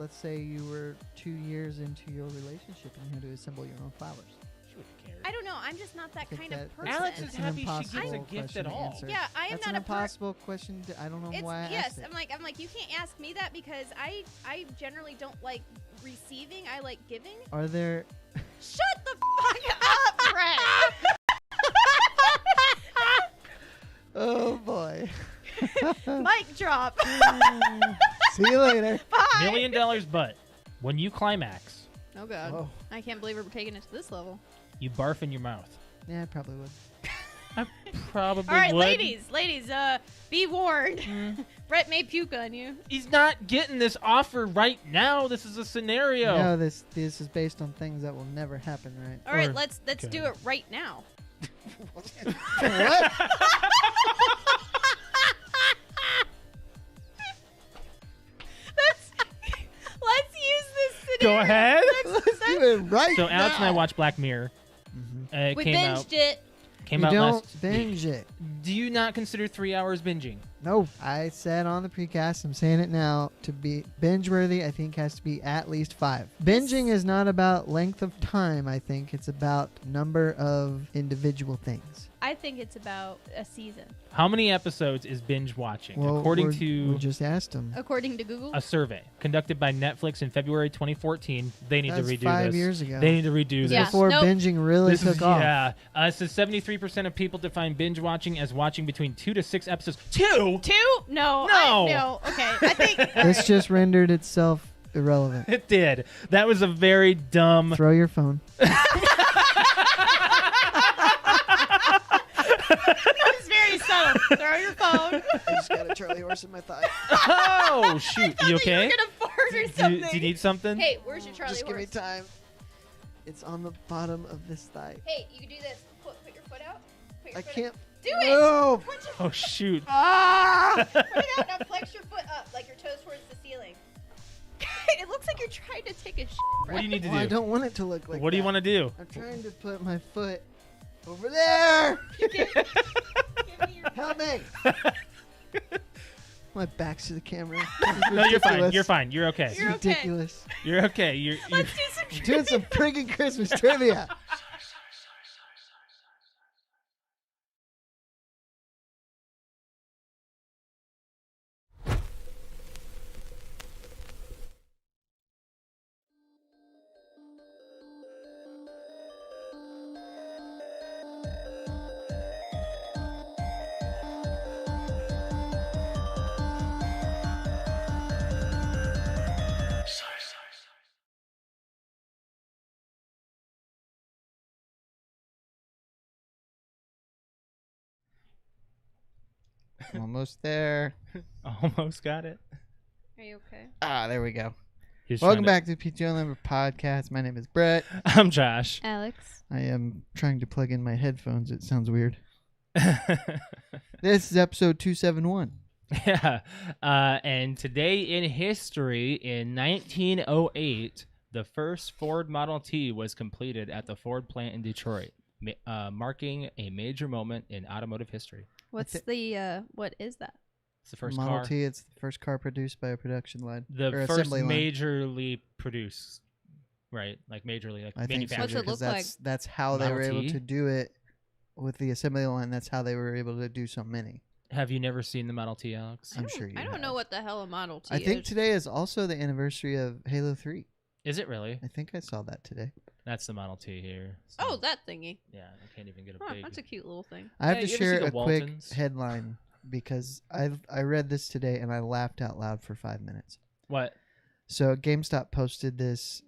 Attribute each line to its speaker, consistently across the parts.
Speaker 1: let's say you were 2 years into your relationship and you had to assemble your own flowers.
Speaker 2: She wouldn't care.
Speaker 3: I don't know. I'm just not that kind of person.
Speaker 2: Alex is
Speaker 1: It's an
Speaker 2: happy she gets a
Speaker 1: impossible
Speaker 2: gift
Speaker 1: question
Speaker 2: at
Speaker 1: to
Speaker 2: all.
Speaker 1: answer.
Speaker 3: Yeah, I am
Speaker 1: That's
Speaker 3: not
Speaker 1: an
Speaker 3: a
Speaker 1: impossible question. I don't know why I asked it.
Speaker 3: I'm like, you can't ask me that because I generally don't like receiving. I like giving.
Speaker 1: Are there...
Speaker 3: Shut the fuck up, Brett.
Speaker 1: Oh, boy.
Speaker 3: Mic drop.
Speaker 1: See you later.
Speaker 3: Bye.
Speaker 2: $1 million, but when you climax,
Speaker 3: Oh god.
Speaker 1: Whoa.
Speaker 3: I can't believe we're taking it to this level.
Speaker 2: you barf in your mouth.
Speaker 1: Yeah, I probably would.
Speaker 2: I probably
Speaker 3: All right,
Speaker 2: would.
Speaker 3: ladies, be warned. Brett may puke on you.
Speaker 2: He's not getting this offer right now. This is a scenario.
Speaker 1: No, this is based on things that will never happen, right?
Speaker 3: All right,
Speaker 2: Or-
Speaker 3: let's
Speaker 2: okay.
Speaker 3: do it right now.
Speaker 1: What?
Speaker 3: Let's use this
Speaker 2: Go
Speaker 3: scenario.
Speaker 2: ahead.
Speaker 1: Let's do it right
Speaker 2: So Alex and I
Speaker 1: now.
Speaker 2: watched Black Mirror. It
Speaker 3: We
Speaker 2: came out.
Speaker 3: binged it.
Speaker 2: Came
Speaker 1: You
Speaker 2: out
Speaker 1: don't
Speaker 2: last
Speaker 1: binge
Speaker 2: week.
Speaker 1: it.
Speaker 2: Do you not consider 3 hours binging?
Speaker 1: No, I said on the precast, I'm saying it now, to be binge-worthy, I think has to be at least 5. Binging is not about length of time, I think. It's about number of individual things.
Speaker 3: I think it's about a season,
Speaker 2: How many episodes is binge watching?
Speaker 1: Well,
Speaker 2: According
Speaker 1: we
Speaker 2: to
Speaker 1: just asked him.
Speaker 3: according to Google.
Speaker 2: a survey conducted by Netflix in February 2014, they need
Speaker 1: That's
Speaker 2: to redo
Speaker 1: 5
Speaker 2: this.
Speaker 1: years ago.
Speaker 2: They need to redo
Speaker 3: Yeah.
Speaker 2: this.
Speaker 1: Before
Speaker 3: Nope.
Speaker 1: binging really
Speaker 2: This
Speaker 1: took
Speaker 2: is,
Speaker 1: off.
Speaker 2: yeah. It says 73% of people define binge watching as watching between 2 to 6 episodes. 2?
Speaker 3: 2? No.
Speaker 2: No.
Speaker 3: No. Okay. I think.
Speaker 1: This just rendered itself irrelevant.
Speaker 2: It did. That was a very dumb.
Speaker 1: Throw your phone.
Speaker 3: That was very subtle. Throw your phone.
Speaker 1: I just got a Charlie horse in my thigh.
Speaker 2: Oh, shoot. You okay?
Speaker 3: You're gonna fart or
Speaker 2: Do
Speaker 3: something.
Speaker 2: you need something?
Speaker 3: Hey, where's your Charlie
Speaker 1: Just give me
Speaker 3: horse?
Speaker 1: time. It's on the bottom of this thigh.
Speaker 3: Hey, you can do this. Put your foot out. Put your
Speaker 1: I
Speaker 3: foot
Speaker 1: can't
Speaker 3: Out. Do it.
Speaker 1: move.
Speaker 3: Put your
Speaker 2: Oh, shoot.
Speaker 1: Ah!
Speaker 3: Put it out. Now flex your foot up, like your toes towards the ceiling. It looks like you're trying to take a shit.
Speaker 2: What do you need to
Speaker 1: Well, I
Speaker 2: do?
Speaker 1: don't want it to look like
Speaker 2: What do you want to do?
Speaker 1: I'm trying to put my foot over there.
Speaker 3: Give me your
Speaker 1: Help me. My back's to the camera.
Speaker 2: No, you're fine. You're fine. You're okay.
Speaker 1: It's
Speaker 3: You're okay.
Speaker 1: ridiculous.
Speaker 2: You're okay. You're
Speaker 3: Let's do some
Speaker 1: I'm doing some friggin' Christmas trivia. Almost there.
Speaker 2: almost got it.
Speaker 3: Are you okay?
Speaker 1: Ah, there we go.
Speaker 2: He's
Speaker 1: Welcome
Speaker 2: trying
Speaker 1: back to the PTOUnlimited podcast. My name is Brett.
Speaker 2: to- I'm Josh.
Speaker 3: Alex.
Speaker 1: I am trying to plug in my headphones. It sounds weird. This is episode 271.
Speaker 2: Yeah. And today in history, in 1908, the first Ford Model T was completed at the Ford plant in Detroit, marking a major moment in automotive history.
Speaker 3: What's
Speaker 1: thi-
Speaker 3: the what is that?
Speaker 2: It's the first
Speaker 1: Model
Speaker 2: car.
Speaker 1: T. It's the first car produced by a production line.
Speaker 2: The
Speaker 1: or
Speaker 2: first
Speaker 1: assembly line.
Speaker 2: majorly produced, right? Like majorly, like
Speaker 1: I think so.
Speaker 3: What's it
Speaker 2: manufactured.
Speaker 3: look
Speaker 1: because
Speaker 3: like?
Speaker 1: that's how they
Speaker 2: Model
Speaker 1: were able
Speaker 2: T?
Speaker 1: to do it with the assembly line. That's how they were able to do so many.
Speaker 2: Have you never seen the Model T, Alex?
Speaker 1: I'm sure you
Speaker 3: I don't
Speaker 1: have.
Speaker 3: know what the hell a Model T
Speaker 1: I think
Speaker 3: is.
Speaker 1: today is also the anniversary of Halo 3.
Speaker 2: Is it really?
Speaker 1: I think I saw that today.
Speaker 2: That's the Model T here. So,
Speaker 3: Oh, that thingy.
Speaker 2: yeah, I can't even get a
Speaker 3: Huh,
Speaker 2: big.
Speaker 3: that's a cute little thing.
Speaker 1: I have
Speaker 2: Yeah,
Speaker 1: to
Speaker 2: you ever
Speaker 1: share
Speaker 2: see the
Speaker 1: a quick
Speaker 2: Waltons?
Speaker 1: headline because I read this today and I laughed out loud for 5 minutes.
Speaker 2: What?
Speaker 1: So GameStop posted this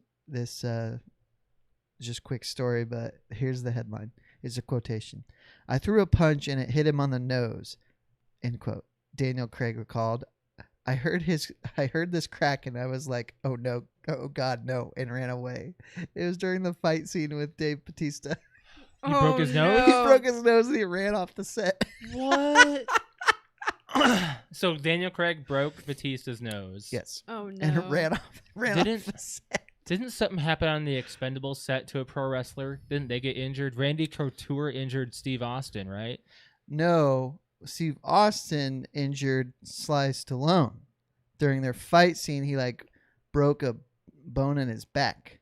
Speaker 1: just quick story, but here's the headline. It's a quotation. I threw a punch and it hit him on the nose. End quote. Daniel Craig recalled. I heard this crack and I was like, oh no, oh God, no, and ran away. It was during the fight scene with Dave Bautista.
Speaker 2: He broke his nose?
Speaker 1: He broke his nose and he ran off the set.
Speaker 2: What? So Daniel Craig broke Batista's nose.
Speaker 1: Yes.
Speaker 3: Oh no.
Speaker 1: And ran off
Speaker 2: Didn't-
Speaker 1: the set.
Speaker 2: Didn't something happen on the Expendables set to a pro wrestler? Didn't they get injured? Randy Couture injured Steve Austin, right?
Speaker 1: No, Steve Austin injured Sly Stallone during their fight scene. He like broke a bone in his back.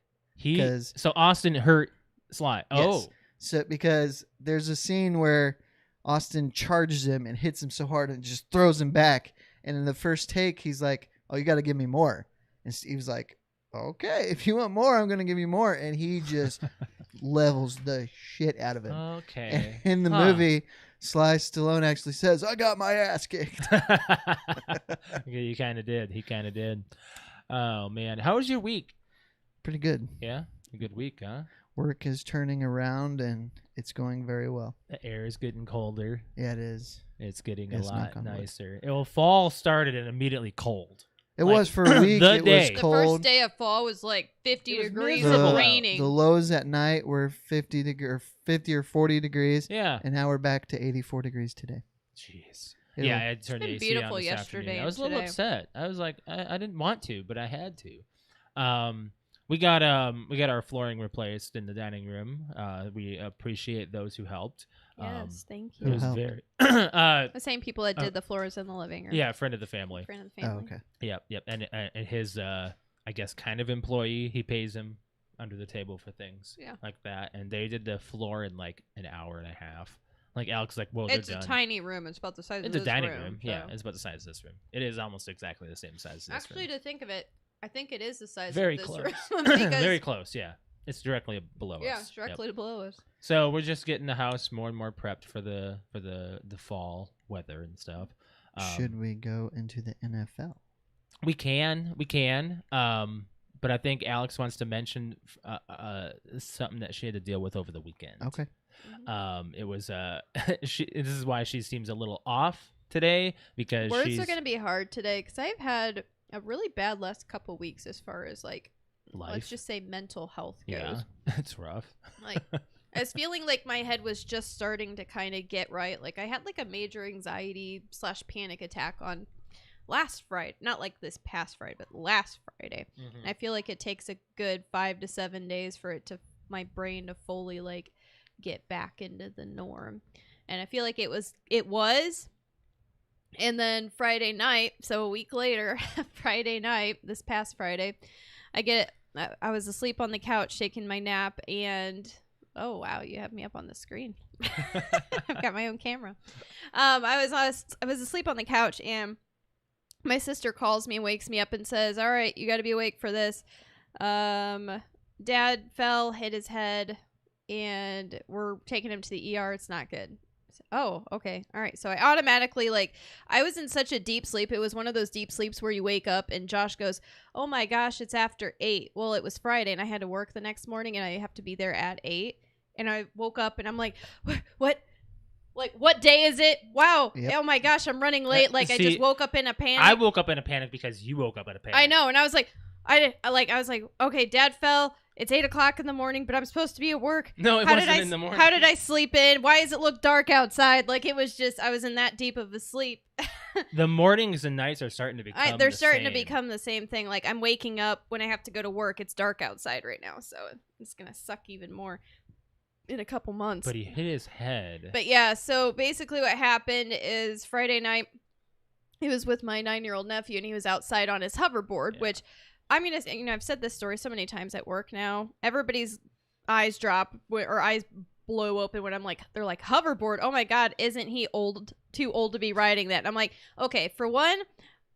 Speaker 2: So Austin hurt Sly.
Speaker 1: Yes.
Speaker 2: Oh.
Speaker 1: So because there's a scene where Austin charges him and hits him so hard and just throws him back. And in the first take, he's like, "Oh, you got to give me more." And Steve's like, "Okay, if you want more, I'm going to give you more." And he just levels the shit out of him.
Speaker 2: Okay.
Speaker 1: And in the movie, Sly Stallone actually says, "I got my ass kicked."
Speaker 2: You kind of did. He kind of did. Oh, man. How was your week?
Speaker 1: Pretty good.
Speaker 2: Yeah? A good week, huh?
Speaker 1: Work is turning around and it's going very well.
Speaker 2: The air is getting colder.
Speaker 1: Yeah, it is.
Speaker 2: It's getting
Speaker 1: Yes,
Speaker 2: a
Speaker 1: knock
Speaker 2: lot
Speaker 1: on wood.
Speaker 2: nicer. Fall started and immediately cold.
Speaker 1: It
Speaker 2: Like,
Speaker 1: was for a week.
Speaker 2: the
Speaker 1: It
Speaker 2: day.
Speaker 1: was
Speaker 2: The
Speaker 3: The
Speaker 1: cold.
Speaker 3: first day of fall was like 50
Speaker 2: It was
Speaker 3: degrees
Speaker 2: miserable
Speaker 3: and
Speaker 2: out.
Speaker 3: raining.
Speaker 1: The lows at night were 50 or 40 degrees,
Speaker 2: Yeah.
Speaker 1: and now we're back to 84 degrees today.
Speaker 2: Jeez.
Speaker 1: It'll-
Speaker 2: Yeah, I had turned
Speaker 3: been
Speaker 2: AC
Speaker 3: beautiful
Speaker 2: on this
Speaker 3: yesterday
Speaker 2: afternoon. I
Speaker 3: and
Speaker 2: was a little
Speaker 3: today.
Speaker 2: upset. I was like, I didn't want to, but I had to. We got our flooring replaced in the dining room. We appreciate those who helped.
Speaker 3: Yes, thank
Speaker 2: It
Speaker 3: you.
Speaker 2: was
Speaker 1: helped?
Speaker 2: very
Speaker 3: The same people that did the floors in the living room.
Speaker 2: yeah, friend of the family.
Speaker 3: Friend of the
Speaker 1: Oh,
Speaker 3: family.
Speaker 1: okay.
Speaker 2: Yep. And his I guess kind of employee, he pays him under the table for things
Speaker 3: Yeah.
Speaker 2: like that. And they did the floor in like an hour and a half. Like Alex, like, well,
Speaker 3: It's
Speaker 2: they're
Speaker 3: a
Speaker 2: done.
Speaker 3: tiny room. It's about the size
Speaker 2: It's
Speaker 3: of
Speaker 2: a
Speaker 3: this
Speaker 2: dining
Speaker 3: room.
Speaker 2: room. Yeah,
Speaker 3: so-
Speaker 2: it's about the size of this room. It is almost exactly the same size as this
Speaker 3: Actually,
Speaker 2: room.
Speaker 3: to think of it, I think it is the size
Speaker 2: Very
Speaker 3: of this
Speaker 2: close.
Speaker 3: room. because,
Speaker 2: Very close. Yeah, it's directly below us.
Speaker 3: yeah, it's
Speaker 2: Yep.
Speaker 3: directly below us.
Speaker 2: So we're just getting the house more and more prepped for the fall weather and stuff.
Speaker 1: Should we go into the NFL?
Speaker 2: We can. But I think Alex wants to mention something that she had to deal with over the weekend.
Speaker 1: Okay.
Speaker 2: It was this is why she seems a little off today because
Speaker 3: Words
Speaker 2: she's
Speaker 3: are going to be hard today because I've had a really bad last couple weeks as far as like,
Speaker 2: life.
Speaker 3: let's just say mental health goes.
Speaker 2: Yeah, it's rough.
Speaker 3: Like, I was feeling like my head was just starting to kind of get right. Like I had like a major anxiety / panic attack on last Friday, not like this past Friday, but last Friday.
Speaker 2: Mhm.
Speaker 3: And I feel like it takes a good 5 to 7 days for it to my brain to fully like get back into the norm. And I feel like it was. And then Friday night, so a week later, Friday night, this past Friday, I was asleep on the couch taking my nap, and oh wow, you have me up on the screen. I've got my own camera. I was asleep on the couch, and my sister calls me and wakes me up and says, "All right, you got to be awake for this. Dad fell, hit his head, and we're taking him to the ER. It's not good." Oh, okay. All right. So I automatically, like, I was in such a deep sleep. It was one of those deep sleeps where you wake up and Josh goes, "Oh my gosh, it's after 8. Well, it was Friday and I had to work the next morning and I have to be there at 8. And I woke up and I'm like, what? Like, what day is it? Wow.
Speaker 1: Yep.
Speaker 3: Oh my gosh, I'm running late. Like, I
Speaker 2: See,
Speaker 3: just woke up in a panic.
Speaker 2: I woke up in a panic because you woke up in a panic.
Speaker 3: I know. And I was like, I was like, okay, Dad fell. It's 8 o'clock in the morning, but I'm supposed to be at work.
Speaker 2: No, it wasn't in the morning.
Speaker 3: How did I sleep in? Why does it look dark outside? Like, it was just, I was in that deep of a sleep.
Speaker 2: The mornings and nights are starting to become.
Speaker 3: They're
Speaker 2: the
Speaker 3: starting to
Speaker 2: same.
Speaker 3: become the same thing. Like, I'm waking up when I have to go to work. It's dark outside right now, so it's going to suck even more in a couple months.
Speaker 2: But he hit his head.
Speaker 3: But yeah, so basically what happened is Friday night, he was with my 9-year-old nephew, and he was outside on his hoverboard, which I'm going to say, I've said this story so many times at work now. Everybody's eyes drop or eyes blow open when I'm like, they're like, hoverboard? Oh my God, isn't he too old to be riding that? And I'm like, okay, for one,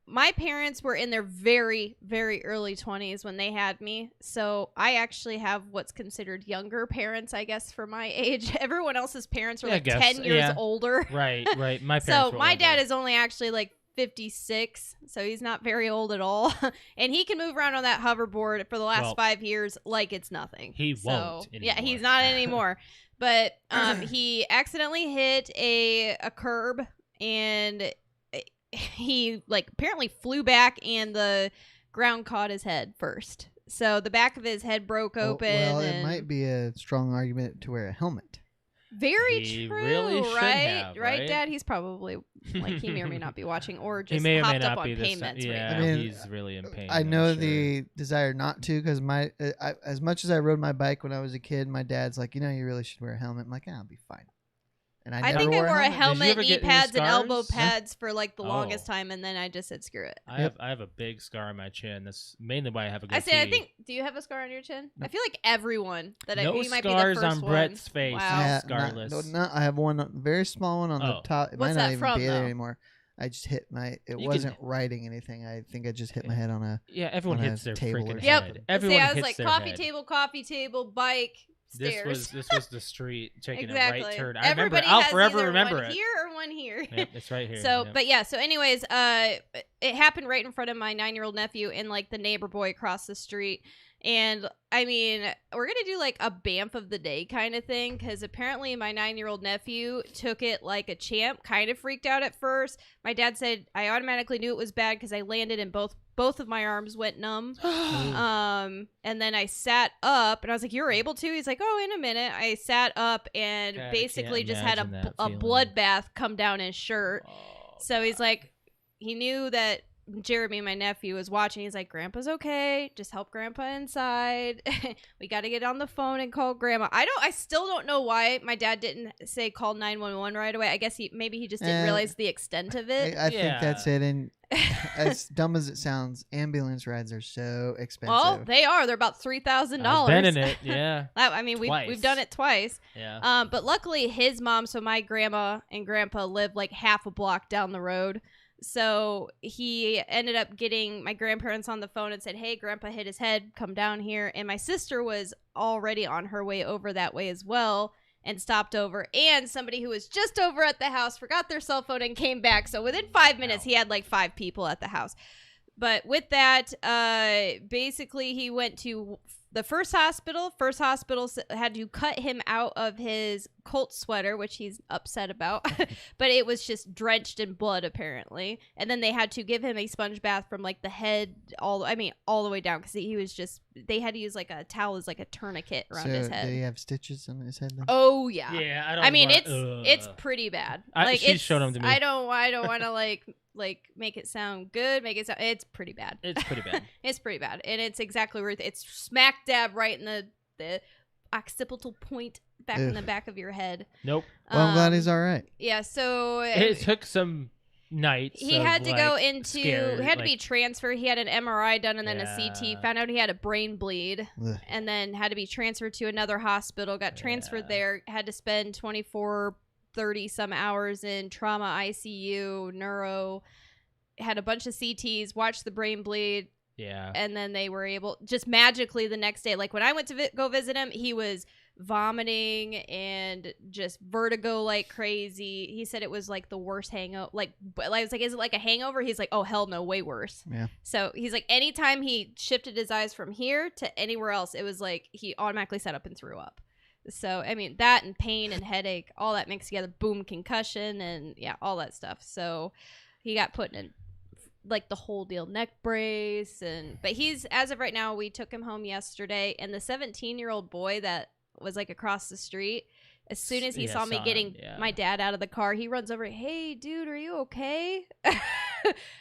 Speaker 3: my parents were in their very, very early 20s when they had me. So I actually have what's considered younger parents, I guess, for my age. Everyone else's parents are like 10 years older.
Speaker 2: Right. My parents
Speaker 3: So
Speaker 2: were
Speaker 3: my
Speaker 2: older.
Speaker 3: dad is only actually like 56, so he's not very old at all. And he can move around on that hoverboard for the last 5 years like it's nothing.
Speaker 2: He won't
Speaker 3: Yeah,
Speaker 2: anymore.
Speaker 3: he's not anymore. But he accidentally hit a curb, and he like apparently flew back, and the ground caught his head first. So the back of his head broke open.
Speaker 1: Well,
Speaker 3: and
Speaker 1: it might be a strong argument to wear a helmet.
Speaker 3: very
Speaker 2: He
Speaker 3: true,
Speaker 2: really should
Speaker 3: right?
Speaker 2: have, right?
Speaker 3: Dad? He's probably like he may or may not be watching, or
Speaker 2: He
Speaker 3: just
Speaker 2: may or may
Speaker 3: hopped
Speaker 2: not
Speaker 3: up on
Speaker 2: be
Speaker 3: pain
Speaker 2: this.
Speaker 3: meds.
Speaker 2: Yeah,
Speaker 3: Right
Speaker 1: I
Speaker 3: now.
Speaker 1: mean,
Speaker 2: he's really in pain.
Speaker 1: I
Speaker 2: I'm
Speaker 1: know
Speaker 2: sure.
Speaker 1: the desire not to because as much as I rode my bike when I was a kid, my dad's like, you really should wear a helmet. I'm like, I'll be fine. and I
Speaker 3: I
Speaker 1: never
Speaker 3: think I
Speaker 1: wore
Speaker 3: wore a
Speaker 2: Did you
Speaker 3: helmet,
Speaker 2: ever
Speaker 3: knee
Speaker 2: get any
Speaker 3: pads, and elbow
Speaker 2: scars?
Speaker 3: pads for like the
Speaker 2: Oh.
Speaker 3: longest time, and then I just said screw it.
Speaker 2: I have a big scar on my chin. That's mainly why I have a goatee.
Speaker 3: I say, I think. Do you have a scar on your chin?
Speaker 1: No.
Speaker 3: I feel like everyone that
Speaker 2: no
Speaker 3: you might be the
Speaker 2: scars
Speaker 3: first
Speaker 2: on
Speaker 3: one.
Speaker 2: Brett's face.
Speaker 3: Wow.
Speaker 1: Yeah,
Speaker 2: Scarless.
Speaker 1: I have one very small one on the
Speaker 2: Oh.
Speaker 1: top. It
Speaker 3: What's
Speaker 1: might not
Speaker 3: that
Speaker 1: even
Speaker 3: from,
Speaker 1: be there
Speaker 3: though?
Speaker 1: anymore. I just hit my. It
Speaker 2: You
Speaker 1: wasn't writing anything. I think I just hit my
Speaker 2: Yeah.
Speaker 1: head on a.
Speaker 2: Yeah, everyone
Speaker 1: on a
Speaker 2: hits their
Speaker 1: table or
Speaker 2: freaking
Speaker 3: Yep.
Speaker 2: head.
Speaker 1: something.
Speaker 2: Everyone
Speaker 3: See, I
Speaker 2: hits
Speaker 3: was like
Speaker 2: their
Speaker 3: coffee
Speaker 2: head.
Speaker 3: table, bike, stairs.
Speaker 2: This was the street taking
Speaker 3: Exactly.
Speaker 2: a right turn. I remember.
Speaker 3: Everybody
Speaker 2: I'll
Speaker 3: has
Speaker 2: forever
Speaker 3: either
Speaker 2: remember
Speaker 3: one
Speaker 2: it.
Speaker 3: here or one here.
Speaker 2: Yep, it's right here.
Speaker 3: So,
Speaker 2: Yep.
Speaker 3: but yeah. So, anyways, it happened right in front of my 9-year-old nephew and like the neighbor boy across the street. And I mean, we're gonna do like a Banff of the day kind of thing because apparently my 9-year-old nephew took it like a champ. Kind of freaked out at first. My dad said I automatically knew it was bad because I landed and both of my arms went numb. And then I sat up and I was like, "You're able to?" He's like, "Oh, in a minute." I sat up and
Speaker 2: God, I
Speaker 3: basically
Speaker 2: can't
Speaker 3: just had
Speaker 2: imagine that
Speaker 3: a
Speaker 2: feeling.
Speaker 3: bloodbath come down his shirt.
Speaker 2: Oh,
Speaker 3: So he's like, he knew that Jeremy, my nephew, was watching. He's like, "Grandpa's okay. Just help Grandpa inside. We got to get on the phone and call Grandma." I still don't know why my dad didn't say call 911 right away. I guess maybe he just didn't realize the extent of it.
Speaker 1: I think that's it. And as dumb as it sounds, ambulance rides are so expensive.
Speaker 3: Well, they are. They're about
Speaker 2: I've
Speaker 3: $3,000.
Speaker 2: been in it. Yeah.
Speaker 3: I mean, we've done it twice.
Speaker 2: Yeah.
Speaker 3: But luckily, his mom, so my grandma and grandpa lived like half a block down the road. So he ended up getting my grandparents on the phone and said, "Hey, Grandpa hit his head. Come down here." And my sister was already on her way over that way as well and stopped over. And somebody who was just over at the house forgot their cell phone and came back. So within 5 minutes, he had like 5 people at the house. But with that, basically, he went to the first hospital. First hospital had to cut him out of his Colt sweater, which he's upset about. But it was just drenched in blood, apparently. And then they had to give him a sponge bath from like the head all the way down because he was just. They had to use like a towel as like a tourniquet around his head.
Speaker 1: Did he have stitches on his head then?
Speaker 3: Oh yeah.
Speaker 2: Yeah.
Speaker 3: I mean, it's pretty bad.
Speaker 2: She's showed them to me.
Speaker 3: I don't want to like make it sound good. It's pretty bad.
Speaker 2: It's pretty bad.
Speaker 3: It's pretty bad, and it's exactly where it's smack dab right in the occipital point back in the back of your head.
Speaker 2: Nope.
Speaker 1: Well, I'm glad he's all right.
Speaker 3: Yeah. So
Speaker 2: It took some nights.
Speaker 3: he had to go into. He had to be
Speaker 2: like,
Speaker 3: transferred. He had an MRI done and then a
Speaker 2: Yeah.
Speaker 3: CT. Found out he had a brain bleed,
Speaker 1: Ugh.
Speaker 3: and then had to be transferred to another hospital. Got transferred
Speaker 2: Yeah.
Speaker 3: there. Had to spend 30 some hours in trauma ICU, neuro. Had a bunch of CTs. Watched the brain bleed.
Speaker 2: Yeah.
Speaker 3: And then they were able just magically the next day, like when I went to go visit him, he was vomiting and just vertigo like crazy. He said it was like the worst hangover. Like I was like, "Is it like a hangover?" He's like, "Oh hell no, way worse."
Speaker 1: Yeah.
Speaker 3: So he's like, anytime he shifted his eyes from here to anywhere else, it was like he automatically sat up and threw up. So I mean, that and pain and headache, all that mixed together, boom, concussion, and yeah, all that stuff. So he got put in like the whole deal, neck brace, but he's, as of right now, we took him home yesterday, and the 17-year-old boy that was like across the street, as soon as he saw me getting my dad out of the car, he runs over, "Hey dude, are you okay?"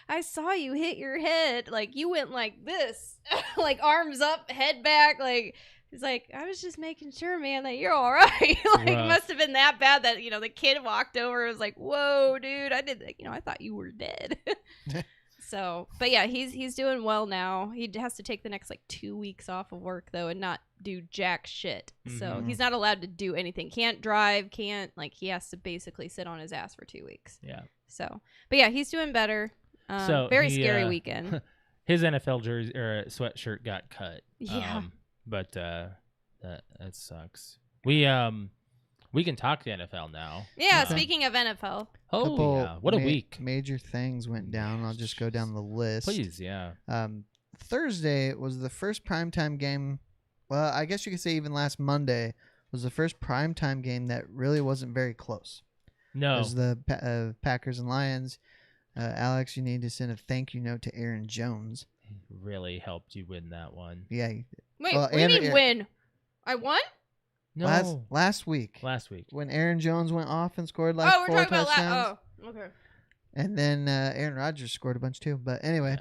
Speaker 3: "I saw you hit your head, like you went like this," like arms up, head back, like he's like, "I was just making sure, man, that you're all right." Like it must have been that bad that the kid walked over and was like, "Whoa dude, I did I thought you were dead." So, but yeah, he's doing well now. He has to take the next like 2 weeks off of work though, and not do jack shit. So he's not allowed to do anything. Can't drive. Can't he has to basically sit on his ass for 2 weeks.
Speaker 2: Yeah.
Speaker 3: So, but yeah, he's doing better.
Speaker 2: So
Speaker 3: very scary weekend.
Speaker 2: His NFL jersey or sweatshirt got cut.
Speaker 3: Yeah.
Speaker 2: But that sucks. We can talk to NFL now.
Speaker 3: Yeah. Speaking of NFL.
Speaker 2: Oh yeah. What a week.
Speaker 1: Major things went down. I'll just go down the list.
Speaker 2: Please, yeah.
Speaker 1: Thursday was the first primetime game. Well, I guess you could say even last Monday was the first primetime game that really wasn't very close.
Speaker 2: No.
Speaker 1: It was the Packers and Lions. Alex, you need to send a thank you note to Aaron Jones.
Speaker 2: He really helped you win that one.
Speaker 1: Yeah.
Speaker 3: Wait, what do you mean win? I won?
Speaker 2: No.
Speaker 1: Last week.
Speaker 2: Last week.
Speaker 1: When Aaron Jones went off and scored like 4 touchdowns.
Speaker 3: Okay.
Speaker 1: And then Aaron Rodgers scored a bunch too. But anyway,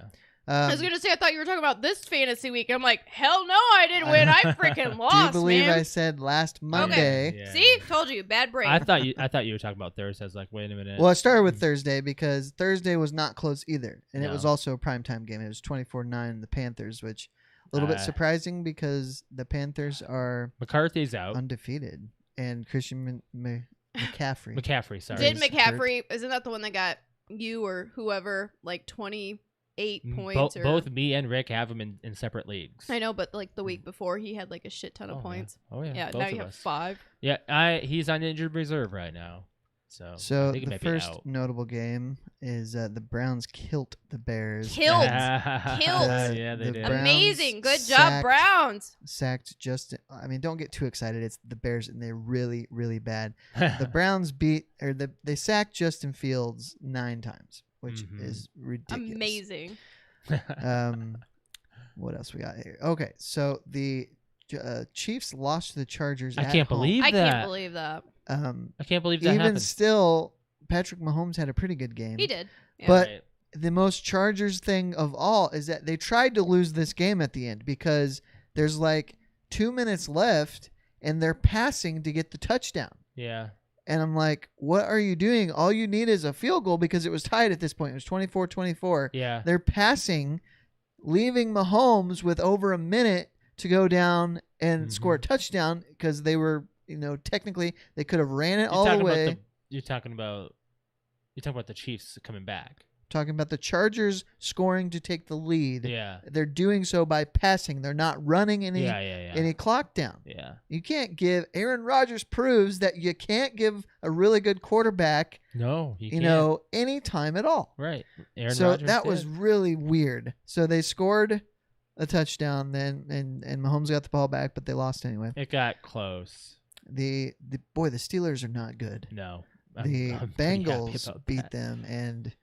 Speaker 3: I was gonna say I thought you were talking about this fantasy week. I'm like, hell no, I didn't win. I freaking lost.
Speaker 1: Do you believe
Speaker 3: man.
Speaker 1: I said last Monday?
Speaker 2: Yeah,
Speaker 3: See,
Speaker 2: yeah.
Speaker 3: told you, bad brain.
Speaker 2: I thought you were talking about Thursday. I was like, wait a minute.
Speaker 1: Well, I started with Thursday because Thursday was not close either, and it was
Speaker 2: No.
Speaker 1: also a primetime game. It was 24-9 the Panthers, which a little bit surprising because the Panthers are
Speaker 2: McCarthy's out.
Speaker 1: undefeated, and Christian McCaffrey.
Speaker 2: McCaffrey, sorry.
Speaker 3: Did
Speaker 1: is
Speaker 3: McCaffrey? Isn't that the one that got you or whoever like 28 points? Or...
Speaker 2: Both me and Rick have him in separate leagues.
Speaker 3: I know, but like the week before, he had like a shit ton of points.
Speaker 2: Yeah. Oh yeah.
Speaker 3: Yeah,
Speaker 2: both
Speaker 3: now
Speaker 2: of
Speaker 3: you have
Speaker 2: us.
Speaker 3: 5.
Speaker 2: Yeah, he's on injured reserve right now. So I think he
Speaker 1: the
Speaker 2: might be
Speaker 1: first
Speaker 2: out.
Speaker 1: notable game is the Browns killed the Bears.
Speaker 3: Killed.
Speaker 2: Yeah, they
Speaker 1: the
Speaker 2: did.
Speaker 1: Browns
Speaker 3: Amazing. Good job, Browns.
Speaker 1: Sacked Justin. I mean, don't get too excited. It's the Bears, and they're really, really bad. The Browns they sacked Justin Fields 9 times, which is ridiculous.
Speaker 3: Amazing.
Speaker 1: What else we got here? Okay, so the Chiefs lost to the Chargers.
Speaker 2: I can't believe
Speaker 3: I
Speaker 2: that.
Speaker 3: can't believe that.
Speaker 2: I can't believe that
Speaker 1: Even
Speaker 2: happened.
Speaker 1: still, Patrick Mahomes had a pretty good game.
Speaker 3: He did. Yeah.
Speaker 1: But
Speaker 2: Right.
Speaker 1: the most Chargers thing of all is that they tried to lose this game at the end because there's like 2 minutes left and they're passing to get the touchdown.
Speaker 2: Yeah.
Speaker 1: And I'm like, what are you doing? All you need is a field goal because it was tied at this point. It was 24-24.
Speaker 2: Yeah.
Speaker 1: They're passing, leaving Mahomes with over a minute to go down and score a touchdown because they were, technically they could have ran it all the way.
Speaker 2: You're talking about the Chiefs coming back.
Speaker 1: Talking about the Chargers scoring to take the lead.
Speaker 2: Yeah.
Speaker 1: They're doing so by passing. They're not running any any clock down.
Speaker 2: Yeah.
Speaker 1: You can't give Aaron Rodgers proves that you can't give a really good quarterback,
Speaker 2: No, you can't.
Speaker 1: any time at all.
Speaker 2: Right. Aaron
Speaker 1: So
Speaker 2: Rodgers
Speaker 1: that
Speaker 2: did.
Speaker 1: was really weird. So they scored a touchdown then and Mahomes got the ball back, but they lost anyway.
Speaker 2: It got close.
Speaker 1: The Steelers are not good.
Speaker 2: No.
Speaker 1: The
Speaker 2: I'm pretty happy
Speaker 1: Bengals
Speaker 2: about
Speaker 1: beat
Speaker 2: that.
Speaker 1: them and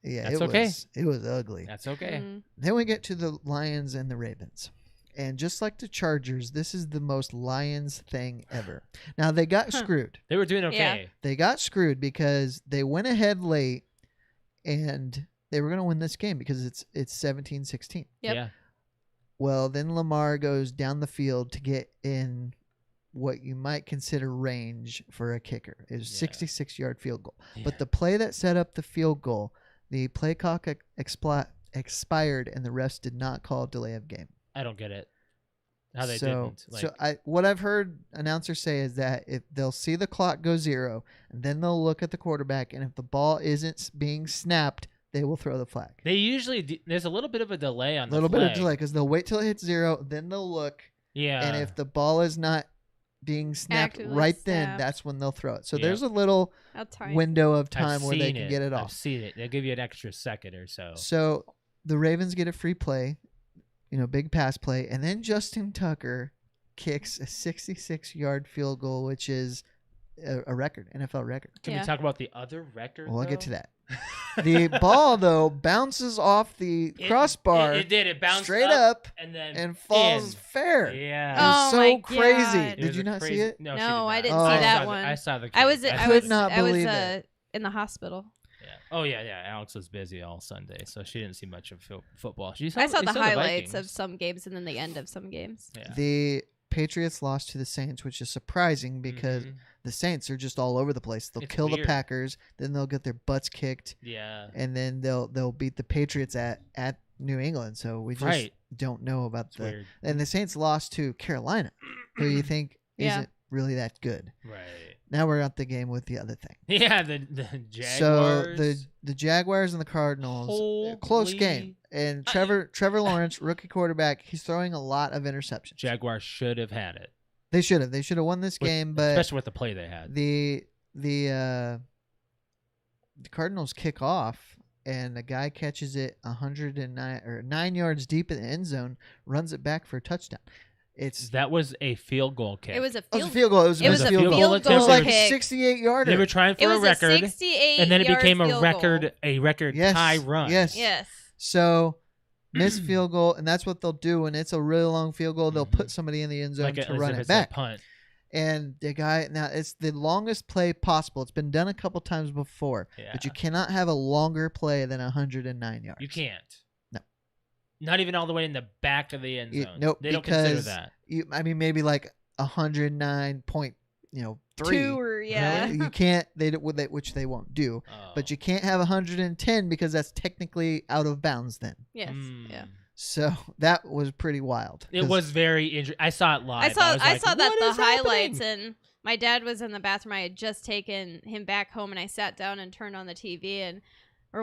Speaker 2: That's okay.
Speaker 1: It was ugly.
Speaker 2: That's okay.
Speaker 3: Mhm.
Speaker 1: Then we get to the Lions and the Ravens. And just like the Chargers, this is the most Lions thing ever. Now, they got screwed.
Speaker 2: They were doing okay.
Speaker 1: They got screwed because they went ahead late and they were going to win this game because it's 17-16.
Speaker 3: Yep.
Speaker 2: Yeah.
Speaker 1: Well, then Lamar goes down the field to get in what you might consider range for a kicker. It was a 66-yard field goal. But the play that set up the field goal, the play clock expired and the refs did not call delay of game.
Speaker 2: I don't get it. How they
Speaker 1: so,
Speaker 2: didn't.
Speaker 1: what I've heard announcers say is that if they'll see the clock go 0, and then they'll look at the quarterback, and if the ball isn't being snapped, they will throw the flag.
Speaker 2: They usually there's a little bit of a delay on
Speaker 1: A little
Speaker 2: the
Speaker 1: bit
Speaker 2: flag.
Speaker 1: of delay because they'll wait till it hits 0, then they'll look,
Speaker 2: Yeah.
Speaker 1: and if the ball is not being snapped
Speaker 3: Actively
Speaker 1: right then,
Speaker 3: snapped.
Speaker 1: that's when they'll throw it. So
Speaker 2: Yeah.
Speaker 1: there's a little
Speaker 3: How tight.
Speaker 1: window of
Speaker 2: I've
Speaker 1: time where they
Speaker 2: seen
Speaker 1: can
Speaker 2: it.
Speaker 1: get it
Speaker 2: I've
Speaker 1: off.
Speaker 2: seen it. They'll give you an extra second or so.
Speaker 1: So the Ravens get a free play, big pass play, and then Justin Tucker kicks a 66-yard field goal, which is a record, NFL record.
Speaker 2: Can
Speaker 3: Yeah.
Speaker 2: we talk about the other record?
Speaker 1: Well, I'll get to
Speaker 2: though?
Speaker 1: that. The ball, though, bounces off the crossbar
Speaker 2: It did. It bounced
Speaker 1: straight up
Speaker 2: and then
Speaker 1: and falls
Speaker 2: in.
Speaker 1: fair.
Speaker 2: Yeah.
Speaker 1: It was
Speaker 3: Oh
Speaker 1: so
Speaker 3: my
Speaker 1: crazy.
Speaker 3: God.
Speaker 2: It
Speaker 1: Did
Speaker 2: was
Speaker 1: you
Speaker 2: a
Speaker 1: not
Speaker 2: crazy-
Speaker 1: see it?
Speaker 2: No,
Speaker 3: No,
Speaker 2: she did
Speaker 3: I
Speaker 2: not.
Speaker 3: didn't
Speaker 1: see
Speaker 3: that
Speaker 2: saw
Speaker 3: one.
Speaker 2: I saw the.
Speaker 3: I was
Speaker 2: clip.
Speaker 3: I
Speaker 1: could
Speaker 3: was
Speaker 1: not
Speaker 3: I was
Speaker 1: believe it.
Speaker 3: in the hospital.
Speaker 2: Yeah. Oh yeah. Alex was busy all Sunday, so she didn't see much of football.
Speaker 3: I saw the highlights
Speaker 2: Vikings.
Speaker 3: of some games and then the end of some games.
Speaker 2: Yeah.
Speaker 1: The Patriots lost to the Saints, which is surprising because
Speaker 2: Mhm.
Speaker 1: the Saints are just all over the place. They'll
Speaker 2: It's
Speaker 1: kill the
Speaker 2: weird.
Speaker 1: Packers, then they'll get their butts kicked,
Speaker 2: Yeah.
Speaker 1: and then they'll beat the Patriots at New England. So we just
Speaker 2: Right.
Speaker 1: don't know about
Speaker 2: It's
Speaker 1: the
Speaker 2: weird.
Speaker 1: and the Saints lost to Carolina, who you think
Speaker 3: Yeah.
Speaker 1: isn't really that good.
Speaker 2: Right.
Speaker 1: Now we're at the game with the other thing.
Speaker 2: Yeah. The Jaguars.
Speaker 1: So the Jaguars and the Cardinals, close
Speaker 2: Holy-
Speaker 1: game. And Trevor Lawrence, rookie quarterback, he's throwing a lot of interceptions.
Speaker 2: Jaguars should have had it,
Speaker 1: They should have won this game, but
Speaker 2: especially with the play they had.
Speaker 1: the Cardinals kick off, and the guy catches it 109 or 9 yards deep in the end zone, runs it back for a touchdown.
Speaker 2: That was a field goal kick.
Speaker 3: It was a
Speaker 1: It was a
Speaker 3: field.
Speaker 1: field goal. It was a field goal.
Speaker 2: attempt.
Speaker 1: It was like
Speaker 3: kick.
Speaker 1: 68 yarder.
Speaker 2: They were trying for
Speaker 3: It
Speaker 2: a
Speaker 3: was
Speaker 2: record,
Speaker 3: a 68
Speaker 2: and then it
Speaker 3: yard
Speaker 2: became a
Speaker 3: field
Speaker 2: record
Speaker 1: Yes,
Speaker 2: tie run.
Speaker 1: Yes.
Speaker 3: Yes.
Speaker 1: So missed field goal, and that's what they'll do. When it's a really long field goal, they'll put somebody in the end zone
Speaker 2: Like
Speaker 1: to
Speaker 2: as
Speaker 1: run
Speaker 2: if
Speaker 1: it
Speaker 2: it's a
Speaker 1: back.
Speaker 2: punt.
Speaker 1: And the guy now it's the longest play possible. It's been done a couple times before,
Speaker 2: Yeah.
Speaker 1: but you cannot have a longer play than 109 yards.
Speaker 2: You can't.
Speaker 1: No.
Speaker 2: Not even all the way in the back of the end zone.
Speaker 1: Nope,
Speaker 2: They don't consider
Speaker 1: because
Speaker 2: that.
Speaker 1: maybe like 109.3.
Speaker 3: 2 or yeah.
Speaker 1: You can't. Which they won't do.
Speaker 2: Oh.
Speaker 1: But you can't have 110 because that's technically out of bounds then.
Speaker 3: Yes.
Speaker 2: Mm.
Speaker 3: Yeah.
Speaker 1: So that was pretty wild.
Speaker 2: It was very interesting. I saw it live.
Speaker 3: I saw that
Speaker 2: "What
Speaker 3: the
Speaker 2: is
Speaker 3: highlights,
Speaker 2: happening?"
Speaker 3: and my dad was in the bathroom. I had just taken him back home, and I sat down and turned on the TV, and I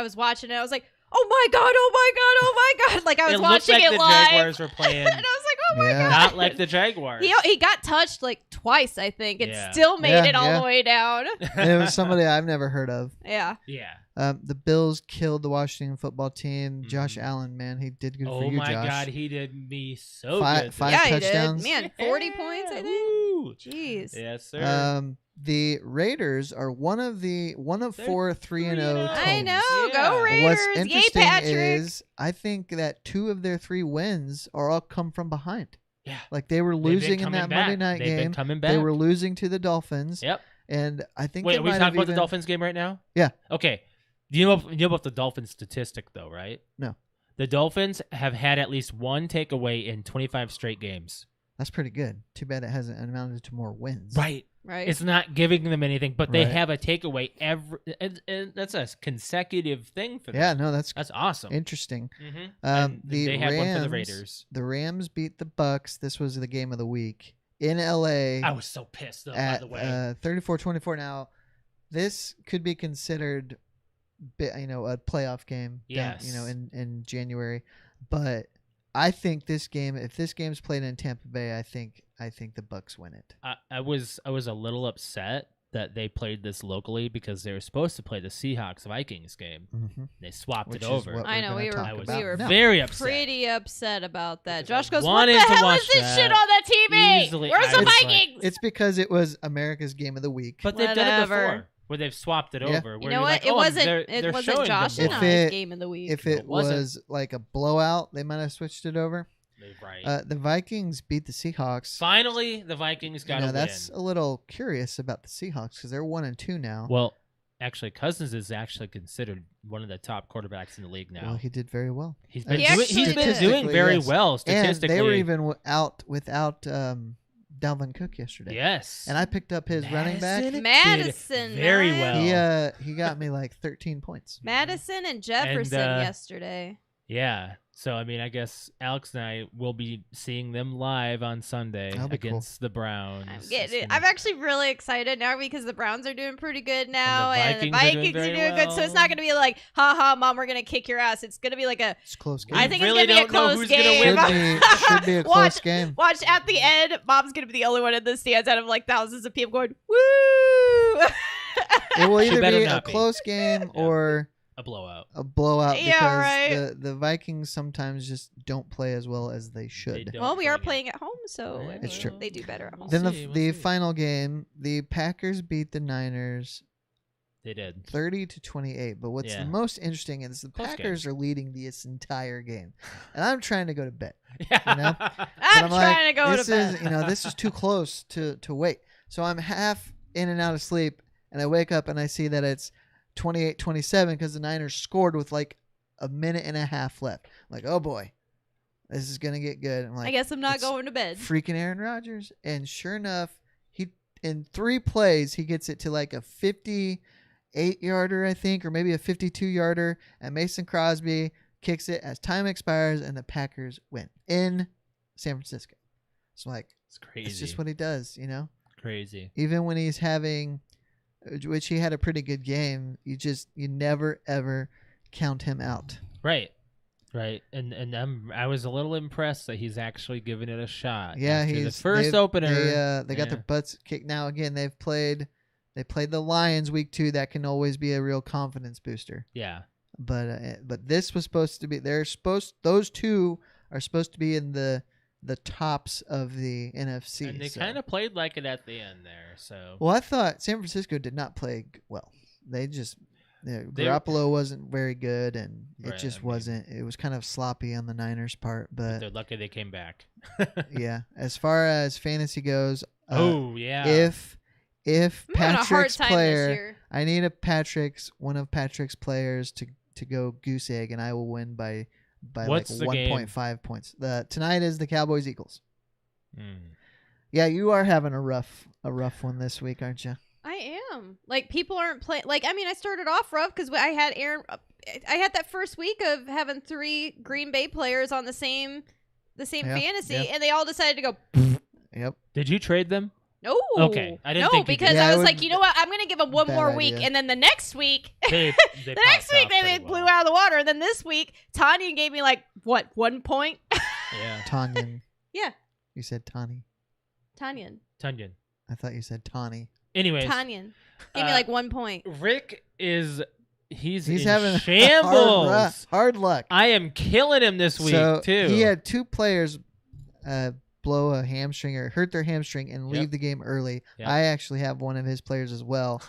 Speaker 3: was watching it. I was like, oh my god, oh my god, oh my god! Like I was
Speaker 2: It
Speaker 3: watching
Speaker 2: looked like
Speaker 3: it
Speaker 2: the
Speaker 3: live,
Speaker 2: Jaguars were playing.
Speaker 3: and I was like, oh my
Speaker 1: Yeah.
Speaker 3: god!
Speaker 2: Not like the Jaguars.
Speaker 3: He got touched like twice, I think, and
Speaker 2: Yeah.
Speaker 3: still made
Speaker 1: Yeah,
Speaker 3: it all
Speaker 1: yeah.
Speaker 3: the way down.
Speaker 1: And it was somebody I've never heard of.
Speaker 3: Yeah.
Speaker 2: Yeah.
Speaker 1: The Bills killed the Washington football team. Josh
Speaker 2: Mhm.
Speaker 1: Allen, man, he did good
Speaker 2: Oh
Speaker 1: for you,
Speaker 2: my
Speaker 1: Josh.
Speaker 2: God, he did me so
Speaker 1: Five-
Speaker 2: good.
Speaker 1: five
Speaker 3: Yeah,
Speaker 1: touchdowns.
Speaker 3: he did. Man, 40 points, I think.
Speaker 2: Woo.
Speaker 3: Jeez.
Speaker 2: Yes, sir.
Speaker 1: The Raiders are one of
Speaker 2: They're
Speaker 1: 4 3-0 teams.
Speaker 3: I know.
Speaker 2: Yeah.
Speaker 3: Go Raiders.
Speaker 1: What's
Speaker 3: Yay,
Speaker 1: interesting
Speaker 3: Patrick.
Speaker 1: is I think that 2 of their 3 wins are all come from behind.
Speaker 2: Yeah.
Speaker 1: Like they were
Speaker 2: They've been
Speaker 1: losing in
Speaker 2: coming
Speaker 1: that
Speaker 2: back.
Speaker 1: Monday night
Speaker 2: They've
Speaker 1: game.
Speaker 2: been coming back.
Speaker 1: They were losing to the Dolphins.
Speaker 2: Yep.
Speaker 1: And I think
Speaker 2: Wait,
Speaker 1: they
Speaker 2: are we
Speaker 1: might
Speaker 2: talking
Speaker 1: have
Speaker 2: about the
Speaker 1: even-
Speaker 2: Dolphins game right now?
Speaker 1: Yeah.
Speaker 2: Okay. Do you know about the Dolphins statistic though, right?
Speaker 1: No.
Speaker 2: The Dolphins have had at least one takeaway in 25 straight games.
Speaker 1: That's pretty good. Too bad it hasn't amounted to more wins.
Speaker 2: Right.
Speaker 3: Right.
Speaker 2: It's not giving them anything, but they
Speaker 1: Right.
Speaker 2: have a takeaway every. And that's a consecutive thing for them.
Speaker 1: Yeah, no, that's
Speaker 2: awesome.
Speaker 1: interesting.
Speaker 2: And
Speaker 1: The
Speaker 2: they have one for the
Speaker 1: Rams-
Speaker 2: Raiders.
Speaker 1: The Rams beat the Bucks. This was the game of the week in LA
Speaker 2: I was so pissed though. By
Speaker 1: at
Speaker 2: the way,
Speaker 1: 34-24. Now, this could be considered, a playoff game.
Speaker 2: Yes.
Speaker 1: In January, but I think this game, if this game's played in Tampa Bay, I think the Bucks win it.
Speaker 2: I was a little upset that they played this locally because they were supposed to play the Seahawks Vikings game.
Speaker 1: Mm-hmm.
Speaker 2: They swapped
Speaker 1: Which
Speaker 2: it
Speaker 1: is
Speaker 2: over.
Speaker 1: what
Speaker 3: I know,
Speaker 1: we're
Speaker 3: we
Speaker 1: gonna
Speaker 3: were-
Speaker 1: talk
Speaker 2: I was
Speaker 1: about
Speaker 3: we were
Speaker 1: now.
Speaker 2: very upset.
Speaker 3: pretty upset about that.
Speaker 2: Because
Speaker 3: Josh
Speaker 2: I
Speaker 3: goes, what
Speaker 2: wanted
Speaker 3: the
Speaker 2: to
Speaker 3: hell
Speaker 2: watch
Speaker 3: is this
Speaker 2: that.
Speaker 3: shit on the TV?
Speaker 2: Easily,
Speaker 3: Where's
Speaker 2: I
Speaker 3: the
Speaker 2: was like-
Speaker 3: Vikings?
Speaker 1: It's because it was America's game of the week.
Speaker 2: But they've done it
Speaker 3: Whatever.
Speaker 2: before, where they've swapped it
Speaker 1: Yeah.
Speaker 2: over.
Speaker 3: You
Speaker 2: where
Speaker 3: know
Speaker 2: you're
Speaker 3: what?
Speaker 2: like,
Speaker 3: It
Speaker 2: oh,
Speaker 3: wasn't.
Speaker 2: they're
Speaker 3: It wasn't
Speaker 2: showing
Speaker 3: Josh
Speaker 2: them
Speaker 3: and
Speaker 1: If
Speaker 2: more.
Speaker 3: I's
Speaker 1: it-
Speaker 3: game of the week.
Speaker 1: If it
Speaker 2: wasn't.
Speaker 1: was like a blowout, they might have switched it over.
Speaker 2: Right.
Speaker 1: The Vikings beat the Seahawks.
Speaker 2: Finally, the Vikings got a win.
Speaker 1: That's a little curious about the Seahawks because they're 1-2 now.
Speaker 2: Well, actually, Cousins is actually considered one of the top quarterbains in the league now.
Speaker 1: Well, he did very well.
Speaker 2: He's been
Speaker 3: He
Speaker 2: doing,
Speaker 3: actually
Speaker 2: he's been
Speaker 3: did.
Speaker 2: doing very
Speaker 1: Yes.
Speaker 2: well
Speaker 1: And
Speaker 2: statistically.
Speaker 1: they were even out without Dalvin Cook yesterday.
Speaker 2: yes.
Speaker 1: And I picked up his running back.
Speaker 2: Madison
Speaker 3: Madison,
Speaker 2: did very
Speaker 3: man.
Speaker 2: well.
Speaker 1: He got me like 13 points.
Speaker 3: Madison and Jefferson
Speaker 2: And,
Speaker 3: yesterday.
Speaker 2: Yeah. So I mean, I guess Alex and I will be seeing them live on Sunday
Speaker 1: That'll be cool.
Speaker 2: against the Browns.
Speaker 3: I'm
Speaker 2: It's
Speaker 3: getting it.
Speaker 2: gonna-
Speaker 3: I'm actually really excited now because the Browns are doing pretty good now,
Speaker 2: And the
Speaker 3: and the
Speaker 2: Vikings are doing
Speaker 3: Vikings are
Speaker 2: very
Speaker 3: doing good. So it's
Speaker 2: well.
Speaker 3: not going to be like, "Ha ha, mom, we're going to kick your ass." It's going to be like a.
Speaker 1: It's a close game.
Speaker 3: I
Speaker 2: We
Speaker 3: think
Speaker 2: really
Speaker 3: it's going to be a
Speaker 2: don't know
Speaker 3: close
Speaker 2: who's gonna
Speaker 3: game.
Speaker 2: win.
Speaker 1: should be a close
Speaker 3: Watch-
Speaker 1: game.
Speaker 3: Watch at the end, mom's going to be the only one in the stands out of like thousands of people going, "Woo!"
Speaker 1: It will
Speaker 2: She
Speaker 1: either
Speaker 2: better
Speaker 1: be a
Speaker 2: not be.
Speaker 1: close game
Speaker 2: Yeah.
Speaker 1: or
Speaker 2: a blowout.
Speaker 1: a blowout because
Speaker 3: Yeah, right.
Speaker 1: the Vikings sometimes just don't play as well as they
Speaker 2: They
Speaker 1: should.
Speaker 2: don't
Speaker 3: Well, we are
Speaker 2: bring it.
Speaker 3: playing at home, so
Speaker 2: Yeah,
Speaker 3: I
Speaker 1: It's
Speaker 3: mean,
Speaker 1: true.
Speaker 3: they do better at home.
Speaker 1: Then
Speaker 2: see,
Speaker 1: the
Speaker 2: we'll see.
Speaker 1: final game, the Packers beat the Niners
Speaker 2: They did.
Speaker 1: 30-28. But what's
Speaker 2: Yeah.
Speaker 1: the most interesting is the
Speaker 2: Close
Speaker 1: Packers are leading this entire game, and I'm trying to go to bed.
Speaker 2: Yeah.
Speaker 1: know?
Speaker 3: I'm
Speaker 1: But like,
Speaker 3: trying to go to
Speaker 1: this
Speaker 3: bed.
Speaker 1: is this is too close to wait. So I'm half in and out of sleep, and I wake up and I see that it's 28-27 because the Niners scored with like a minute and a half left. I'm like, oh boy, this is gonna get good. I'm like,
Speaker 3: I guess I'm not
Speaker 1: it's
Speaker 3: going to bed.
Speaker 1: freaking Aaron Rodgers, and sure enough, he in 3 plays he gets it to like a 58-yarder, I think, or maybe a 52-yarder, and Mason Crosby kicks it as time expires, and the Packers win in San Francisco. So like,
Speaker 2: It's crazy.
Speaker 1: it's just what he does,
Speaker 2: Crazy.
Speaker 1: Even when he's having, which he had a pretty good game, you never ever count him out.
Speaker 2: Right. Right. And I was a little impressed that he's actually giving it a shot.
Speaker 1: Yeah,
Speaker 2: after the
Speaker 1: he's
Speaker 2: first
Speaker 1: they've-
Speaker 2: opener.
Speaker 1: They got their butts kicked. Now again, they played the Lions week 2. That can always be a real confidence booster.
Speaker 2: Yeah.
Speaker 1: But this was supposed to be. Those two are supposed to be in the tops of the NFC.
Speaker 2: And they
Speaker 1: so.
Speaker 2: kind of played like it at the end there. So
Speaker 1: Well, I thought San Francisco did not play well. They just Garoppolo wasn't very good, and it
Speaker 2: Right,
Speaker 1: just
Speaker 2: I mean-
Speaker 1: wasn't. It was kind of sloppy on the Niners' part. But
Speaker 2: they're lucky they came back.
Speaker 1: yeah, as far as fantasy goes,
Speaker 2: Oh yeah.
Speaker 1: if
Speaker 3: I'm having a hard
Speaker 1: Patrick's
Speaker 3: time
Speaker 1: player,
Speaker 3: this year.
Speaker 1: I need one of Patrick's players to go goose egg, and I will win by by
Speaker 2: What's
Speaker 1: like
Speaker 2: the game?
Speaker 1: 1.5 points. Tonight is the Cowboys Eagles.
Speaker 2: Hmm.
Speaker 1: Yeah, you are having a rough one this week, aren't you?
Speaker 3: I am. Like, people aren't playing. Like, I mean, I started off rough because I had Aaron. I had that first week of having 3 Green Bay players on the same fantasy, and they all decided to go.
Speaker 1: Yep.
Speaker 2: Did you trade them?
Speaker 3: No.
Speaker 2: Okay, I didn't think you
Speaker 3: because
Speaker 2: did.
Speaker 1: Yeah,
Speaker 3: I
Speaker 1: it
Speaker 3: was
Speaker 1: would-
Speaker 3: like, you know what? I'm going to give them one
Speaker 1: bad
Speaker 3: more week,
Speaker 1: idea.
Speaker 3: and then the next week,
Speaker 2: They
Speaker 3: the next
Speaker 2: popped
Speaker 3: week
Speaker 2: off
Speaker 3: they
Speaker 2: pretty
Speaker 3: blew
Speaker 2: well.
Speaker 3: out of the water. And then this week, Tanya gave me like what 1 point?
Speaker 2: Yeah.
Speaker 1: Tanyan.
Speaker 3: Yeah.
Speaker 1: You said Tani.
Speaker 3: Tanyan.
Speaker 2: Tunyon.
Speaker 1: I thought you said Tawny.
Speaker 2: Anyways,
Speaker 3: Tanyan gave me
Speaker 2: uh,
Speaker 3: like 1 point.
Speaker 2: Rick is he's in
Speaker 1: having
Speaker 2: shambles.
Speaker 1: hard luck.
Speaker 2: I am killing him this week
Speaker 1: So
Speaker 2: too.
Speaker 1: he had 2 players blow a hamstring or hurt their hamstring and leave
Speaker 2: Yep.
Speaker 1: the game early.
Speaker 2: Yep.
Speaker 1: I actually have one of his players as well.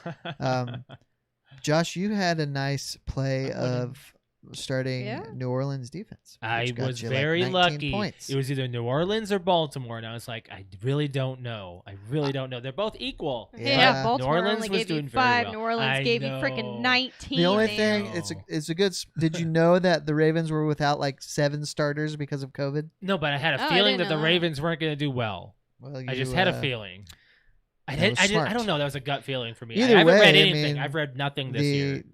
Speaker 1: Josh, you had a nice play of starting
Speaker 3: Yeah.
Speaker 1: New Orleans defense.
Speaker 2: I
Speaker 1: which got
Speaker 2: was
Speaker 1: you, like,
Speaker 2: very
Speaker 1: 19
Speaker 2: lucky.
Speaker 1: Points.
Speaker 2: It was either New Orleans or Baltimore, and I was like, I really don't know. I really don't know. They're both equal.
Speaker 1: Yeah.
Speaker 3: Baltimore
Speaker 2: New Orleans
Speaker 3: only
Speaker 2: was
Speaker 3: gave you
Speaker 2: doing very
Speaker 3: 5.
Speaker 2: well.
Speaker 3: New Orleans
Speaker 2: I
Speaker 3: gave you
Speaker 2: know.
Speaker 3: freaking 19.
Speaker 1: The only
Speaker 3: man.
Speaker 1: thing, it's a good. Did you know that the Ravens were without like 7 starters because of COVID?
Speaker 2: No, but I had
Speaker 3: Oh,
Speaker 2: a
Speaker 3: I
Speaker 2: feeling
Speaker 3: didn't
Speaker 2: that the
Speaker 3: know that.
Speaker 2: Ravens weren't going to do well.
Speaker 1: Well,
Speaker 2: I just had a feeling. I
Speaker 1: that was smart.
Speaker 2: don't know. That was a gut feeling for me.
Speaker 1: Either
Speaker 2: I haven't
Speaker 1: way,
Speaker 2: read
Speaker 1: I
Speaker 2: anything.
Speaker 1: mean,
Speaker 2: I've read nothing this year.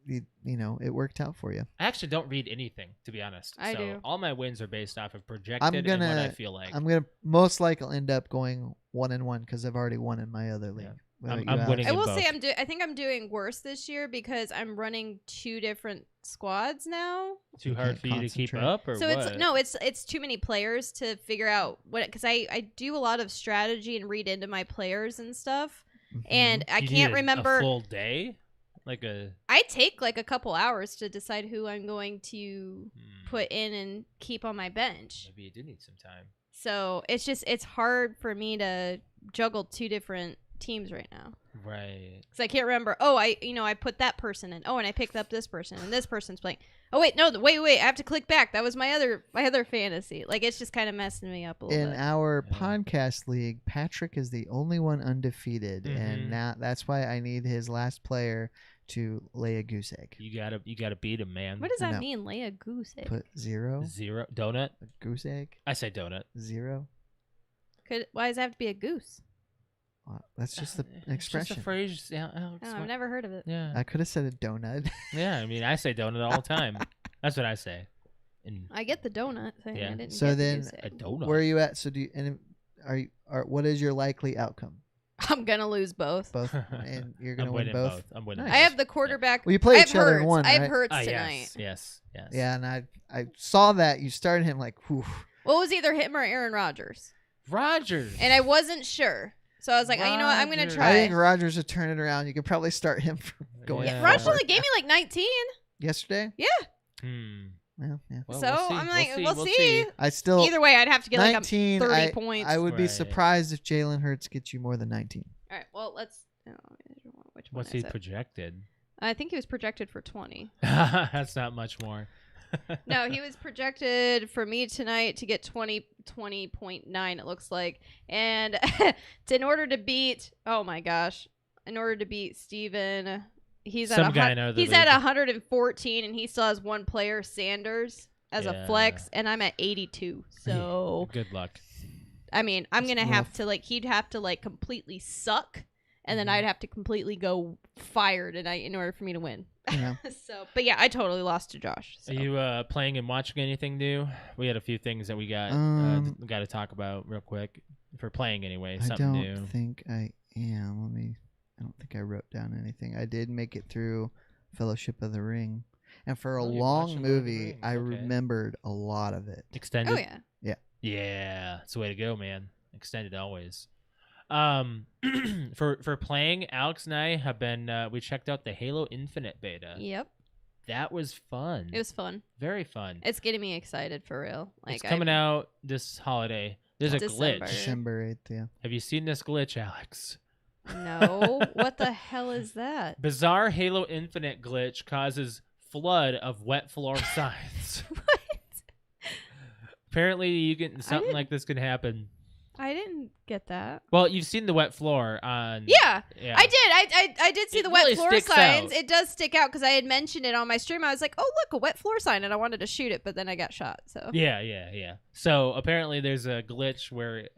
Speaker 1: It worked out for you.
Speaker 2: I actually don't read anything, to be honest.
Speaker 3: I
Speaker 2: so
Speaker 3: do.
Speaker 2: all my wins are based off of projected and what I feel like.
Speaker 1: I'm gonna most likely end up going 1-1 because I've already won in my other league.
Speaker 2: Yeah.
Speaker 1: What about
Speaker 2: I'm
Speaker 1: you,
Speaker 2: winning
Speaker 3: I
Speaker 1: Alex?
Speaker 3: will
Speaker 2: in
Speaker 3: say
Speaker 2: both.
Speaker 3: I think I'm doing worse this year because I'm running 2 different squads now.
Speaker 2: Too
Speaker 1: You
Speaker 2: hard
Speaker 1: can't
Speaker 2: for you to keep
Speaker 1: concentrate.
Speaker 2: up, or
Speaker 3: So
Speaker 2: what?
Speaker 3: it's too many players to figure out what, because I do a lot of strategy and read into my players and stuff,
Speaker 1: Mhm.
Speaker 3: and I
Speaker 2: You
Speaker 3: can't
Speaker 2: need
Speaker 3: remember.
Speaker 2: a full day, like a
Speaker 3: I take like a couple hours to decide who I'm going to
Speaker 2: hmm,
Speaker 3: put in and keep on my bench.
Speaker 2: Maybe you do need some time.
Speaker 3: So it's hard for me to juggle 2 different teams right now.
Speaker 2: Right.
Speaker 3: Because I can't remember. Oh, I put that person in. Oh, and I picked up this person, and this person's playing. Oh wait, no, wait. I have to click back. That was my other fantasy. Like, it's just kind of messing me up a little
Speaker 1: In
Speaker 3: bit.
Speaker 1: our
Speaker 2: Yeah.
Speaker 1: podcast league, Patrick is the only one undefeated,
Speaker 2: Mhm.
Speaker 1: and now that's why I need his last player to lay a goose egg.
Speaker 2: You gotta beat him, man.
Speaker 3: What does that
Speaker 1: No.
Speaker 3: mean? Lay a goose egg.
Speaker 1: Put 0
Speaker 2: Zero donut?
Speaker 1: a goose egg
Speaker 2: I say donut.
Speaker 1: 0.
Speaker 3: Why does it have to be a goose?
Speaker 1: That's just the
Speaker 2: It's
Speaker 1: expression.
Speaker 2: Just a phrase. Yeah,
Speaker 3: Oh, I've never heard of it.
Speaker 2: Yeah.
Speaker 1: I could have said a donut.
Speaker 2: Yeah. I mean, I say donut all the time. That's what I say. And
Speaker 3: I get the donut thing.
Speaker 2: Yeah.
Speaker 3: I didn't
Speaker 1: So
Speaker 3: get
Speaker 1: then-
Speaker 3: the goose
Speaker 2: a
Speaker 3: egg.
Speaker 2: donut.
Speaker 1: Where are you at? So do you? And what is your likely outcome?
Speaker 3: I'm gonna lose both.
Speaker 1: Both, and you're gonna
Speaker 2: I'm
Speaker 1: win
Speaker 2: winning
Speaker 1: both.
Speaker 2: I'm winning.
Speaker 1: Nice.
Speaker 3: I have the quarterback.
Speaker 1: Well, you play
Speaker 3: I have
Speaker 1: each other in
Speaker 3: Hurts.
Speaker 1: one,
Speaker 3: I have
Speaker 1: right?
Speaker 3: Hurts
Speaker 2: Ah,
Speaker 3: tonight.
Speaker 2: yes.
Speaker 1: Yeah, and I saw that you started him like, whew.
Speaker 3: Well, it was either him or Aaron Rodgers,
Speaker 2: Rogers.
Speaker 3: and I wasn't sure. So I was like, oh, you know what? I'm gonna
Speaker 2: Rodgers.
Speaker 3: try.
Speaker 1: I think Rodgers would turn it around. You could probably start him from going
Speaker 2: Yeah.
Speaker 3: Rodgers
Speaker 1: forward.
Speaker 3: only gave me like 19.
Speaker 1: Yesterday.
Speaker 2: Hmm.
Speaker 1: Well, yeah.
Speaker 2: Well,
Speaker 3: So,
Speaker 2: we'll see.
Speaker 3: I'm like,
Speaker 2: we'll
Speaker 3: we'll
Speaker 2: see.
Speaker 3: see.
Speaker 1: I still
Speaker 3: Either way, I'd have to get like
Speaker 1: 19.
Speaker 3: 30
Speaker 1: I,
Speaker 3: points.
Speaker 1: I would be
Speaker 2: Right.
Speaker 1: surprised if Jalen Hurts gets you more than 19.
Speaker 3: All right. Well, let's. Which one
Speaker 2: What's
Speaker 3: is
Speaker 2: he
Speaker 3: it?
Speaker 2: projected?
Speaker 3: I think he was projected for 20.
Speaker 2: That's not much more.
Speaker 3: No, he was projected for me tonight to get 20.9, it looks like. And in order to beat, oh my gosh, in order to beat Steven, he's
Speaker 2: Some
Speaker 3: at
Speaker 2: guy in our
Speaker 3: he's
Speaker 2: league.
Speaker 3: at 114, and he still has one player, Sanders, as a
Speaker 2: Yeah.
Speaker 3: flex, and I'm at 82. So,
Speaker 2: Good luck.
Speaker 3: I mean, I'm
Speaker 1: That's
Speaker 3: going to have
Speaker 1: rough.
Speaker 3: to, like, he'd have to, like, completely suck, and then
Speaker 2: Mhm.
Speaker 3: I'd have to completely go fire tonight in order for me to win.
Speaker 1: You know,
Speaker 3: So, but yeah, I totally lost to Josh. So.
Speaker 2: Are you playing and watching anything new? We had a few things that we got to talk about real quick. For playing anyway,
Speaker 1: I
Speaker 2: something
Speaker 1: don't
Speaker 2: new.
Speaker 1: think I am. I don't think I wrote down anything. I did make it through Fellowship of the Ring, and for a
Speaker 2: Oh, you
Speaker 1: long
Speaker 2: watched Lord of the
Speaker 1: movie,
Speaker 2: Rings,
Speaker 1: I
Speaker 2: okay.
Speaker 1: remembered a lot of it.
Speaker 2: Extended.
Speaker 3: Oh, yeah.
Speaker 2: Yeah, it's the way to go, man. Extended always. For playing, Alex and I have been. We checked out the Halo Infinite beta.
Speaker 3: Yep.
Speaker 2: That was fun.
Speaker 3: It was fun.
Speaker 2: very fun.
Speaker 3: It's getting me excited for real. Like,
Speaker 2: It's coming out this holiday. There's a
Speaker 3: December.
Speaker 2: glitch.
Speaker 1: December 8th, yeah.
Speaker 2: Have you seen this glitch, Alex?
Speaker 3: No. What the hell is that?
Speaker 2: Bizarre Halo Infinite glitch causes flood of wet floor signs.
Speaker 3: What?
Speaker 2: Apparently, you can something
Speaker 3: didn't-
Speaker 2: like this can happen.
Speaker 3: I didn't get that.
Speaker 2: Well, you've seen the wet floor on.
Speaker 3: Yeah,
Speaker 2: Yeah.
Speaker 3: I did. I did see
Speaker 2: It
Speaker 3: the wet
Speaker 2: really
Speaker 3: floor
Speaker 2: sticks
Speaker 3: signs.
Speaker 2: out.
Speaker 3: It does stick out because I had mentioned it on my stream. I was like, oh, look, a wet floor sign. And I wanted to shoot it, but then I got shot. So
Speaker 2: Yeah. So apparently there's a glitch where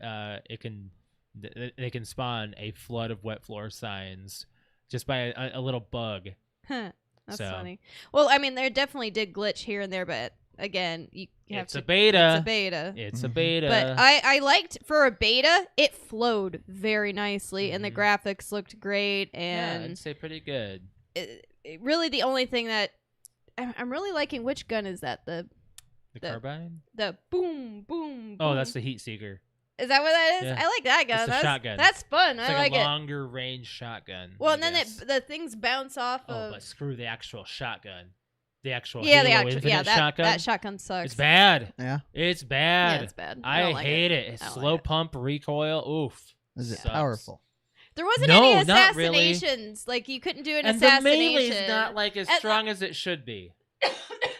Speaker 2: they can spawn a flood of wet floor signs just by a little bug.
Speaker 3: Huh. That's
Speaker 2: So-
Speaker 3: funny. Well, I mean, there definitely did glitch here and there, but again, you have
Speaker 2: It's
Speaker 3: to.
Speaker 2: a beta.
Speaker 3: It's a beta.
Speaker 2: It's a
Speaker 1: Mhm.
Speaker 2: beta.
Speaker 3: But I liked for a beta, it flowed very nicely, and the
Speaker 2: Mhm.
Speaker 3: graphics looked great,
Speaker 2: yeah,
Speaker 3: and
Speaker 2: I'd say pretty good.
Speaker 3: really the only thing that I'm really liking. Which gun is that?
Speaker 2: The
Speaker 3: The-
Speaker 2: carbine?
Speaker 3: The boom boom.
Speaker 2: Oh,
Speaker 3: boom.
Speaker 2: that's the heat seeker.
Speaker 3: Is that what that is?
Speaker 2: Yeah.
Speaker 3: I like that gun.
Speaker 2: It's the shotgun.
Speaker 3: That's fun.
Speaker 2: It's
Speaker 3: I
Speaker 2: like
Speaker 3: like
Speaker 2: a
Speaker 3: it.
Speaker 2: longer range shotgun.
Speaker 3: Well,
Speaker 2: I
Speaker 3: and then
Speaker 2: guess.
Speaker 3: the things bounce off
Speaker 2: Oh,
Speaker 3: of.
Speaker 2: but screw the actual shotgun. The actual
Speaker 3: Yeah, the
Speaker 2: Halo
Speaker 3: actual
Speaker 2: Infinite
Speaker 3: that
Speaker 2: shotgun.
Speaker 3: shotgun sucks.
Speaker 2: It's bad.
Speaker 1: Yeah.
Speaker 2: It's bad.
Speaker 3: Yeah, it's bad.
Speaker 2: I
Speaker 3: don't like
Speaker 2: hate it. It's
Speaker 3: I don't
Speaker 2: slow
Speaker 3: like it.
Speaker 2: pump recoil. Oof.
Speaker 1: Is it
Speaker 2: Sucks.
Speaker 1: powerful?
Speaker 3: There wasn't
Speaker 2: No,
Speaker 3: any
Speaker 2: not really.
Speaker 3: assassinations. Like you couldn't do an
Speaker 2: And the
Speaker 3: assassination.
Speaker 2: melee's not like as
Speaker 3: And-
Speaker 2: strong as it should be.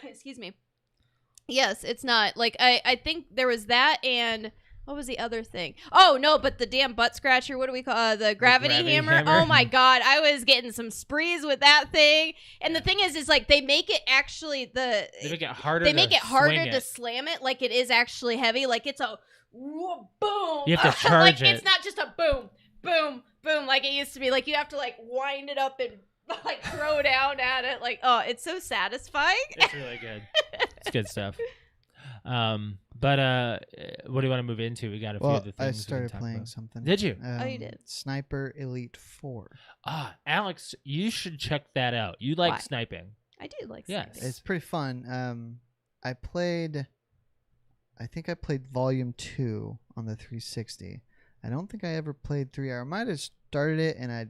Speaker 3: Excuse me. Yes, it's not. Like I think there was that, and what was the other thing? Oh no, but the damn butt scratcher. What do we call the gravity hammer?
Speaker 2: hammer.
Speaker 3: Oh my god, I was getting some sprees with that thing. And the thing is like they make it actually
Speaker 2: They make it harder.
Speaker 3: they make
Speaker 2: to
Speaker 3: it harder
Speaker 2: swing
Speaker 3: to
Speaker 2: it.
Speaker 3: slam it, like it is actually heavy. Like it's a boom.
Speaker 2: You have to charge
Speaker 3: like
Speaker 2: it.
Speaker 3: it's not just a boom, boom, boom like it used to be. Like you have to like wind it up and like throw down at it. Like oh, it's so satisfying.
Speaker 2: It's really good. It's good stuff. But what do you want to move into? We got a few
Speaker 1: Well,
Speaker 2: other things.
Speaker 1: I
Speaker 2: we can
Speaker 1: started
Speaker 2: talk
Speaker 1: playing
Speaker 2: about.
Speaker 1: something.
Speaker 2: Did you?
Speaker 3: Oh, you did.
Speaker 1: Sniper Elite 4.
Speaker 2: Alex, you should check that out. You like
Speaker 3: Why?
Speaker 2: sniping.
Speaker 3: I do like
Speaker 2: Yes.
Speaker 3: sniping.
Speaker 1: It's pretty fun. I think I played Volume 2 on the 360. I don't think I ever played 3. I might have started it and I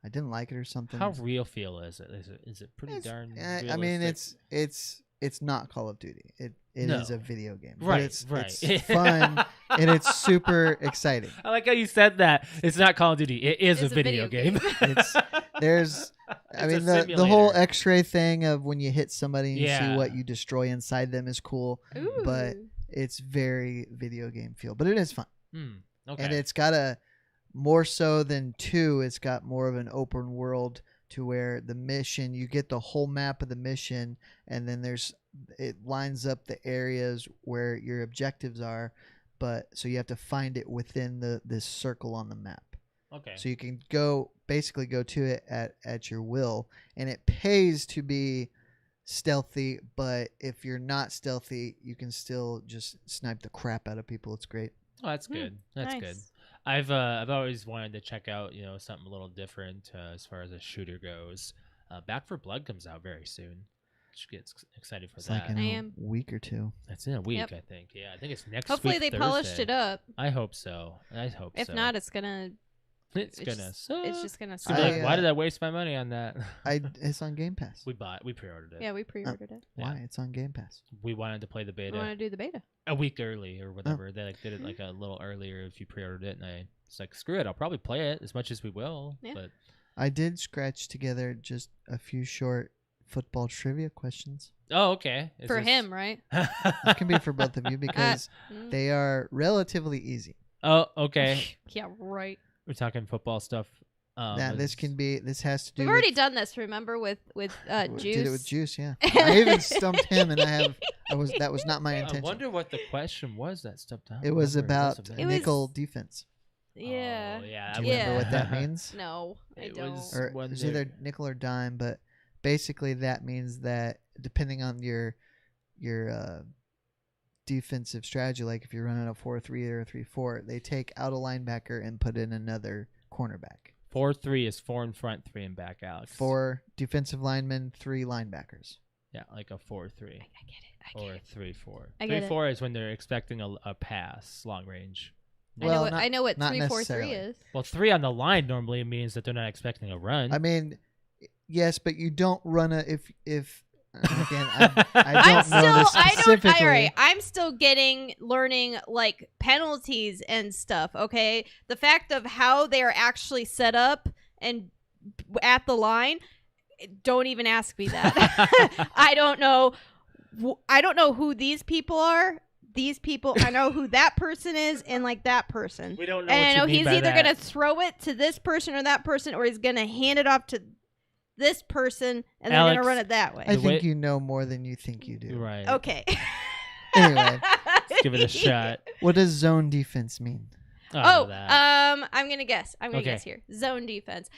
Speaker 1: didn't like it or something.
Speaker 2: How real feel is it? Is it pretty
Speaker 1: It's-
Speaker 2: darn?
Speaker 1: I mean,
Speaker 2: realistic?
Speaker 1: it's not Call of Duty. It
Speaker 2: No.
Speaker 1: is a video game. But
Speaker 2: right.
Speaker 1: it's
Speaker 2: Right.
Speaker 1: fun and it's super exciting.
Speaker 2: I like how you said that. It's not Call of Duty. It is
Speaker 3: It's
Speaker 2: a video game.
Speaker 1: It's there's I
Speaker 2: It's
Speaker 1: mean
Speaker 2: a
Speaker 1: the whole
Speaker 2: simulator.
Speaker 1: X-ray thing of when you hit somebody and you
Speaker 2: Yeah.
Speaker 1: see what you destroy inside them is cool.
Speaker 3: Ooh.
Speaker 1: But it's very video game feel, but it is fun.
Speaker 2: Okay.
Speaker 1: And it's got a more so than 2, it's got more of an open world to where the mission, you get the whole map of the mission, and then it lines up the areas where your objectives are, but so you have to find it within this circle on the map.
Speaker 2: okay.
Speaker 1: So you can basically go to it at your will, and it pays to be stealthy, but if you're not stealthy, you can still just snipe the crap out of people. It's great.
Speaker 2: Oh, that's good. That's
Speaker 3: nice.
Speaker 2: good. I've always wanted to check out something a little different as far as a shooter goes. Back 4 Blood comes out very soon. Should get excited for
Speaker 1: It's
Speaker 2: that.
Speaker 1: like in
Speaker 3: I
Speaker 1: a
Speaker 3: am.
Speaker 1: week or 2.
Speaker 2: That's in a week,
Speaker 3: Yep.
Speaker 2: I think. Yeah, I think it's next
Speaker 3: Hopefully
Speaker 2: week.
Speaker 3: they polished
Speaker 2: Thursday.
Speaker 3: it up.
Speaker 2: I hope so.
Speaker 3: If
Speaker 2: so.
Speaker 3: not, it's gonna
Speaker 2: it's gonna suck.
Speaker 3: it's just gonna
Speaker 2: It's gonna be
Speaker 3: suck.
Speaker 2: like, why did I waste my money on that?
Speaker 1: It's on Game Pass.
Speaker 2: we pre-ordered it.
Speaker 3: Yeah, we pre-ordered it.
Speaker 1: Why? It's on Game Pass.
Speaker 2: We wanted to play the
Speaker 3: We
Speaker 2: beta
Speaker 3: want to do the beta.
Speaker 2: a week early or whatever. They did it like a little earlier if you pre-ordered it, and I was like, screw it, I'll probably play it as much as we will.
Speaker 3: Yeah.
Speaker 2: But
Speaker 1: I did scratch together just a few short football trivia questions.
Speaker 2: oh, okay. Is
Speaker 3: For
Speaker 2: this-
Speaker 3: him, right?
Speaker 1: It can be for both of you because
Speaker 3: Mm.
Speaker 1: they are relatively easy.
Speaker 2: oh, okay.
Speaker 3: Yeah, right.
Speaker 2: We're talking football stuff.
Speaker 1: This has to do.
Speaker 3: We've already
Speaker 1: with,
Speaker 3: done this. Remember with Juice.
Speaker 1: Did it with Juice, yeah. I even stumped him, and that was not my
Speaker 2: I
Speaker 1: intention.
Speaker 2: wonder what the question was that stuff down.
Speaker 1: It was about
Speaker 3: It was-
Speaker 1: nickel defense.
Speaker 3: Yeah.
Speaker 2: Oh, yeah.
Speaker 1: Do you remember
Speaker 3: Yeah.
Speaker 1: what that means?
Speaker 3: No, I
Speaker 2: It
Speaker 3: don't.
Speaker 2: was-
Speaker 1: Or
Speaker 2: When
Speaker 1: it's
Speaker 2: they're-
Speaker 1: either nickel or dime, but basically that means that depending on your defensive strategy, like if you're running a 4-3 or a 3-4, they take out a linebacker and put in another cornerback.
Speaker 2: 4-3 is 4 in front, 3 in back, Alex.
Speaker 1: 4 defensive linemen, 3 linebackers.
Speaker 2: Yeah, like a 4-3
Speaker 3: I get it. I
Speaker 2: or
Speaker 3: get
Speaker 2: a
Speaker 3: it.
Speaker 2: 3-4.
Speaker 3: I get it.
Speaker 2: 3-4 is when they're expecting a pass, long range.
Speaker 1: Well,
Speaker 3: I know what
Speaker 1: not
Speaker 3: 3-4-3
Speaker 1: necessarily.
Speaker 3: is.
Speaker 2: Well, 3 on the line normally means that they're not expecting a run.
Speaker 1: I mean, yes, but you don't run if again, I
Speaker 3: I'm
Speaker 1: don't know this specifically.
Speaker 3: all right. I'm still learning like penalties and stuff. Okay, the fact of how they are actually set up and at the line. Don't even ask me that. I don't know. I don't know who these people are, these people. I know who that person is, and like that person.
Speaker 2: We don't know.
Speaker 3: And
Speaker 2: what
Speaker 3: I
Speaker 2: you
Speaker 3: know
Speaker 2: mean
Speaker 3: he's
Speaker 2: by
Speaker 3: either
Speaker 2: that.
Speaker 3: gonna throw it to this person or that person, or he's gonna hand it off to this person, and they're
Speaker 2: Alex,
Speaker 3: gonna run it that way.
Speaker 1: I
Speaker 2: The way-
Speaker 1: think you know more than you think you do.
Speaker 2: Right.
Speaker 3: Okay.
Speaker 1: Anyway,
Speaker 2: Let's give it a shot.
Speaker 1: what does zone defense mean?
Speaker 2: I know
Speaker 3: Oh,
Speaker 2: that.
Speaker 3: I'm gonna guess. I'm gonna
Speaker 2: Okay.
Speaker 3: guess here. Zone defense.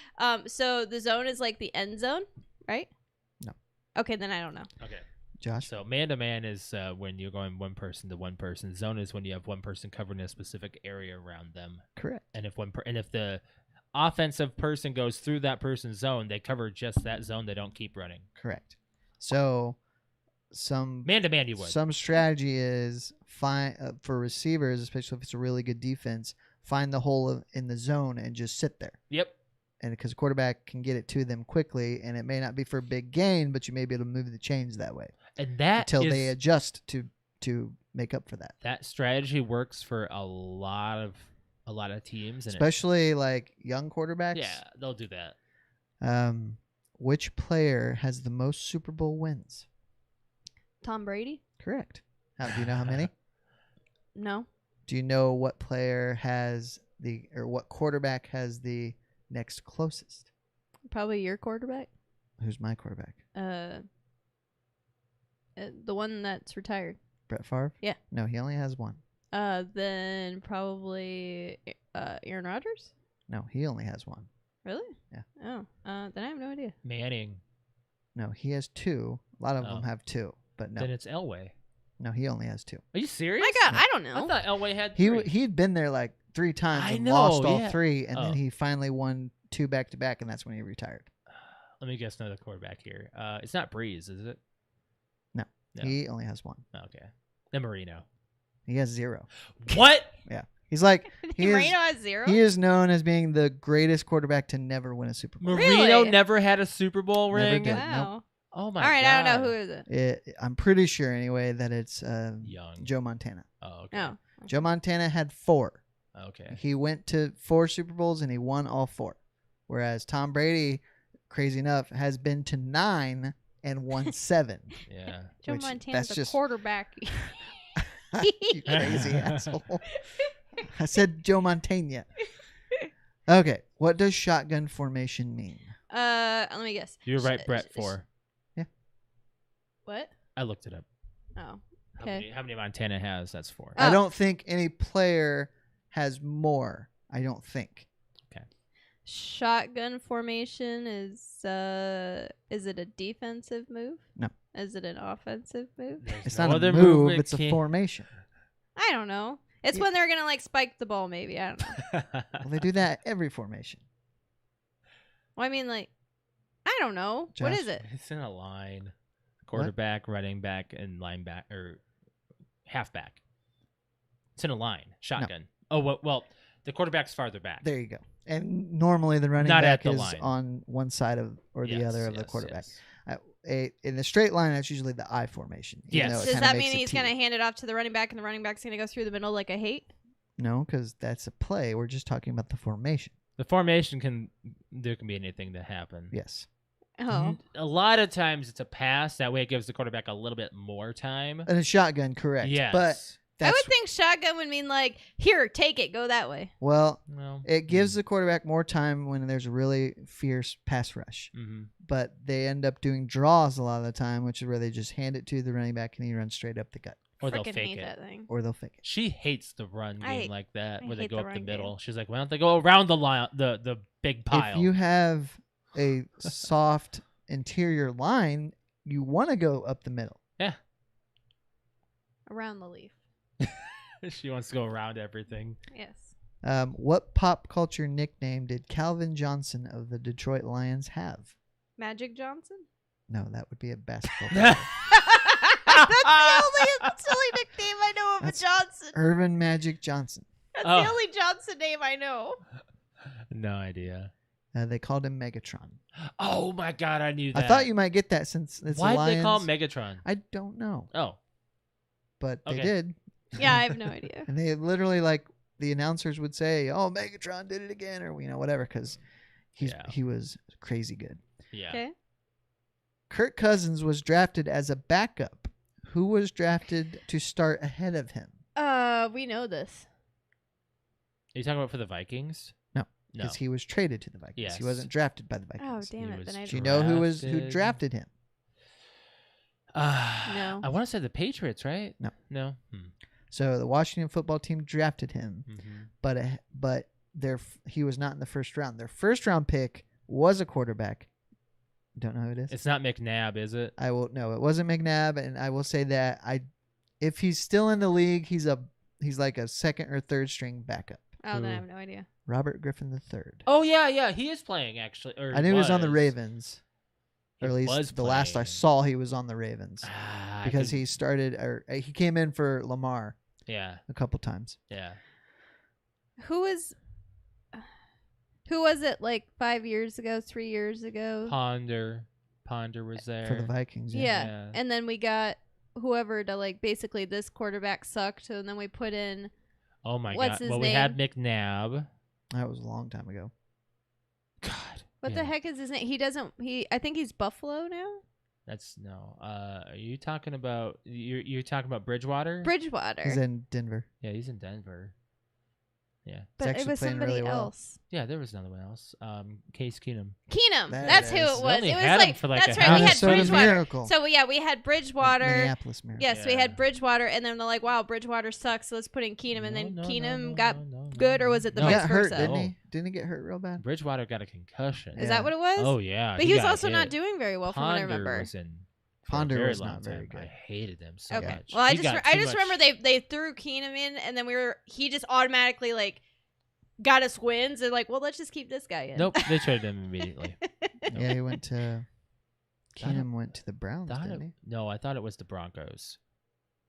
Speaker 3: So the zone is like the end zone, right?
Speaker 1: No.
Speaker 3: Okay, then I don't know.
Speaker 2: Okay.
Speaker 1: Josh?
Speaker 2: So man-to-man is when you're going one person to one person. Zone is when you have one person covering a specific area around them.
Speaker 1: Correct.
Speaker 2: And if the offensive person goes through that person's zone, they cover just that zone. They don't keep running.
Speaker 1: Correct. So some
Speaker 2: Man-to-man, you would.
Speaker 1: some strategy is find for receivers, especially if it's a really good defense, find the hole in the zone and just sit there.
Speaker 2: Yep.
Speaker 1: And because quarterback can get it to them quickly, and it may not be for a big gain, but you may be able to move the chains that way
Speaker 2: And that
Speaker 1: until
Speaker 2: is-
Speaker 1: they adjust to make up for that.
Speaker 2: that strategy works for a lot of teams. And
Speaker 1: Especially like young quarterbacks.
Speaker 2: yeah, they'll do that.
Speaker 1: Which player has the most Super Bowl wins?
Speaker 3: Tom Brady?
Speaker 1: Correct. Do you know how many?
Speaker 3: No.
Speaker 1: Do you know what player has what quarterback has the next closest?
Speaker 3: Probably your quarterback.
Speaker 1: Who's my quarterback?
Speaker 3: The one that's retired.
Speaker 1: Brett Favre?
Speaker 3: Yeah.
Speaker 1: No, he only has one.
Speaker 3: Then probably Aaron Rodgers.
Speaker 1: No, he only has one.
Speaker 3: Really?
Speaker 1: Yeah.
Speaker 3: Oh. Then I have no idea.
Speaker 2: Manning.
Speaker 1: No, he has two. A lot of
Speaker 2: Oh.
Speaker 1: them have two, but no.
Speaker 2: Then it's Elway.
Speaker 1: No, he only has two.
Speaker 2: Are you serious?
Speaker 3: My God, I don't know.
Speaker 2: I thought Elway had
Speaker 1: He
Speaker 2: three.
Speaker 1: he'd been there like 3 times
Speaker 2: I
Speaker 1: and
Speaker 2: know,
Speaker 1: lost all
Speaker 2: yeah.
Speaker 1: 3, and
Speaker 2: Oh.
Speaker 1: then he finally won 2 back to back, and that's when he retired.
Speaker 2: Let me guess another quarterback here. It's not Breeze, is it?
Speaker 1: No,
Speaker 2: No.
Speaker 1: he only has one.
Speaker 2: Okay. Then Marino.
Speaker 1: He has 0.
Speaker 2: What?
Speaker 1: He's like he
Speaker 3: Marino
Speaker 1: is,
Speaker 3: has 0.
Speaker 1: he is known as being the greatest quarterback to never win a Super Bowl.
Speaker 2: Marino
Speaker 3: Really?
Speaker 2: never had a Super Bowl
Speaker 1: Never
Speaker 2: ring?
Speaker 1: did.
Speaker 3: Wow.
Speaker 2: Oh my
Speaker 3: All right,
Speaker 2: god.
Speaker 3: I don't know who is it.
Speaker 1: I'm pretty sure anyway that it's
Speaker 2: Young.
Speaker 1: Joe Montana.
Speaker 2: Oh, okay.
Speaker 3: Oh.
Speaker 1: Joe Montana had 4.
Speaker 2: Okay.
Speaker 1: He went to 4 Super Bowls and he won all 4. Whereas Tom Brady, crazy enough, has been to 9 and won 7.
Speaker 2: Yeah.
Speaker 3: Joe
Speaker 1: Which-
Speaker 3: Montana's
Speaker 1: that's
Speaker 3: a
Speaker 1: just-
Speaker 3: quarterback.
Speaker 1: You crazy asshole. I said Joe Montana. Okay, what does shotgun formation mean?
Speaker 3: Let me guess.
Speaker 2: You're right,
Speaker 3: Sh-
Speaker 2: Brett.
Speaker 3: sh-
Speaker 2: 4.
Speaker 3: What?
Speaker 2: I looked it up.
Speaker 3: Oh.
Speaker 2: How
Speaker 3: Okay.
Speaker 2: many, how many Montana has? That's 4.
Speaker 1: I
Speaker 3: Oh.
Speaker 1: don't think any player has more. I don't think.
Speaker 3: Shotgun formation is it a defensive move?
Speaker 1: No.
Speaker 3: Is it an offensive move?
Speaker 2: There's
Speaker 1: It's
Speaker 2: no
Speaker 1: not a
Speaker 2: other
Speaker 1: move,
Speaker 2: it
Speaker 1: it's a
Speaker 2: can't-
Speaker 1: formation.
Speaker 3: I don't know. It's
Speaker 1: Yeah.
Speaker 3: when they're gonna like spike the ball, maybe. I don't know.
Speaker 1: Well, they do that every formation.
Speaker 3: Well, I mean, like, I don't know. What
Speaker 1: Josh?
Speaker 3: is it?
Speaker 2: It's in a line. Quarterback, running back, and linebacker or halfback. It's in a line. Shotgun. Oh well, the quarterback's farther back.
Speaker 1: There you go. And normally the running
Speaker 2: Not at
Speaker 1: back
Speaker 2: the
Speaker 1: is
Speaker 2: line.
Speaker 1: on one side of or the
Speaker 2: Yes,
Speaker 1: other of the
Speaker 2: yes,
Speaker 1: quarterback.
Speaker 2: yes.
Speaker 1: In the straight line, that's usually the I formation. even
Speaker 2: Yes.
Speaker 1: though it
Speaker 3: Does
Speaker 1: kinda
Speaker 3: that
Speaker 1: makes
Speaker 3: mean
Speaker 1: a
Speaker 3: he's
Speaker 1: T.
Speaker 3: gonna hand it off to the running back, and the running back's gonna go through the middle like a hate?
Speaker 1: No, because that's a play. We're just talking about the formation.
Speaker 2: The formation there can be anything that happen.
Speaker 1: Yes.
Speaker 3: Oh,
Speaker 2: A lot of times it's a pass. That way it gives the quarterback a little bit more time.
Speaker 1: And a shotgun, correct.
Speaker 2: Yes.
Speaker 1: But
Speaker 3: I
Speaker 1: that's
Speaker 3: would think shotgun would mean like, here, take it, go that way.
Speaker 1: well,
Speaker 2: Well,
Speaker 1: it gives the quarterback more time when there's a really fierce pass rush.
Speaker 2: hmm
Speaker 1: But they end up doing draws a lot of the time, which is where they just hand it to the running back and he runs straight up the gut,
Speaker 2: Or they'll
Speaker 3: Frickin'
Speaker 2: fake
Speaker 3: hate
Speaker 2: it.
Speaker 3: that thing.
Speaker 1: or they'll fake it.
Speaker 2: She hates the run game
Speaker 3: I-
Speaker 2: like that,
Speaker 3: I
Speaker 2: where they
Speaker 3: hate
Speaker 2: go
Speaker 3: the
Speaker 2: up the
Speaker 3: run
Speaker 2: middle.
Speaker 3: game.
Speaker 2: She's like, why don't they go around the line, the big pile?
Speaker 1: If you have a soft interior line, you want to go up the middle.
Speaker 3: Around the leaf.
Speaker 2: She wants to go around everything.
Speaker 3: Yes.
Speaker 1: What pop culture nickname did Calvin Johnson of the Detroit Lions have?
Speaker 3: Magic Johnson?
Speaker 1: No, that would be a basketball player.
Speaker 3: That's the only silly nickname I know of
Speaker 1: That's
Speaker 3: a Johnson.
Speaker 1: Irvin Magic Johnson.
Speaker 3: That's
Speaker 2: Oh.
Speaker 3: the only Johnson name I know.
Speaker 2: No idea.
Speaker 1: They called him Megatron.
Speaker 2: Oh my god, I knew that.
Speaker 1: I thought you might get that since it's
Speaker 2: Why
Speaker 1: the
Speaker 2: did
Speaker 1: Lions.
Speaker 2: they call him Megatron?
Speaker 1: I don't know,
Speaker 2: Oh,
Speaker 1: but they
Speaker 2: Okay.
Speaker 1: did.
Speaker 3: Yeah, I have no idea.
Speaker 1: And they literally, like, the announcers would say, "Oh, Megatron did it again," or whatever, because
Speaker 2: Yeah.
Speaker 1: he was crazy good.
Speaker 2: yeah.
Speaker 3: Okay.
Speaker 1: Kirk Cousins was drafted as a backup. Who was drafted to start ahead of him?
Speaker 3: We know this.
Speaker 2: Are you talking about for the Vikings?
Speaker 1: No,
Speaker 2: No.
Speaker 1: because he was traded to the Vikings.
Speaker 2: Yes.
Speaker 1: He wasn't drafted by the
Speaker 3: Oh,
Speaker 1: Vikings.
Speaker 3: damn
Speaker 2: He
Speaker 3: it.
Speaker 2: was
Speaker 3: Then I
Speaker 1: Do you know who
Speaker 2: drafted.
Speaker 1: drafted him?
Speaker 3: No.
Speaker 2: I want to say the Patriots, right?
Speaker 1: No.
Speaker 2: No.
Speaker 1: So the Washington football team drafted him,
Speaker 2: Mm-hmm.
Speaker 1: but he was not in the first round. Their first round pick was a quarterback. Don't know who it is.
Speaker 2: It's not McNabb, is it?
Speaker 1: I will no, it wasn't McNabb, and I will say that if he's still in the league, he's like a second or third string backup.
Speaker 3: Oh, then I have no idea.
Speaker 1: Robert Griffin III.
Speaker 2: Oh yeah, he is playing actually. Or
Speaker 1: I knew he was on the Ravens.
Speaker 2: He
Speaker 1: Or at least
Speaker 2: was
Speaker 1: the last I
Speaker 2: playing.
Speaker 1: saw, he was on the Ravens
Speaker 2: Ah,
Speaker 1: because he came in for Lamar
Speaker 2: Yeah,
Speaker 1: a couple times.
Speaker 2: yeah.
Speaker 3: Who was it like 5 years ago, 3 years ago?
Speaker 2: Ponder was there
Speaker 1: For the Vikings.
Speaker 3: Yeah.
Speaker 2: Yeah.
Speaker 3: And then we got whoever to like basically this quarterback sucked, and then we put in
Speaker 2: Oh my
Speaker 3: What's
Speaker 2: god.
Speaker 3: his
Speaker 2: Well, we had McNabb.
Speaker 1: That was a long time ago.
Speaker 2: God.
Speaker 3: what
Speaker 2: yeah.
Speaker 3: the heck is his name? I think he's Buffalo now.
Speaker 2: That's no. Are you talking about you're talking about Bridgewater?
Speaker 3: Bridgewater.
Speaker 1: He's in Denver.
Speaker 2: Yeah, he's in Denver. Yeah.
Speaker 3: but it
Speaker 1: actually
Speaker 3: was
Speaker 1: playing
Speaker 3: somebody
Speaker 1: really well.
Speaker 3: else.
Speaker 2: Yeah, there was another one else. Case Keenum.
Speaker 3: Keenum.
Speaker 1: There
Speaker 3: That's
Speaker 1: it
Speaker 3: who
Speaker 1: is.
Speaker 3: it
Speaker 2: We
Speaker 3: was.
Speaker 2: only
Speaker 3: It was
Speaker 2: had him
Speaker 3: like
Speaker 2: for like
Speaker 3: that's
Speaker 2: a
Speaker 3: right. We had
Speaker 1: Minnesota
Speaker 3: Bridgewater.
Speaker 1: Miracle.
Speaker 3: So yeah, we had Bridgewater.
Speaker 1: Minneapolis Miracle.
Speaker 3: Yes, we
Speaker 2: Yeah.
Speaker 3: had Bridgewater, and then they're like, "Wow, Bridgewater sucks. So let's put in Keenum." And then
Speaker 2: No,
Speaker 3: Keenum
Speaker 2: no,
Speaker 3: got
Speaker 2: no,
Speaker 3: good, or
Speaker 2: no,
Speaker 3: was it the
Speaker 2: no.
Speaker 1: He
Speaker 3: vice
Speaker 1: got hurt,
Speaker 3: versa?
Speaker 1: didn't
Speaker 2: No.
Speaker 1: he? Didn't he get hurt real bad?
Speaker 2: Bridgewater got a concussion.
Speaker 3: Is that what it was?
Speaker 2: Oh yeah.
Speaker 3: But he was
Speaker 2: got
Speaker 3: also not
Speaker 2: hit.
Speaker 3: doing very well, from what I
Speaker 2: Ponder
Speaker 3: remember.
Speaker 2: was in for a
Speaker 1: Ponder
Speaker 2: very
Speaker 1: was
Speaker 2: long
Speaker 1: not very
Speaker 2: time.
Speaker 1: good.
Speaker 2: I hated him so
Speaker 3: Okay.
Speaker 2: much.
Speaker 3: Well, I
Speaker 2: He
Speaker 3: just
Speaker 2: got
Speaker 3: I
Speaker 2: too
Speaker 3: just
Speaker 2: much-
Speaker 3: remember they threw Keenum in, and then he just automatically like got us wins. They're like, well, let's just keep this guy in.
Speaker 2: Nope, they traded him immediately.
Speaker 1: Yeah, he went to.
Speaker 2: Thought it-
Speaker 1: Keenum went to the Browns,
Speaker 2: Thought
Speaker 1: didn't
Speaker 2: it-
Speaker 1: he?
Speaker 2: no, I thought it was the Broncos.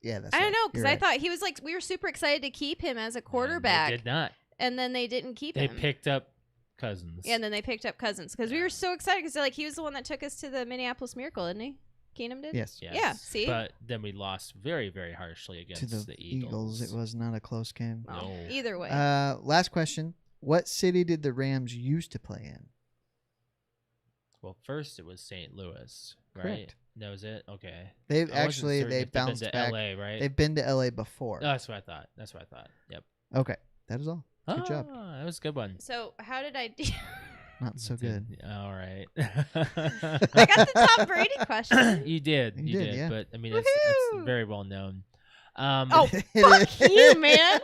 Speaker 1: Yeah, that's.
Speaker 3: I don't
Speaker 1: right.
Speaker 3: know because
Speaker 1: You're
Speaker 3: I
Speaker 1: right.
Speaker 3: thought he was like we were super excited to keep him as a
Speaker 2: And
Speaker 3: quarterback,
Speaker 2: they did not.
Speaker 3: and then they didn't keep
Speaker 2: They
Speaker 3: him.
Speaker 2: picked up Cousins.
Speaker 3: Yeah, and then they picked up Cousins because we
Speaker 2: Yeah.
Speaker 3: were so excited because like he was the one that took us to the Minneapolis Miracle, didn't he? Keenum did.
Speaker 1: Yes.
Speaker 2: Yes.
Speaker 3: Yeah, see?
Speaker 2: But then we lost very, very harshly
Speaker 1: To
Speaker 2: against
Speaker 1: the
Speaker 2: the
Speaker 1: Eagles. It was not a close game.
Speaker 3: Well,
Speaker 2: No.
Speaker 3: either way.
Speaker 1: Last question. What city did the Rams used to play in?
Speaker 2: Well, first it was St. Louis, right?
Speaker 1: Correct.
Speaker 2: That was it. Okay.
Speaker 1: They've
Speaker 2: I wasn't
Speaker 1: actually
Speaker 2: certain
Speaker 1: they
Speaker 2: if they've been
Speaker 1: bounced
Speaker 2: to
Speaker 1: back.
Speaker 2: LA, right?
Speaker 1: They've been to LA before.
Speaker 2: Oh, that's what I thought. That's what I thought. Yep.
Speaker 1: Okay, that is all. Good job.
Speaker 2: That was a good one.
Speaker 3: So how did I do?
Speaker 1: Not so good.
Speaker 2: All right.
Speaker 3: I got the Tom Brady question.
Speaker 2: You did.
Speaker 1: You
Speaker 2: You
Speaker 1: did,
Speaker 2: did.
Speaker 1: yeah.
Speaker 2: But I mean, that's
Speaker 3: Woohoo!
Speaker 2: very well known.
Speaker 3: Oh,
Speaker 1: It
Speaker 3: fuck
Speaker 1: is.
Speaker 3: you, man.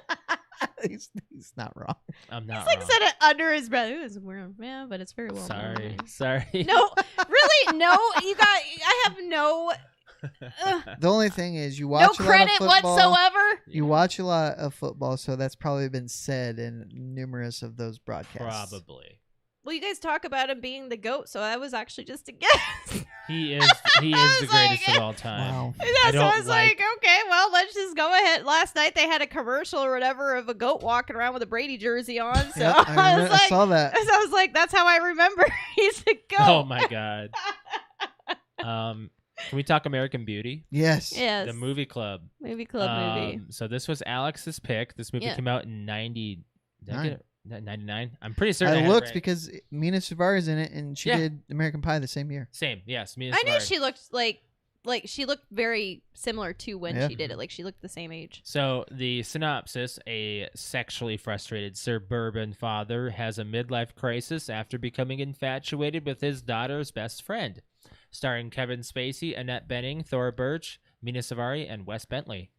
Speaker 1: he's not wrong.
Speaker 2: I'm not
Speaker 3: He's like
Speaker 2: wrong.
Speaker 3: said it under his breath. It was weird, yeah, but it's very well.
Speaker 2: Sorry.
Speaker 3: known.
Speaker 2: Sorry.
Speaker 3: No, really, no. You got. I have no
Speaker 1: The only thing is you
Speaker 3: no
Speaker 1: watch a lot of
Speaker 3: credit
Speaker 1: football.
Speaker 3: whatsoever.
Speaker 1: You watch a lot of football, so that's probably been said in numerous of those broadcasts.
Speaker 2: Probably.
Speaker 3: Well, you guys talk about him being the GOAT, so that was actually just a guess.
Speaker 2: He is. He
Speaker 3: I
Speaker 2: is the
Speaker 3: was like,
Speaker 2: greatest of all time.
Speaker 1: Wow.
Speaker 3: Yeah, so I
Speaker 2: don't
Speaker 3: was like, okay, well, let's just go ahead. Last night they had a commercial or whatever of a goat walking around with a Brady jersey on. So
Speaker 1: Yep,
Speaker 3: I was
Speaker 1: I
Speaker 3: like,
Speaker 1: saw that.
Speaker 3: so I was like, that's how I remember he's the goat.
Speaker 2: Oh my god. Can we talk American Beauty?
Speaker 1: Yes.
Speaker 3: Yes.
Speaker 2: The movie club.
Speaker 3: Movie club movie.
Speaker 2: So this was Alex's pick. This movie
Speaker 3: Yeah.
Speaker 2: came out in 90. Did I
Speaker 1: Nine.
Speaker 2: get it? 99? I'm pretty certain.
Speaker 1: I
Speaker 2: had it
Speaker 1: looked
Speaker 2: right.
Speaker 1: because Mina Savari's in it, and she
Speaker 2: Yeah.
Speaker 1: did American Pie the same year.
Speaker 2: Same. Yes. Me and
Speaker 3: I knew
Speaker 2: Safari.
Speaker 3: she looked like she looked very similar to when
Speaker 1: Yeah.
Speaker 3: she did it. Like she looked the same age.
Speaker 2: So the synopsis: a sexually frustrated suburban father has a midlife crisis after becoming infatuated with his daughter's best friend. Starring Kevin Spacey, Annette Bening, Thora Birch, Mina Savari, and Wes Bentley.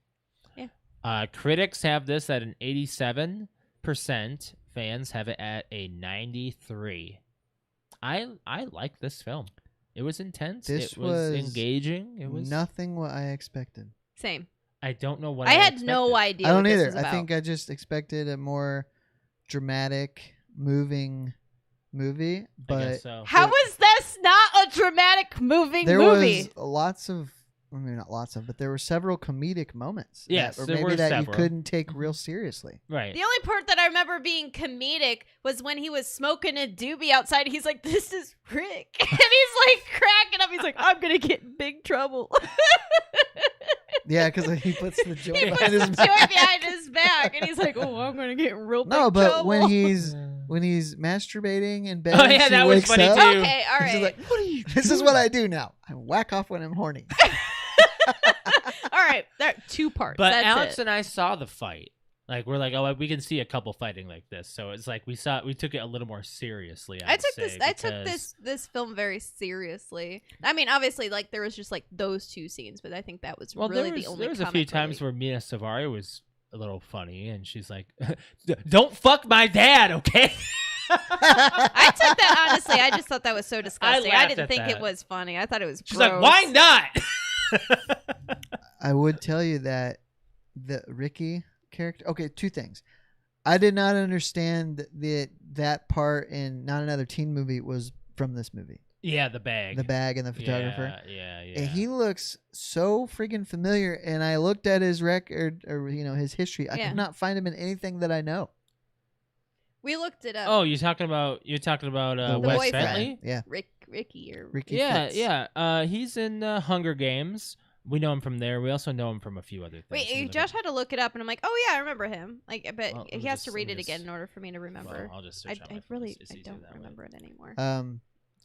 Speaker 3: Yeah.
Speaker 2: Critics have this at an 87%. Fans have it at a 93. I like this film. It was intense.
Speaker 1: This
Speaker 2: it was
Speaker 1: was
Speaker 2: engaging. It was
Speaker 1: nothing what I expected.
Speaker 3: Same.
Speaker 2: I don't know what
Speaker 3: I had no
Speaker 2: expected.
Speaker 3: idea.
Speaker 1: I don't
Speaker 3: what this
Speaker 1: either.
Speaker 3: was
Speaker 1: I
Speaker 3: about.
Speaker 1: think I just expected a more dramatic, moving movie,
Speaker 2: I
Speaker 1: but
Speaker 2: guess so.
Speaker 3: How is this not a dramatic moving
Speaker 1: there
Speaker 3: movie?
Speaker 1: was lots of. I mean, not lots of, but there were several comedic moments.
Speaker 2: Yes,
Speaker 1: or
Speaker 2: there
Speaker 1: maybe
Speaker 2: were
Speaker 1: that
Speaker 2: several.
Speaker 1: you couldn't take real seriously.
Speaker 2: Right.
Speaker 3: The only part that I remember being comedic was when he was smoking a doobie outside. He's like, "This is Rick," and he's like cracking up. He's like, "I'm gonna get in big trouble."
Speaker 1: Yeah, because he puts the joint
Speaker 3: He puts
Speaker 1: behind
Speaker 3: the
Speaker 1: his
Speaker 3: joint
Speaker 1: back.
Speaker 3: behind his back, and he's like, "Oh, I'm gonna get in real big
Speaker 1: No, but
Speaker 3: trouble."
Speaker 1: when he's masturbating in bed,
Speaker 2: Oh, yeah,
Speaker 1: she
Speaker 2: that was
Speaker 1: wakes
Speaker 2: funny,
Speaker 1: up,
Speaker 2: too.
Speaker 3: Okay, all
Speaker 1: She's
Speaker 3: right.
Speaker 1: like, "What are you? This is what I do now. I whack off when I'm horny."
Speaker 3: All right, there 2 parts.
Speaker 2: But
Speaker 3: That's
Speaker 2: Alex
Speaker 3: it.
Speaker 2: and I saw the fight. Like we're like, oh, we can see a couple fighting like this. So it's like we took it a little more seriously.
Speaker 3: I took this film very seriously. I mean, obviously, like there was just like those 2 scenes, but I think that was really the only.
Speaker 2: There was a
Speaker 3: comic
Speaker 2: few times
Speaker 3: relief.
Speaker 2: where Mina Savari was a little funny, and she's like, "Don't fuck my dad, okay?"
Speaker 3: I took that honestly. I just thought that was so disgusting. I
Speaker 2: laughed
Speaker 3: didn't
Speaker 2: at
Speaker 3: think
Speaker 2: that.
Speaker 3: it was funny. I thought it was.
Speaker 2: She's
Speaker 3: gross.
Speaker 2: like, "Why not?"
Speaker 1: I would tell you that the Ricky character. Okay, 2 things. I did not understand that part in Not Another Teen Movie was from this movie.
Speaker 2: Yeah, the bag
Speaker 1: And the photographer.
Speaker 2: Yeah.
Speaker 1: And he looks so freaking familiar. And I looked at his record or his history. I could not find him in anything that I know.
Speaker 3: We looked it up.
Speaker 2: Oh, you're talking about
Speaker 1: The
Speaker 2: Wes
Speaker 3: boyfriend.
Speaker 2: Bentley?
Speaker 1: Yeah,
Speaker 3: Ricky or
Speaker 1: Ricky.
Speaker 2: Yeah,
Speaker 1: Fitz.
Speaker 2: yeah. He's in Hunger Games. We know him from there. We also know him from a few other things.
Speaker 3: Wait, Josh had to look it up, and I'm like, oh yeah, I remember him. Like, but
Speaker 2: Well,
Speaker 3: he has to read it again in order for me to remember.
Speaker 2: Well, I'll just search on my
Speaker 3: I
Speaker 2: phone.
Speaker 3: really
Speaker 2: It's
Speaker 3: I
Speaker 2: easier
Speaker 3: don't
Speaker 2: that way.
Speaker 3: remember it anymore.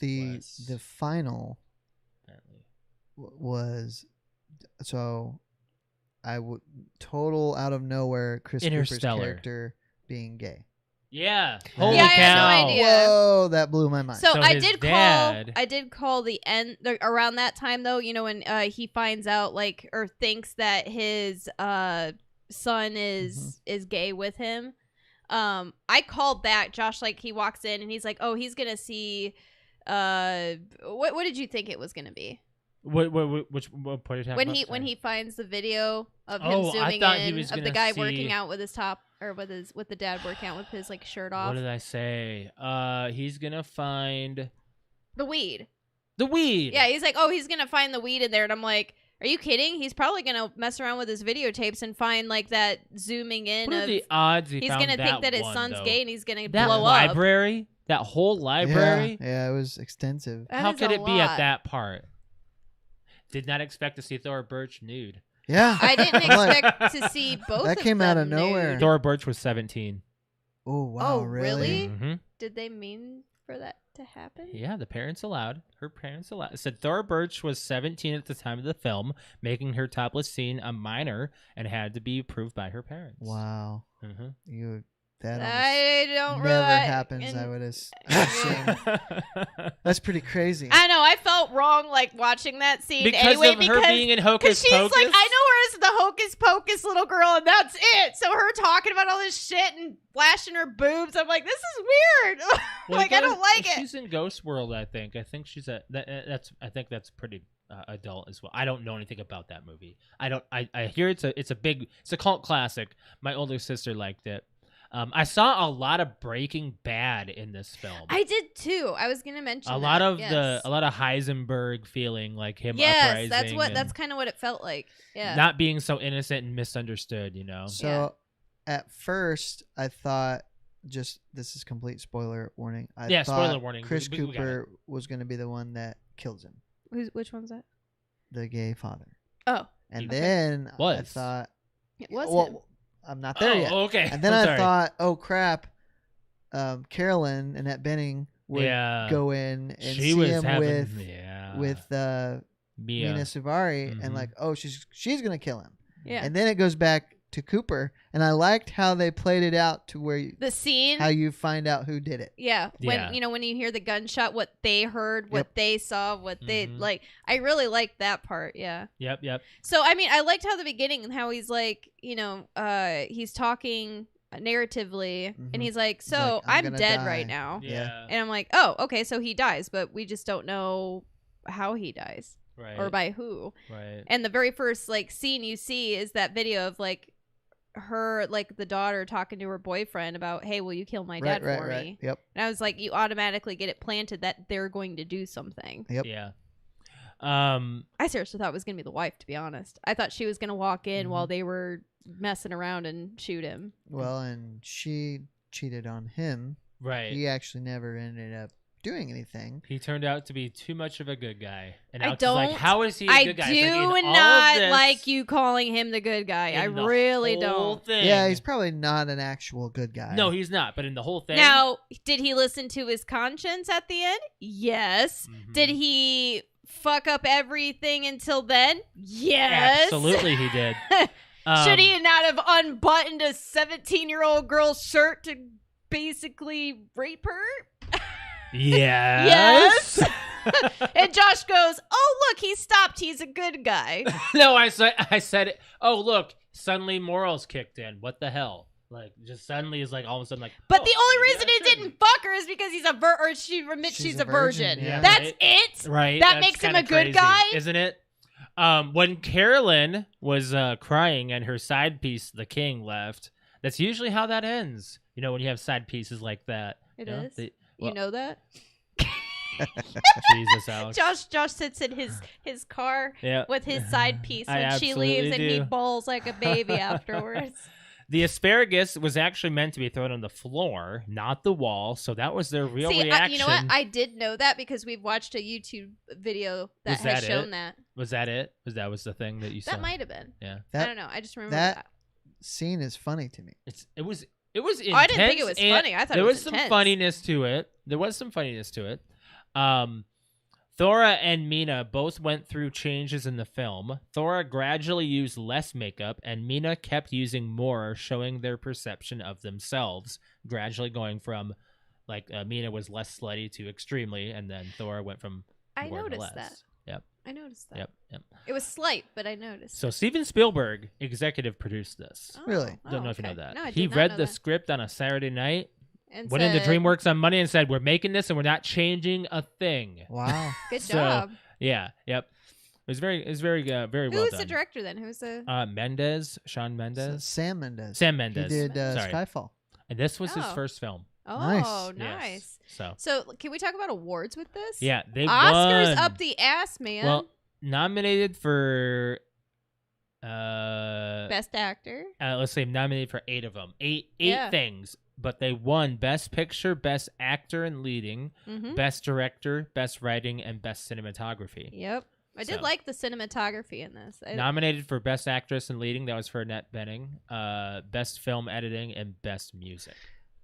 Speaker 2: Wes.
Speaker 1: The final
Speaker 2: Bentley.
Speaker 1: was so I would total out of nowhere Chris Cooper's
Speaker 2: Interstellar.
Speaker 1: character being gay.
Speaker 2: Yeah.
Speaker 1: Yeah,
Speaker 2: Holy
Speaker 3: I had
Speaker 2: cow.
Speaker 3: no idea.
Speaker 1: Whoa, that blew my mind.
Speaker 3: So I
Speaker 2: his
Speaker 3: did
Speaker 2: dad-
Speaker 3: call the end around that time though. When he finds out or thinks that his son is gay with him. I called that. Josh, like, he walks in and he's like, oh, he's gonna see. What did you think it was gonna be?
Speaker 2: What part are you talking
Speaker 3: When
Speaker 2: about?
Speaker 3: he finds the video of him
Speaker 2: Oh, I
Speaker 3: zooming
Speaker 2: thought he
Speaker 3: in
Speaker 2: was
Speaker 3: of the
Speaker 2: gonna
Speaker 3: guy
Speaker 2: see-
Speaker 3: working out with his top or with the dad working out with his like shirt off.
Speaker 2: What did I say? He's gonna find
Speaker 3: The weed.
Speaker 2: the weed.
Speaker 3: Yeah, he's like, oh, he's gonna find the weed in there, and I'm like, are you kidding? He's probably gonna mess around with his videotapes and find like that zooming in
Speaker 2: What are
Speaker 3: of.
Speaker 2: the odds
Speaker 3: He's
Speaker 2: found
Speaker 3: gonna think that his
Speaker 2: one,
Speaker 3: son's
Speaker 2: though?
Speaker 3: gay and he's gonna
Speaker 2: That
Speaker 3: blow up.
Speaker 2: library, that whole library.
Speaker 1: Yeah, it was extensive.
Speaker 3: That
Speaker 2: How
Speaker 3: is
Speaker 2: could
Speaker 3: a
Speaker 2: it be at
Speaker 3: lot.
Speaker 2: that part? Did not expect to see Thora Birch nude.
Speaker 1: Yeah,
Speaker 3: I didn't
Speaker 1: I'm like,
Speaker 3: expect to see both.
Speaker 1: That
Speaker 3: of
Speaker 1: came out
Speaker 3: them
Speaker 1: of nowhere.
Speaker 3: nude.
Speaker 2: Thora Birch was 17.
Speaker 1: Oh wow,
Speaker 3: Oh, really?
Speaker 2: Mm-hmm.
Speaker 3: Did they mean for that to happen?
Speaker 2: Yeah, the parents allowed. Her parents allowed. It said Thora Birch was 17 at the time of the film, making her topless scene a minor and had to be approved by her parents.
Speaker 1: Wow,
Speaker 2: Mm-hmm.
Speaker 1: that
Speaker 3: I don't
Speaker 1: never
Speaker 3: really.
Speaker 1: happens.
Speaker 3: and-
Speaker 1: I would assume. That's pretty crazy.
Speaker 3: I know. I felt wrong, like watching that scene
Speaker 2: because
Speaker 3: anyway,
Speaker 2: of her being in Hocus
Speaker 3: because she's
Speaker 2: Pocus.
Speaker 3: like, I know her as the Hocus Pocus little girl, and that's it. So her talking about all this shit and flashing her boobs, I'm like, this is weird.
Speaker 2: Well,
Speaker 3: like, I don't like it.
Speaker 2: She's in Ghost World, I think. I think she's I think that's pretty adult as well. I don't know anything about that movie. I hear it's a cult classic. My older sister liked it. I saw a lot of Breaking Bad in this film.
Speaker 3: I did too. I was gonna mention
Speaker 2: a lot of
Speaker 3: yes.
Speaker 2: Heisenberg feeling, like him
Speaker 3: Yes,
Speaker 2: uprising.
Speaker 3: that's kind of what it felt like. Yeah.
Speaker 2: Not being so innocent and misunderstood, you know.
Speaker 1: So at first I thought, just this is complete spoiler warning. I
Speaker 2: Yeah,
Speaker 1: thought
Speaker 2: spoiler warning.
Speaker 1: Chris
Speaker 2: We got
Speaker 1: Cooper was going to be the one that kills him,
Speaker 3: Which one's that?
Speaker 1: the gay father.
Speaker 3: Oh,
Speaker 1: And
Speaker 2: Okay.
Speaker 1: then I
Speaker 2: Was.
Speaker 1: thought,
Speaker 3: it was
Speaker 1: well,
Speaker 3: him.
Speaker 1: I'm not there yet.
Speaker 2: Okay.
Speaker 1: And then
Speaker 2: I'm
Speaker 1: I
Speaker 2: sorry.
Speaker 1: thought, oh crap, Carolyn Annette Bening would
Speaker 2: Yeah.
Speaker 1: go in and
Speaker 2: She
Speaker 1: see
Speaker 2: was
Speaker 1: him
Speaker 2: having
Speaker 1: with
Speaker 2: Mia.
Speaker 1: Mina Savari,
Speaker 2: Mhm.
Speaker 1: and like, oh, she's gonna kill him.
Speaker 3: Yeah.
Speaker 1: And then it goes back to Cooper, and I liked how they played it out to where
Speaker 3: The scene.
Speaker 1: how you find out who did it.
Speaker 3: Yeah,
Speaker 2: Yeah.
Speaker 3: when you hear the gunshot, what they heard, what
Speaker 1: Yep.
Speaker 3: they saw, what they
Speaker 2: Mhm.
Speaker 3: like. I really liked that part. Yeah.
Speaker 2: Yep.
Speaker 3: So I mean, I liked how the beginning and how he's like, he's talking narratively,
Speaker 1: Mhm.
Speaker 3: and he's like,
Speaker 1: He's
Speaker 3: so
Speaker 1: like, I'm
Speaker 3: I'm
Speaker 1: gonna
Speaker 3: dead
Speaker 1: die.
Speaker 3: right now,
Speaker 2: Yeah.
Speaker 3: and I'm like, oh, okay, so he dies, but we just don't know how he dies
Speaker 2: Right.
Speaker 3: or by who.
Speaker 2: Right.
Speaker 3: And the very first like scene you see is that video of like her, like the daughter talking to her boyfriend about, hey, will you kill my dad for me?
Speaker 1: Yep.
Speaker 3: And I was like, you automatically get it planted that they're going to do something.
Speaker 1: Yep.
Speaker 2: Yeah.
Speaker 3: I seriously thought it was going to be the wife, to be honest. I thought she was going to walk in
Speaker 1: Mhm.
Speaker 3: while they were messing around and shoot him.
Speaker 1: Well, and she cheated on him.
Speaker 2: Right.
Speaker 1: He actually never ended up doing anything.
Speaker 2: He turned out to be too much of a good guy. And
Speaker 3: I
Speaker 2: Alex is like,
Speaker 3: don't-
Speaker 2: how is he a
Speaker 3: I
Speaker 2: good guy?
Speaker 3: do
Speaker 2: It's like, in all of
Speaker 3: not
Speaker 2: this,
Speaker 3: like you calling him the good guy. I
Speaker 2: in the
Speaker 3: really
Speaker 2: whole
Speaker 3: don't.
Speaker 2: Thing,
Speaker 1: Yeah, he's probably not an actual good guy.
Speaker 2: No, he's not. But in the whole thing.
Speaker 3: Now, did he listen to his conscience at the end? Yes.
Speaker 2: Mhm.
Speaker 3: Did he fuck up everything until then? Yes.
Speaker 2: Absolutely, he did.
Speaker 3: Should he not have unbuttoned a 17-year-old girl's shirt to basically rape her?
Speaker 2: Yes.
Speaker 3: And Josh goes, "Oh, look, he stopped. He's a good guy."
Speaker 2: No, I said it. Oh, look, suddenly morals kicked in. What the hell? Like, just suddenly is like all of a sudden like.
Speaker 3: But
Speaker 2: oh,
Speaker 3: the only
Speaker 2: maybe
Speaker 3: reason
Speaker 2: I
Speaker 3: he
Speaker 2: shouldn't.
Speaker 3: didn't fuck her is because he's a or she admits she's a virgin.
Speaker 1: Yeah.
Speaker 3: That's
Speaker 2: Right.
Speaker 3: it.
Speaker 2: Right.
Speaker 3: That
Speaker 2: that's
Speaker 3: makes him
Speaker 2: kinda
Speaker 3: a good
Speaker 2: crazy,
Speaker 3: guy?
Speaker 2: isn't it? When Carolyn was crying and her side piece, the king, left. That's usually how that ends. You know, when you have side pieces like that.
Speaker 3: It
Speaker 2: you know,
Speaker 3: is.
Speaker 2: they-
Speaker 3: You
Speaker 2: well,
Speaker 3: know that?
Speaker 2: Jesus, Alex.
Speaker 3: Josh sits in his car
Speaker 2: Yeah.
Speaker 3: with his side piece
Speaker 2: I
Speaker 3: when she leaves, and he
Speaker 2: absolutely do.
Speaker 3: bawls like a baby afterwards.
Speaker 2: The asparagus was actually meant to be thrown on the floor, not the wall. So that was their real reaction.
Speaker 3: You know what? I did know that because we've watched a YouTube video that
Speaker 2: Was
Speaker 3: has
Speaker 2: that
Speaker 3: shown
Speaker 2: it?
Speaker 3: that.
Speaker 2: Was that it? Was the thing that you saw?
Speaker 3: That might have been.
Speaker 2: Yeah.
Speaker 3: I don't know. I just remember that.
Speaker 1: Scene is funny to me.
Speaker 2: It was intense.
Speaker 3: Oh, I didn't think it was
Speaker 2: and
Speaker 3: funny. I thought
Speaker 2: there
Speaker 3: it was
Speaker 2: some
Speaker 3: intense.
Speaker 2: funniness to it. There was some funniness to it. Thora and Mina both went through changes in the film. Thora gradually used less makeup, and Mina kept using more, showing their perception of themselves, gradually going from, like, Mina was less slutty to extremely, and then Thora went from
Speaker 3: I
Speaker 2: more to
Speaker 3: noticed
Speaker 2: less.
Speaker 3: that.
Speaker 2: Yep,
Speaker 3: I noticed that.
Speaker 2: yep.
Speaker 3: It was slight, but I noticed.
Speaker 2: So Steven Spielberg executive produced this.
Speaker 3: Oh,
Speaker 1: Really?
Speaker 2: Don't know if you
Speaker 3: okay.
Speaker 2: know that.
Speaker 3: No, I
Speaker 2: He
Speaker 3: did not
Speaker 2: read
Speaker 3: know
Speaker 2: the
Speaker 3: that.
Speaker 2: script on a Saturday night,
Speaker 3: And
Speaker 2: went into
Speaker 3: said,
Speaker 2: DreamWorks on Monday and said, "We're making this and we're not changing a thing."
Speaker 1: Wow.
Speaker 3: Good
Speaker 2: So,
Speaker 3: job.
Speaker 2: Yeah, yep. It was very
Speaker 3: Who
Speaker 2: well
Speaker 3: was
Speaker 2: done.
Speaker 3: the director then? Who's the?
Speaker 2: Shawn Mendes,
Speaker 1: Sam Mendes.
Speaker 2: Sam
Speaker 1: He
Speaker 2: Mendes.
Speaker 1: did
Speaker 2: Sorry.
Speaker 1: Skyfall.
Speaker 2: And this was his
Speaker 3: Oh.
Speaker 2: first film.
Speaker 3: Oh,
Speaker 1: Nice.
Speaker 3: nice.
Speaker 2: Yes. So
Speaker 3: So, can we talk about awards with this?
Speaker 2: yeah, they
Speaker 3: Oscars
Speaker 2: won.
Speaker 3: up the ass, man.
Speaker 2: Well, nominated for
Speaker 3: Best actor.
Speaker 2: let's say nominated for 8 of them. Eight
Speaker 3: Yeah.
Speaker 2: things, but they won Best Picture, Best Actor in Leading,
Speaker 3: Mm-hmm.
Speaker 2: Best Director, Best Writing, and Best Cinematography.
Speaker 3: Yep. I did
Speaker 2: So.
Speaker 3: like the cinematography in this.
Speaker 2: Nominated for Best Actress in Leading, that was for Annette Bening. Best Film Editing, and Best Music.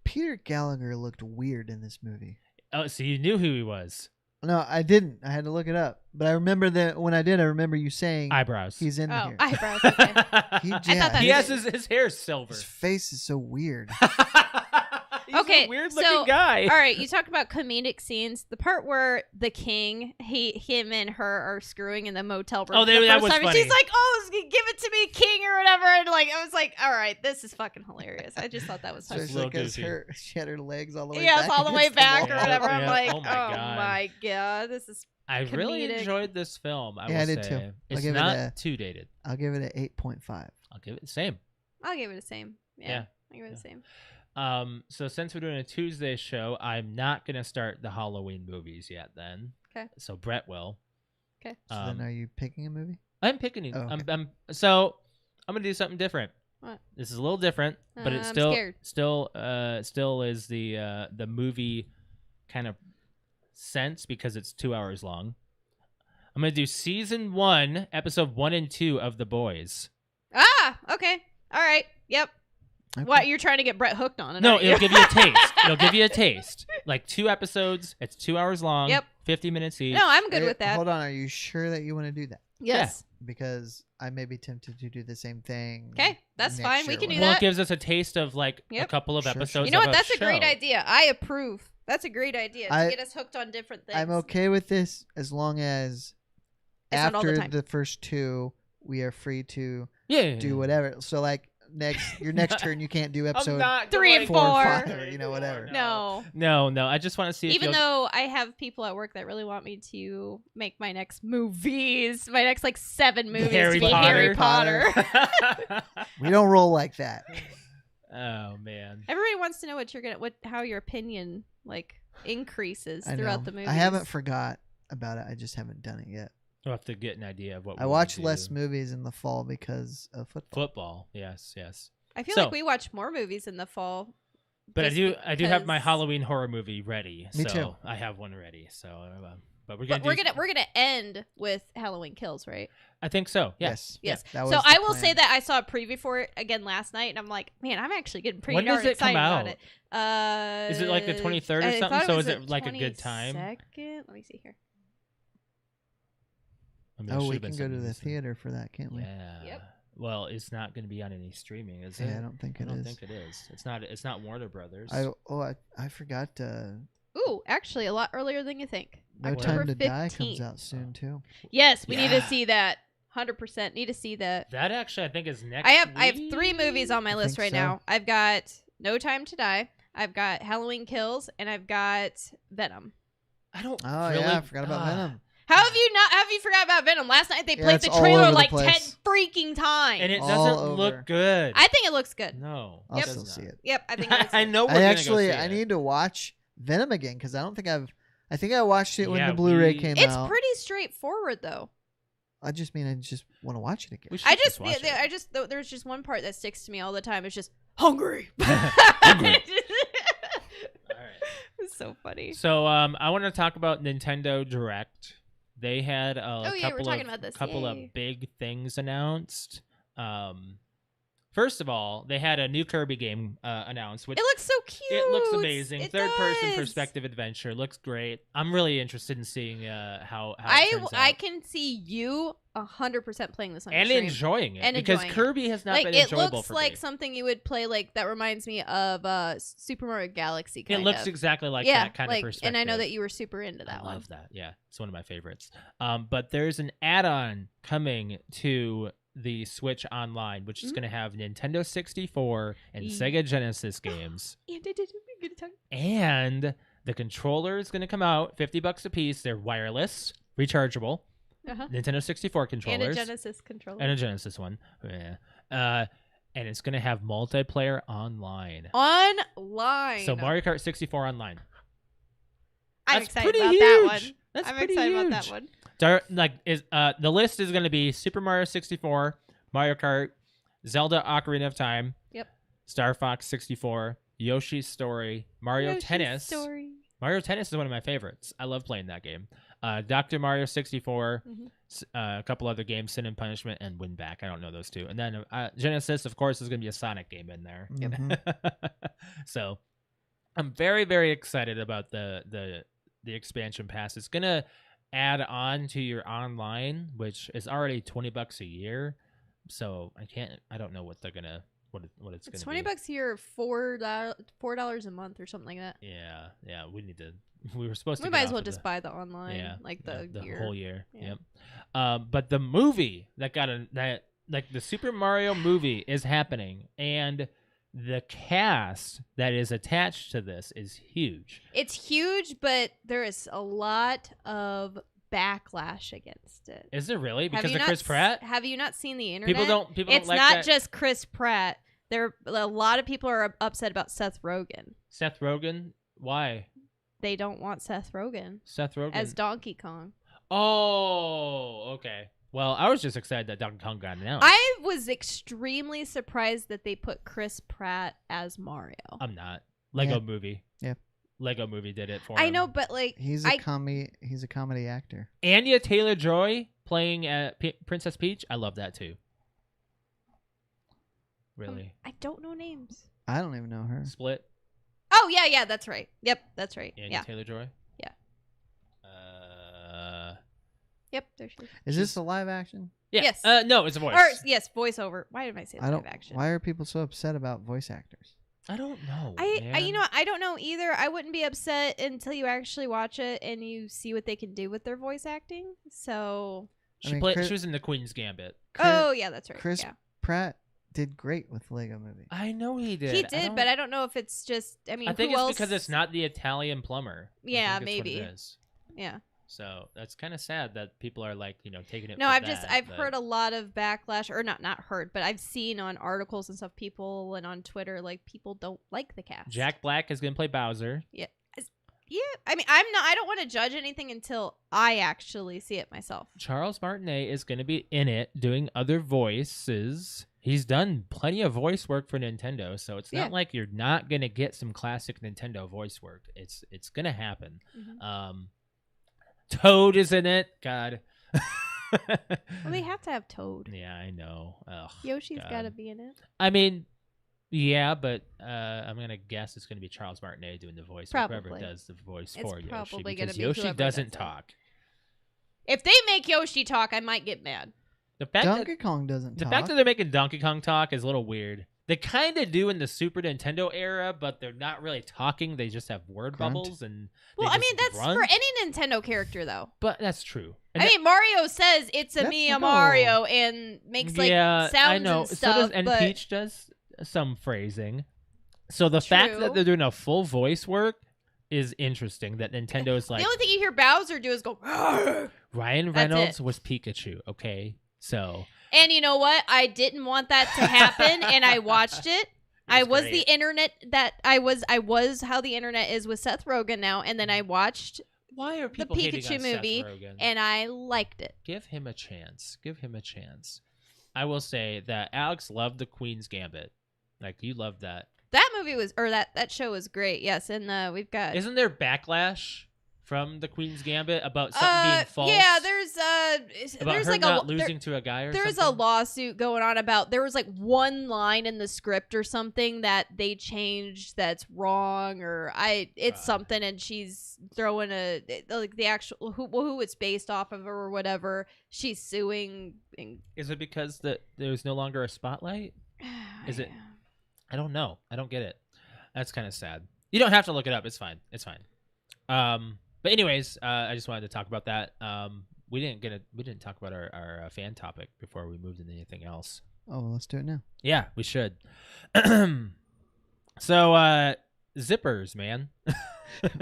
Speaker 1: Peter Gallagher looked weird in this movie.
Speaker 2: Oh, so you knew who he was.
Speaker 1: No, I didn't. I had to look it up. But I remember that when I did, I remember you saying
Speaker 2: Eyebrows.
Speaker 1: he's in
Speaker 3: Oh,
Speaker 1: here.
Speaker 3: eyebrows. Okay.
Speaker 1: Yeah,
Speaker 2: he has his hair is silver.
Speaker 1: His face is so weird.
Speaker 2: He's
Speaker 3: Okay,
Speaker 2: a weird
Speaker 3: so-
Speaker 2: looking guy.
Speaker 3: All right, you talked about comedic scenes. The part where the king, him and her are screwing in the motel room.
Speaker 2: Oh,
Speaker 3: the
Speaker 2: that
Speaker 3: first
Speaker 2: was
Speaker 3: time, and
Speaker 2: funny.
Speaker 3: she's like, "Oh, give it to me, king," or whatever. And like, I was like, "All right, this is fucking hilarious." I just thought that was
Speaker 2: Just
Speaker 3: funny.
Speaker 2: a
Speaker 1: Especially
Speaker 2: little
Speaker 1: because
Speaker 2: goofy.
Speaker 1: she had her legs all the way
Speaker 3: Yeah,
Speaker 1: back.
Speaker 3: it's all the way
Speaker 1: against
Speaker 3: back or
Speaker 1: wall.
Speaker 3: whatever. I'm
Speaker 2: Yeah.
Speaker 3: like,
Speaker 2: Oh
Speaker 3: oh
Speaker 2: my
Speaker 3: my,
Speaker 2: God.
Speaker 3: god, this is
Speaker 2: I really
Speaker 3: comedic.
Speaker 2: enjoyed this film. I
Speaker 1: Yeah, I
Speaker 2: will
Speaker 1: did
Speaker 2: say.
Speaker 1: too. I'll
Speaker 2: It's
Speaker 1: give it
Speaker 2: not
Speaker 1: a-
Speaker 2: too dated.
Speaker 1: I'll give it an 8.5.
Speaker 2: I'll give it the same.
Speaker 3: I'll give it a same. Yeah,
Speaker 2: Yeah.
Speaker 3: I'll give it
Speaker 2: Yeah.
Speaker 3: a same.
Speaker 2: So since we're doing a Tuesday show, I'm not gonna start the Halloween movies yet. Then,
Speaker 3: 'Kay.
Speaker 2: So Brett will.
Speaker 3: Okay.
Speaker 1: So then are you picking a movie?
Speaker 2: I'm picking.
Speaker 1: Oh, okay.
Speaker 2: I'm gonna do something different.
Speaker 3: What?
Speaker 2: This is a little different, but it's
Speaker 3: I'm
Speaker 2: still
Speaker 3: scared.
Speaker 2: still is the movie kind of sense because it's 2 hours long. I'm gonna do season 1, episode 1 and 2 of The Boys.
Speaker 3: Ah, okay, all right, yep.
Speaker 1: Okay.
Speaker 3: What, you're trying to get Brett hooked on it?
Speaker 2: No,
Speaker 3: aren't you?
Speaker 2: it'll give you a taste. It'll give you a taste. Like 2 episodes. It's 2 hours long.
Speaker 3: Yep.
Speaker 2: 50 minutes each.
Speaker 3: No, I'm good with that.
Speaker 1: Hold on. Are you sure that you want to do that?
Speaker 3: Yes.
Speaker 1: Because I may be tempted to do the same thing.
Speaker 3: Okay, that's
Speaker 1: next
Speaker 3: fine. We
Speaker 1: year
Speaker 3: can
Speaker 1: or
Speaker 3: do
Speaker 2: Well,
Speaker 3: that.
Speaker 2: it gives us a taste of like a
Speaker 3: Yep.
Speaker 2: couple of
Speaker 1: Sure,
Speaker 2: episodes.
Speaker 1: sure.
Speaker 3: You know
Speaker 2: of
Speaker 3: what? That's a great
Speaker 2: show.
Speaker 3: idea. I approve. That's a great idea to
Speaker 1: I-
Speaker 3: get us hooked on different things.
Speaker 1: I'm okay with this as long as
Speaker 3: It's not all the
Speaker 1: after
Speaker 3: time.
Speaker 1: the first 2, we are free to
Speaker 2: Yeah.
Speaker 1: do whatever. So like your next turn, you can't do episode.
Speaker 2: I'm not
Speaker 3: 3 and
Speaker 2: going
Speaker 3: 4.
Speaker 1: 5 or, you know, whatever.
Speaker 3: No.
Speaker 2: No. I just want to see.
Speaker 3: Even
Speaker 2: if
Speaker 3: though I have people at work that really want me to make my next movies, my next like 7 movies
Speaker 2: Harry
Speaker 3: to be
Speaker 2: Potter.
Speaker 3: Harry Potter.
Speaker 1: We don't roll like that.
Speaker 2: Oh man.
Speaker 3: Everybody wants to know how your opinion like increases
Speaker 1: I
Speaker 3: throughout
Speaker 1: know.
Speaker 3: the movies.
Speaker 1: I haven't forgot about it. I just haven't done it yet.
Speaker 2: We'll have to get an idea of what
Speaker 1: I
Speaker 2: we
Speaker 1: watch
Speaker 2: do.
Speaker 1: less movies in the fall because of football.
Speaker 2: Football. Yes.
Speaker 3: I feel
Speaker 2: So-
Speaker 3: like we watch more movies in the fall.
Speaker 2: But
Speaker 3: just
Speaker 2: I do have my
Speaker 3: because-
Speaker 2: Halloween horror movie ready.
Speaker 1: Me
Speaker 2: so
Speaker 1: too.
Speaker 2: I have one ready. So, but we're gonna
Speaker 3: But we're gonna end with Halloween Kills, right?
Speaker 2: I think so. Yeah.
Speaker 1: Yes.
Speaker 3: Yes.
Speaker 1: That
Speaker 3: So
Speaker 1: was
Speaker 3: I
Speaker 1: the
Speaker 3: will
Speaker 1: plan.
Speaker 3: say that I saw a preview for it again last night, and I'm like, man, I'm actually getting pretty
Speaker 2: When does
Speaker 3: darn
Speaker 2: it come
Speaker 3: excited about
Speaker 2: out?
Speaker 3: it.
Speaker 2: Is it like the 23rd or
Speaker 3: I
Speaker 2: something?
Speaker 3: thought
Speaker 2: So
Speaker 3: was
Speaker 2: is it
Speaker 3: the
Speaker 2: like a good time?
Speaker 3: 22nd? Let me see here.
Speaker 2: I mean, there
Speaker 1: Oh,
Speaker 2: should
Speaker 1: we
Speaker 2: have been
Speaker 1: can go to
Speaker 2: something
Speaker 1: the
Speaker 2: decent.
Speaker 1: theater for that, can't we?
Speaker 2: Yeah.
Speaker 3: Yep.
Speaker 2: Well, it's not going to be on any streaming, is it?
Speaker 1: Yeah, I don't think it
Speaker 2: I don't
Speaker 1: is.
Speaker 2: think it is. It's not. It's not Warner Brothers.
Speaker 1: I forgot.
Speaker 3: Ooh, actually, a lot earlier than you think.
Speaker 1: No
Speaker 3: October
Speaker 1: Time to Die
Speaker 3: 15th.
Speaker 1: comes out soon too.
Speaker 3: Yes, we need to
Speaker 2: Yeah.
Speaker 3: see that. 100% need to see that.
Speaker 2: That actually, I think, is next.
Speaker 3: I have
Speaker 2: week.
Speaker 3: 3 movies on my
Speaker 1: I
Speaker 3: list
Speaker 1: think
Speaker 3: right
Speaker 1: so.
Speaker 3: now. I've got No Time to Die, I've got Halloween Kills, and I've got Venom.
Speaker 2: I don't.
Speaker 1: Oh
Speaker 2: really,
Speaker 1: yeah, I forgot about Venom.
Speaker 3: How have you not? Have you forgot about Venom? Last night they
Speaker 1: Yeah,
Speaker 3: played
Speaker 1: it's
Speaker 3: the
Speaker 1: all
Speaker 3: trailer
Speaker 1: over the
Speaker 3: like 10
Speaker 1: place.
Speaker 3: freaking times.
Speaker 2: And it
Speaker 1: All
Speaker 2: doesn't
Speaker 1: over.
Speaker 2: look good.
Speaker 3: I think it looks good.
Speaker 2: No,
Speaker 1: I'll
Speaker 2: it
Speaker 1: still
Speaker 2: does
Speaker 1: see
Speaker 2: not.
Speaker 1: it.
Speaker 3: Yep, I think it looks
Speaker 2: I
Speaker 3: good.
Speaker 2: know. We're
Speaker 1: I
Speaker 2: gonna
Speaker 1: actually
Speaker 2: go see
Speaker 1: I
Speaker 2: it.
Speaker 1: need to watch Venom again because I don't think I think I watched it when
Speaker 2: Yeah,
Speaker 1: the Blu-ray
Speaker 2: we-
Speaker 1: came
Speaker 3: It's
Speaker 1: out.
Speaker 3: pretty straightforward though.
Speaker 1: I just want to watch it again.
Speaker 2: We should
Speaker 3: I just,
Speaker 2: watch it.
Speaker 3: there's just one part that sticks to me all the time. It's just hungry.
Speaker 2: Hungry. All right.
Speaker 3: It's so funny.
Speaker 2: So I want to talk about Nintendo Direct. They had a
Speaker 3: yeah, we're
Speaker 2: couple
Speaker 3: talking
Speaker 2: of
Speaker 3: about this.
Speaker 2: couple
Speaker 3: Yay.
Speaker 2: of big things announced. First of all, they had a new Kirby game announced, which
Speaker 3: It looks so cute.
Speaker 2: it looks amazing.
Speaker 3: It
Speaker 2: Third-person
Speaker 3: does.
Speaker 2: perspective adventure looks great. I'm really interested in seeing how it
Speaker 3: I
Speaker 2: turns
Speaker 3: I
Speaker 2: out.
Speaker 3: can see you 100% playing this on your
Speaker 2: And
Speaker 3: stream.
Speaker 2: enjoying it
Speaker 3: And
Speaker 2: because
Speaker 3: enjoying it.
Speaker 2: Kirby has not
Speaker 3: Like
Speaker 2: been
Speaker 3: it
Speaker 2: enjoyable
Speaker 3: looks
Speaker 2: for
Speaker 3: like
Speaker 2: me.
Speaker 3: something you would play. Like that reminds me of Super Mario Galaxy.
Speaker 2: It
Speaker 3: Kind
Speaker 2: looks
Speaker 3: of.
Speaker 2: exactly like
Speaker 3: yeah,
Speaker 2: that kind
Speaker 3: like,
Speaker 2: of perspective.
Speaker 3: and I know that you were super into that
Speaker 2: I
Speaker 3: one.
Speaker 2: love that. Yeah, it's one of my favorites. But there's an add-on coming to the Switch Online, which is
Speaker 3: Mhm.
Speaker 2: going to have Nintendo 64 and
Speaker 3: Yeah.
Speaker 2: Sega Genesis games,
Speaker 3: Yeah, good time.
Speaker 2: and the controller is going to come out $50 a piece. They're wireless, rechargeable.
Speaker 3: Uh-huh.
Speaker 2: Nintendo 64 controllers
Speaker 3: And a Genesis controller.
Speaker 2: and a Genesis one. Yeah. And it's going to have multiplayer online.
Speaker 3: Online.
Speaker 2: So Mario Kart 64 online.
Speaker 3: I'm
Speaker 2: That's
Speaker 3: excited
Speaker 2: pretty
Speaker 3: about
Speaker 2: huge.
Speaker 3: that one.
Speaker 2: That's
Speaker 3: I'm
Speaker 2: pretty
Speaker 3: excited
Speaker 2: huge.
Speaker 3: about that one.
Speaker 2: The list is going to be Super Mario 64, Mario Kart, Zelda Ocarina of Time,
Speaker 3: Yep.
Speaker 2: Star Fox 64, Yoshi's Story, Mario
Speaker 3: Yoshi's
Speaker 2: Tennis.
Speaker 3: Story.
Speaker 2: Mario Tennis is one of my favorites. I love playing that game. Dr. Mario 64,
Speaker 3: Mhm.
Speaker 2: a couple other games, Sin and Punishment, and Win Back. I don't know those two. And then Genesis, of course, is going to be a Sonic game in there.
Speaker 1: Mhm.
Speaker 2: So I'm very, very excited about the expansion pass. It's going to add on to your online, which is already $20 a year. So I don't know what they're gonna what it's
Speaker 3: It's
Speaker 2: gonna be.
Speaker 3: $20 here, $4 a month or something like that.
Speaker 2: Yeah. We were supposed to.
Speaker 3: We
Speaker 2: get
Speaker 3: might as
Speaker 2: off
Speaker 3: well
Speaker 2: of
Speaker 3: just buy the online,
Speaker 2: the
Speaker 3: year.
Speaker 2: whole year.
Speaker 3: Yeah.
Speaker 2: Yep. But the movie that the Super Mario movie is happening, and the cast that is attached to this is huge.
Speaker 3: It's huge, but there is a lot of backlash against it.
Speaker 2: Is there really? Because
Speaker 3: you
Speaker 2: of
Speaker 3: not
Speaker 2: Chris Pratt?
Speaker 3: Have you not seen the internet?
Speaker 2: People don't
Speaker 3: It's
Speaker 2: like
Speaker 3: not
Speaker 2: that.
Speaker 3: just Chris Pratt. A lot of people are upset about Seth Rogen.
Speaker 2: Seth Rogen. Why?
Speaker 3: They don't want Seth Rogen
Speaker 2: Seth Rogen
Speaker 3: as Donkey Kong.
Speaker 2: Oh, okay. Well, I was just excited that Donkey Kong got announced.
Speaker 3: I was extremely surprised that they put Chris Pratt as Mario.
Speaker 2: I'm not. Lego
Speaker 1: Yeah.
Speaker 2: Movie.
Speaker 1: Yeah.
Speaker 2: Lego Movie did it for him.
Speaker 3: I know, but like
Speaker 1: He's a comedy actor.
Speaker 2: Anya Taylor-Joy playing Princess Peach. I love that too. Really.
Speaker 3: I don't know names.
Speaker 1: I don't even know her.
Speaker 2: Split.
Speaker 3: Oh yeah, that's right. Yep, that's right.
Speaker 2: Anya
Speaker 3: Yeah.
Speaker 2: Taylor-Joy.
Speaker 3: Yeah.
Speaker 2: Uh.
Speaker 3: Yep, there she is.
Speaker 1: Is this a live action?
Speaker 2: Yeah.
Speaker 3: Yes.
Speaker 2: No, it's a voice.
Speaker 3: Or yes, voiceover. Why did I say
Speaker 1: I
Speaker 3: live
Speaker 1: don't.
Speaker 3: action?
Speaker 1: Why are people so upset about voice actors?
Speaker 2: I don't know.
Speaker 3: I
Speaker 2: man.
Speaker 3: you know what? I don't know either. I wouldn't be upset until you actually watch it and you see what they can do with their voice acting. So
Speaker 2: She
Speaker 1: I mean,
Speaker 2: played.
Speaker 1: Chris-
Speaker 2: She was in the Queen's Gambit.
Speaker 3: oh yeah, that's right.
Speaker 1: Chris
Speaker 3: yeah.
Speaker 1: Pratt did great with Lego Movie.
Speaker 2: I know he did.
Speaker 3: He did, but I don't know if it's just. I mean,
Speaker 2: I think
Speaker 3: who
Speaker 2: it's
Speaker 3: else?
Speaker 2: because it's not the Italian plumber. I
Speaker 3: Yeah,
Speaker 2: think it's what it
Speaker 3: maybe.
Speaker 2: is.
Speaker 3: Yeah.
Speaker 2: So that's kind of sad that people are like, taking it.
Speaker 3: No,
Speaker 2: for
Speaker 3: I've
Speaker 2: that, but-
Speaker 3: heard a lot of backlash, or not heard, but I've seen on articles and stuff, people and on Twitter, like people don't like the cast.
Speaker 2: Jack Black is gonna play Bowser.
Speaker 3: Yeah, I mean, I don't want to judge anything until I actually see it myself.
Speaker 2: Charles Martinet is gonna be in it doing other voices. He's done plenty of voice work for Nintendo, so it's
Speaker 3: Yeah.
Speaker 2: not like you're not gonna get some classic Nintendo voice work. It's gonna happen.
Speaker 3: Mhm.
Speaker 2: Toad is in it. God.
Speaker 3: Well, they have to have Toad.
Speaker 2: Yeah, I know. Ugh,
Speaker 3: Yoshi's
Speaker 2: God.
Speaker 3: got to be in it.
Speaker 2: I mean, yeah, but I'm gonna guess it's gonna be Charles Martinet doing the voice, or whoever
Speaker 3: Probably.
Speaker 2: does the voice
Speaker 3: It's
Speaker 2: for Yoshi,
Speaker 3: probably gonna
Speaker 2: because
Speaker 3: be
Speaker 2: Yoshi
Speaker 3: whoever
Speaker 2: doesn't
Speaker 3: does it.
Speaker 2: talk.
Speaker 3: If they make Yoshi talk, I might get mad.
Speaker 2: The fact
Speaker 1: Donkey Kong doesn't
Speaker 2: the
Speaker 1: talk.
Speaker 2: fact that they're making Donkey Kong talk is a little weird. They kind of do in the Super Nintendo era, but they're not really talking. They just have word
Speaker 1: Grunt.
Speaker 2: bubbles and.
Speaker 3: Well,
Speaker 2: they
Speaker 3: I mean,
Speaker 2: just
Speaker 3: that's
Speaker 2: grunt.
Speaker 3: for any Nintendo character, though.
Speaker 2: But that's true. And
Speaker 3: I mean, Mario says it's a
Speaker 1: That's
Speaker 3: me,
Speaker 1: like,
Speaker 3: a Mario, and makes like
Speaker 2: yeah,
Speaker 3: sounds
Speaker 2: I know.
Speaker 3: and stuff.
Speaker 2: So does, and
Speaker 3: but
Speaker 2: Peach does some phrasing. So the fact
Speaker 3: True.
Speaker 2: that they're doing a full voice work is interesting. That Nintendo's like
Speaker 3: the only thing you hear Bowser do is go.
Speaker 2: Ryan
Speaker 3: That's
Speaker 2: Reynolds
Speaker 3: it.
Speaker 2: was Pikachu. Okay, so
Speaker 3: And you know what? I didn't want that to happen, and I watched it. I was
Speaker 2: great.
Speaker 3: the internet that I was how the internet is with Seth Rogen now, and then I watched
Speaker 2: Why are people hating
Speaker 3: Pikachu
Speaker 2: on
Speaker 3: movie,
Speaker 2: Seth Rogen?
Speaker 3: and I liked it.
Speaker 2: Give him a chance. Give him a chance. I will say that Alex loved the Queen's Gambit. Like you loved that.
Speaker 3: That movie was, or that show was great. Yes, and we've got
Speaker 2: Isn't there backlash from the Queen's Gambit about something being false?
Speaker 3: Yeah,
Speaker 2: about
Speaker 3: there's
Speaker 2: her
Speaker 3: like
Speaker 2: not
Speaker 3: a
Speaker 2: losing to a guy or
Speaker 3: there's
Speaker 2: something.
Speaker 3: a lawsuit going on about there was like one line in the script or something that they changed that's wrong or it's something, and she's throwing like the actual who it's based off of or whatever. She's suing.
Speaker 2: Is it because that there's no longer a spotlight? Is it? I don't know. I don't get it. That's kind of sad. You don't have to look it up. It's fine. It's fine. But anyways, I just wanted to talk about that. We didn't talk about our fan topic before we moved into anything else.
Speaker 1: Oh, well, let's do it now.
Speaker 2: Yeah, we should. So zippers, man.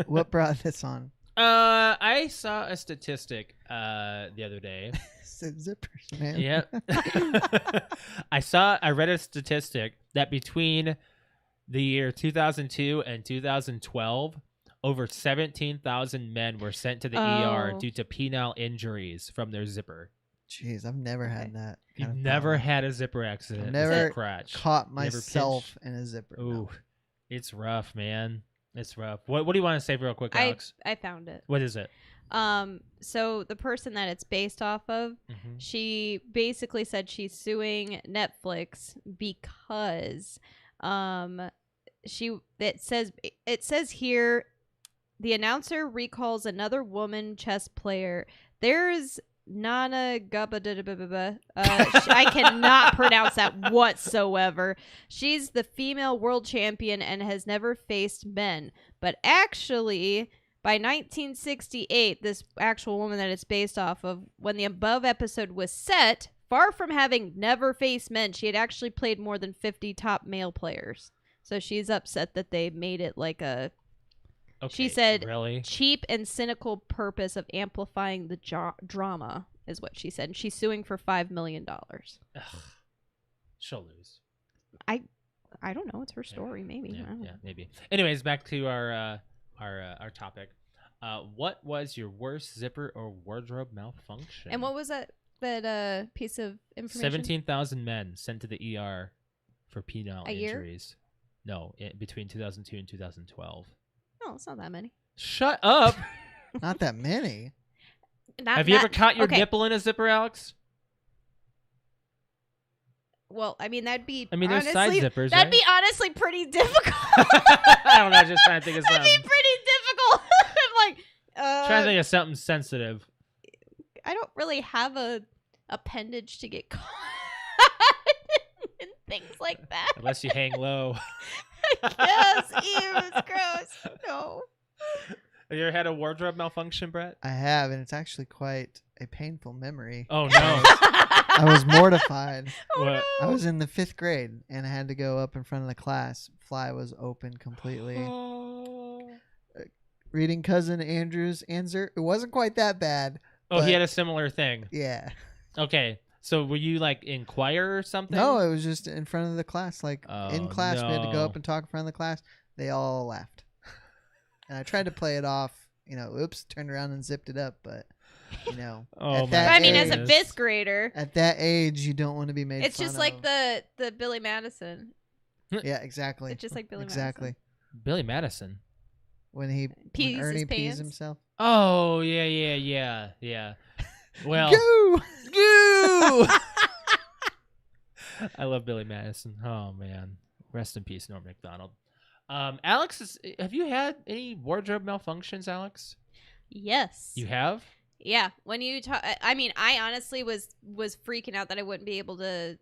Speaker 1: What brought this on?
Speaker 2: I saw a statistic the other day.
Speaker 1: Said zippers, man.
Speaker 2: Yep. I read a statistic that between the year 2002 and 2012, over 17,000 men were sent to the ER due to penile injuries from their zipper.
Speaker 1: Jeez, I've never had that.
Speaker 2: You've
Speaker 1: kind of
Speaker 2: never
Speaker 1: problem.
Speaker 2: had a zipper accident.
Speaker 1: I've never
Speaker 2: crotch.
Speaker 1: Caught
Speaker 2: Never
Speaker 1: myself in a zipper.
Speaker 2: Ooh,
Speaker 1: No.
Speaker 2: it's rough, man. It's rough. What do you want to say real quick, Alex?
Speaker 3: I found it.
Speaker 2: What is it?
Speaker 3: So the person that it's based off of,
Speaker 2: Mhm.
Speaker 3: she basically said she's suing Netflix because it says here the announcer recalls another woman chess player. There's Nana Gaba. I cannot pronounce that whatsoever. She's the female world champion and has never faced men. But actually, by 1968, this actual woman that it's based off of, when the above episode was set, far from having never faced men, she had actually played more than 50 top male players. So she's upset that they made it like a
Speaker 2: Okay,
Speaker 3: she said,
Speaker 2: really?
Speaker 3: cheap and cynical purpose of amplifying the drama is what she said. And she's suing for $5 million.
Speaker 2: Ugh. She'll lose.
Speaker 3: I don't know. It's her story, maybe. I don't know.
Speaker 2: Yeah, maybe. Anyways, back to our topic. What was your worst zipper or wardrobe malfunction?
Speaker 3: And what was that piece of information?
Speaker 2: 17,000 men sent to the ER for penile
Speaker 3: A year?
Speaker 2: injuries. No, between 2002 and 2012.
Speaker 3: No, it's not that many.
Speaker 2: Shut up!
Speaker 1: Not that many.
Speaker 2: Have you ever caught your
Speaker 3: okay.
Speaker 2: nipple in a zipper, Alex?
Speaker 3: Well, I mean, that'd be.
Speaker 2: I mean, there's
Speaker 3: honestly,
Speaker 2: side zippers,
Speaker 3: That'd
Speaker 2: right?
Speaker 3: be honestly pretty difficult.
Speaker 2: I don't know. Just trying to think of
Speaker 3: That'd
Speaker 2: something.
Speaker 3: be pretty difficult. I'm like,
Speaker 2: Trying to think of something sensitive.
Speaker 3: I don't really have a appendage to get caught and things like that.
Speaker 2: Unless you hang low.
Speaker 3: Yes, ew, it's gross. No.
Speaker 2: Have you ever had a wardrobe malfunction, Brett?
Speaker 1: I have, and it's actually quite a painful memory.
Speaker 2: Oh, no.
Speaker 1: I was mortified.
Speaker 3: Oh,
Speaker 2: What?
Speaker 1: I was in the 5th grade, and I had to go up in front of the class. Fly was open completely. Reading Cousin Andrew's answer. It wasn't quite that bad.
Speaker 2: Oh, he
Speaker 1: but-
Speaker 2: had a similar thing.
Speaker 1: Yeah.
Speaker 2: Okay. So were you like in choir or something?
Speaker 1: No, it was just in front of the class. Like
Speaker 2: Oh,
Speaker 1: in class, we had to go
Speaker 2: no.
Speaker 1: up and talk in front of the class. They all laughed. And I tried to play it off, oops, turned around and zipped it up. But,
Speaker 2: Oh,
Speaker 1: at
Speaker 2: my
Speaker 1: that
Speaker 3: I mean, as a
Speaker 2: goodness.
Speaker 3: 5th grader,
Speaker 1: at that age, you don't want to be made
Speaker 3: it's
Speaker 1: fun
Speaker 3: just like
Speaker 1: of.
Speaker 3: the Billy Madison.
Speaker 1: Yeah, exactly.
Speaker 3: It's just like Billy
Speaker 1: exactly.
Speaker 2: Billy Madison.
Speaker 1: When
Speaker 3: Pees his
Speaker 1: Ernie pees
Speaker 3: pants.
Speaker 1: himself.
Speaker 2: Oh, yeah. Well,
Speaker 1: Go!
Speaker 2: Goo! I love Billy Madison. Oh, man. Rest in peace, Norm MacDonald. Alex, have you had any wardrobe malfunctions, Alex?
Speaker 3: Yes.
Speaker 2: You have?
Speaker 3: Yeah, when you talk, I mean, I honestly was freaking out that I wouldn't be able to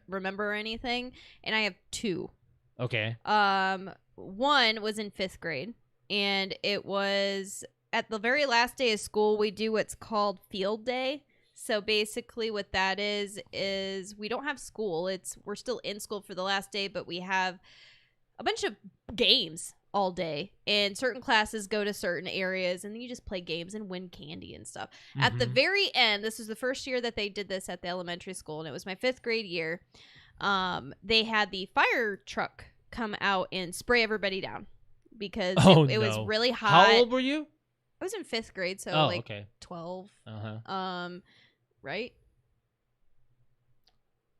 Speaker 3: remember anything, and I have two.
Speaker 2: Okay.
Speaker 3: One was in 5th grade, and it was at the very last day of school. We do what's called field day. So basically, what that is we don't have school. We're still in school for the last day, but we have a bunch of games all day, and certain classes go to certain areas, and then you just play games and win candy and stuff. Mm-hmm. At the very end, this was the first year that they did this at the elementary school, and it was my 5th grade year. They had the fire truck come out and spray everybody down because it was really hot.
Speaker 2: How old were you?
Speaker 3: I was in 5th grade, so
Speaker 2: okay.
Speaker 3: 12. Right?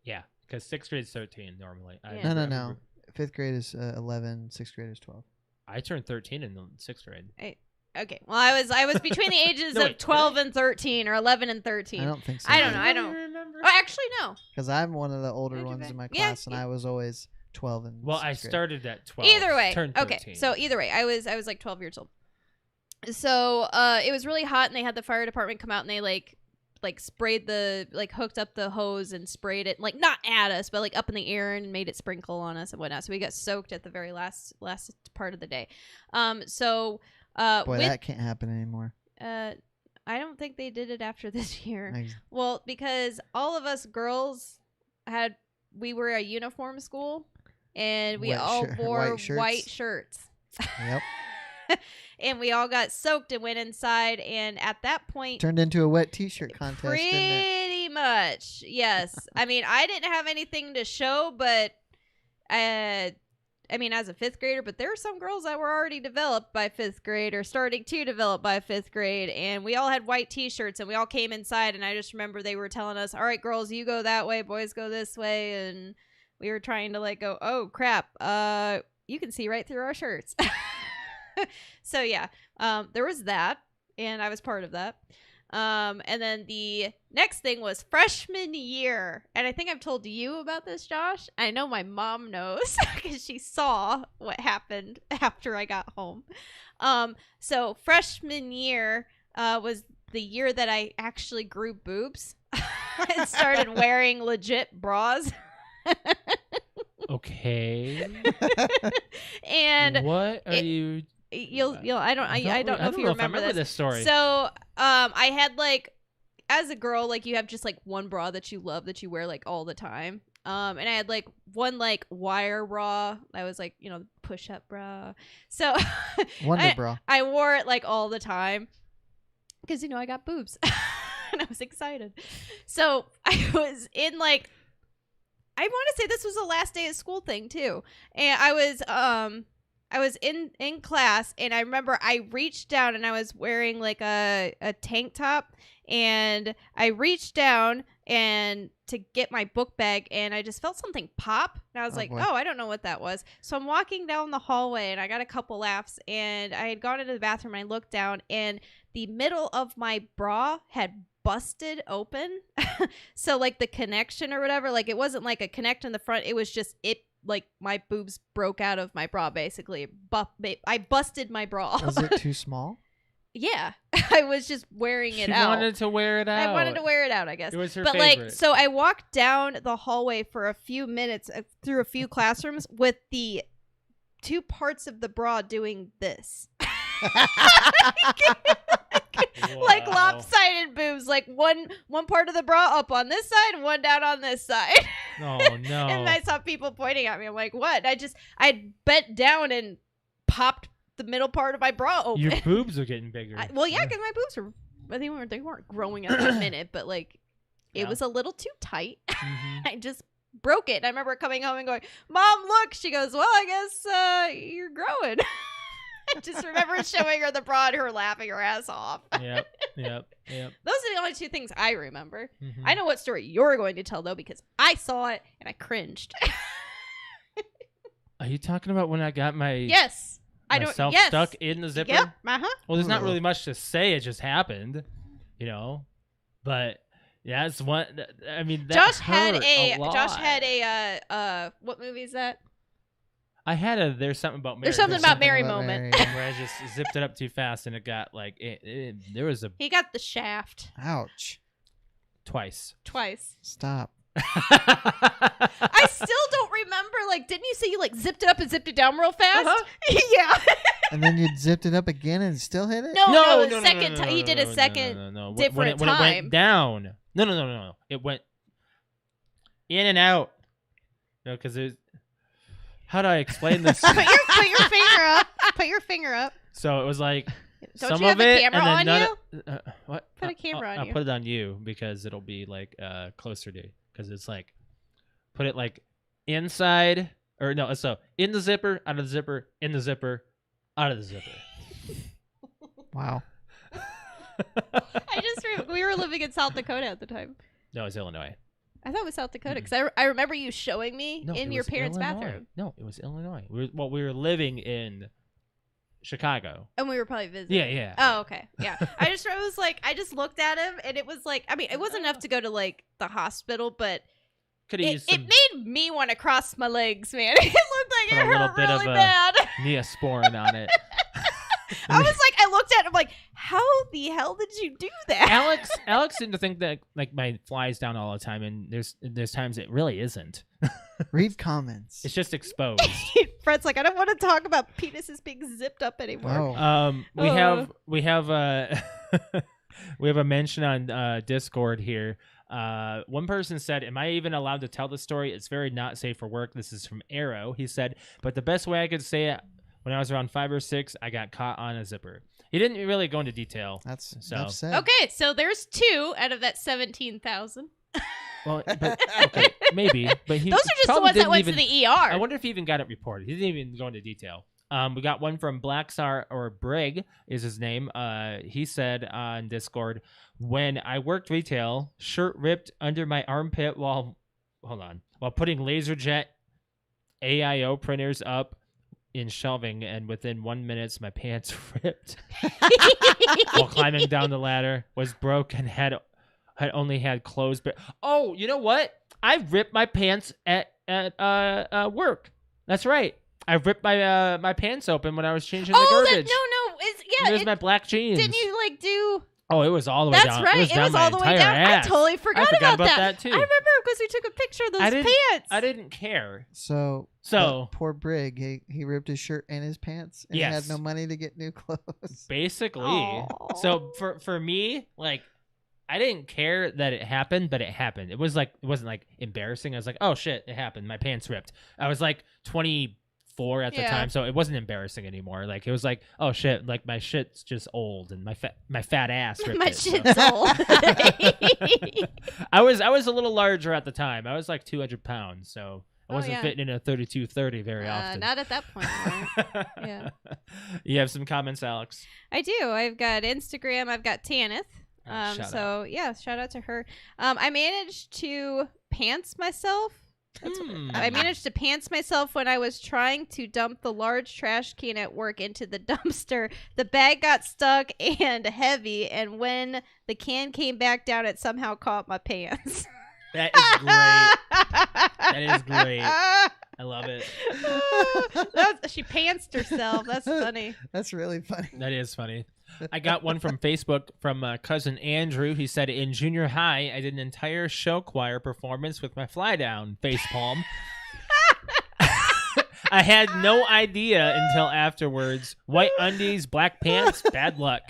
Speaker 2: Yeah, because 6th grade is 13 normally.
Speaker 3: Yeah.
Speaker 1: No. 5th grade is 11. 6th grade is 12.
Speaker 2: I turned 13 in the 6th grade.
Speaker 3: Okay. Well, I was between the ages of 12 and 13, or 11 and 13.
Speaker 1: I don't think so.
Speaker 3: I don't know. I don't remember. Oh, actually, no.
Speaker 1: Because I'm one of the older ones in my class, and I was always 12 and.
Speaker 2: Well, I started at 12.
Speaker 3: Either way,
Speaker 2: turned 13.
Speaker 3: Okay. So either way, I was like 12 years old. So it was really hot, and they had the fire department come out, and they like sprayed hooked up the hose and sprayed it, like not at us, but like up in the air, and made it sprinkle on us and whatnot. So we got soaked at the very last part of the day. Boy,
Speaker 1: that can't happen anymore.
Speaker 3: I don't think they did it after this year. Well, because all of us girls we were a uniform school, and we all wore white shirts.
Speaker 1: Yep.
Speaker 3: And we all got soaked and went inside, and at that point
Speaker 1: turned into a wet t-shirt contest.
Speaker 3: Pretty much, yes. I mean, I didn't have anything to show, but I mean, as a 5th grader, but there were some girls that were already developed by 5th grade, or starting to develop by 5th grade, and we all had white t-shirts, and we all came inside, and I just remember they were telling us, all right, girls, you go that way, boys go this way, and we were trying to go, oh crap, you can see right through our shirts. So yeah, there was that, and I was part of that. And then the next thing was freshman year, and I think I've told you about this, Josh. I know my mom knows because she saw what happened after I got home. So freshman year was the year that I actually grew boobs and started wearing legit bras.
Speaker 2: Okay.
Speaker 3: And
Speaker 2: what are you?
Speaker 3: I don't know if you remember
Speaker 2: this story.
Speaker 3: So I had as a girl, you have just one bra that you love that you wear all the time. And I had one wire bra that was push up bra. So
Speaker 1: Wonder bra.
Speaker 3: I wore it all the time because I got boobs and I was excited. So I was in I want to say this was the last day of school thing too, and I was in class, and I remember I reached down, and I was wearing a tank top, and I reached down and to get my book bag, and I just felt something pop, and I was boy. I don't know what that was. So I'm walking down the hallway, and I got a couple laughs, and I had gone into the bathroom, and I looked down, and the middle of my bra had busted open. So the connection or whatever, it wasn't a connect in the front, it was just my boobs broke out of my bra, basically. I busted my bra.
Speaker 1: Was it too small?
Speaker 3: Yeah. I was just wearing it out.
Speaker 2: She wanted to wear it out.
Speaker 3: I wanted to wear it out, I guess.
Speaker 2: It was her favorite.
Speaker 3: So I walked down the hallway for a few minutes through a few classrooms with the two parts of the bra doing this. Lopsided boobs, one part of the bra up on this side and one down on this side.
Speaker 2: Oh no.
Speaker 3: And I saw people pointing at me. I'm like, what? I bent down and popped the middle part of my bra open.
Speaker 2: Your boobs are getting bigger.
Speaker 3: Because my boobs were, they weren't growing at that minute, but it was a little too tight. Mm-hmm. I just broke it. I remember coming home and going, Mom, look. She goes, well, I guess you're growing. I just remember showing her the bra and her laughing her ass off.
Speaker 2: Yep. Those
Speaker 3: are the only two things I remember.
Speaker 2: Mm-hmm.
Speaker 3: I know what story you're going to tell, though, because I saw it and I cringed.
Speaker 2: Are you talking about when I got
Speaker 3: Yes.
Speaker 2: myself stuck in the zipper?
Speaker 3: Yep. Uh-huh.
Speaker 2: Well, there's not really much to say. It just happened, But yeah, it's one. I mean, that
Speaker 3: Josh
Speaker 2: hurt
Speaker 3: had
Speaker 2: a lot.
Speaker 3: what movie is that?
Speaker 2: There's something about Mary.
Speaker 3: There's something about Mary moment.
Speaker 2: Where I just zipped it up too fast and it got like there was a
Speaker 3: He got the shaft
Speaker 1: Ouch.
Speaker 2: twice.
Speaker 1: Stop.
Speaker 3: I still don't remember. Like, didn't you say you like zipped it up and zipped it down real fast? Yeah.
Speaker 1: And then you zipped it up again and still hit it?
Speaker 3: No, the second time. He did a second different
Speaker 2: when
Speaker 3: time.
Speaker 2: it went down. No. It went in and out. No, because there's. How do I explain this?
Speaker 3: Put your finger up. Put your finger up.
Speaker 2: So it was like
Speaker 3: Don't
Speaker 2: some
Speaker 3: you have
Speaker 2: of
Speaker 3: a
Speaker 2: it,
Speaker 3: camera
Speaker 2: and then
Speaker 3: on
Speaker 2: what?
Speaker 3: Put a camera on
Speaker 2: I'll
Speaker 3: you.
Speaker 2: put it on you because it'll be like closer to because it's like put it like inside or no. So in the zipper, out of the zipper, in the zipper, out of the zipper.
Speaker 1: Wow.
Speaker 3: We were living in South Dakota at the time.
Speaker 2: No, it's Illinois.
Speaker 3: I thought it was South Dakota because I remember you showing me
Speaker 2: No,
Speaker 3: in
Speaker 2: it
Speaker 3: your
Speaker 2: was
Speaker 3: parents'
Speaker 2: Illinois.
Speaker 3: bathroom.
Speaker 2: No, it was Illinois. We were living in Chicago.
Speaker 3: And we were probably visiting.
Speaker 2: Yeah.
Speaker 3: Oh, okay. Yeah. I just looked at him and it was like, I mean, it wasn't enough to go to like the hospital, but it made me want to cross my legs, man. It looked like
Speaker 2: Put
Speaker 3: it
Speaker 2: a little
Speaker 3: hurt
Speaker 2: bit
Speaker 3: really
Speaker 2: of
Speaker 3: bad.
Speaker 2: Neosporin on it.
Speaker 3: I was like, I looked at him like, how the hell did you do that?
Speaker 2: Alex seemed to think that like my flies down all the time, and there's times it really isn't.
Speaker 1: Read comments.
Speaker 2: It's just exposed.
Speaker 3: Fred's like, I don't want to talk about penises being zipped up anymore.
Speaker 1: Oh.
Speaker 2: We have we have a mention on Discord here. One person said, "Am I even allowed to tell the story? It's very not safe for work." This is from Arrow. He said, "But the best way I could say it, when I was around 5 or 6, I got caught on a zipper." He didn't really go into detail.
Speaker 1: That's
Speaker 2: So-
Speaker 1: enough said.
Speaker 3: Okay, so there's 2 out of that 17,000.
Speaker 2: Well, but okay, maybe. But he
Speaker 3: Those are just the
Speaker 2: probably
Speaker 3: ones that
Speaker 2: didn't
Speaker 3: went
Speaker 2: even,
Speaker 3: to the ER.
Speaker 2: I wonder if he even got it reported. He didn't even go into detail. We got one from Blackstar or Brig is his name. He said on Discord, "When I worked retail, shirt ripped under my armpit while putting LaserJet AIO printers up in shelving, and within 1 minute my pants ripped while climbing down the ladder, was broke and had only had clothes. But oh, you know what? I ripped my pants at work. That's right. I ripped my my pants open when I was changing the garbage. It was my black jeans.
Speaker 3: Didn't you like do?
Speaker 2: Oh, it was all the way
Speaker 3: That's
Speaker 2: down.
Speaker 3: right.
Speaker 2: It was
Speaker 3: all the way down.
Speaker 2: ass.
Speaker 3: I totally forgot about
Speaker 2: that too.
Speaker 3: I remember because we took a picture of those pants.
Speaker 2: I didn't care.
Speaker 1: So
Speaker 2: So
Speaker 1: poor Brig, he ripped his shirt and his pants, and he
Speaker 2: Yes.
Speaker 1: had no money to get new clothes.
Speaker 2: Basically.
Speaker 3: Aw.
Speaker 2: So for me, like, I didn't care that it happened, but it happened. It wasn't like embarrassing. I was like, oh shit, it happened. My pants ripped. I was like 24 at the time, so it wasn't embarrassing anymore. Like it was like, oh shit, like my shit's just old and my fat ass ripped
Speaker 3: My
Speaker 2: it.
Speaker 3: shit's old.
Speaker 2: I was a little larger at the time. I was like 200 pounds, so I wasn't fitting in a 32-30 very often.
Speaker 3: Not at that point. Right? Yeah.
Speaker 2: You have some comments, Alex?
Speaker 3: I do. I've got Instagram. I've got Tanith.
Speaker 2: Shout
Speaker 3: So
Speaker 2: out.
Speaker 3: yeah, shout out to her. I managed to pants myself. I managed to pants myself when I was trying to dump the large trash can at work into the dumpster. The bag got stuck and heavy, and when the can came back down, it somehow caught my pants.
Speaker 2: That is great. That is great. I love it.
Speaker 3: She pantsed herself. That's funny.
Speaker 1: That's really funny.
Speaker 2: That is funny. I got one from Facebook from cousin Andrew. He said, in junior high, I did an entire show choir performance with my fly down facepalm. I had no idea until afterwards. White undies, black pants, bad luck.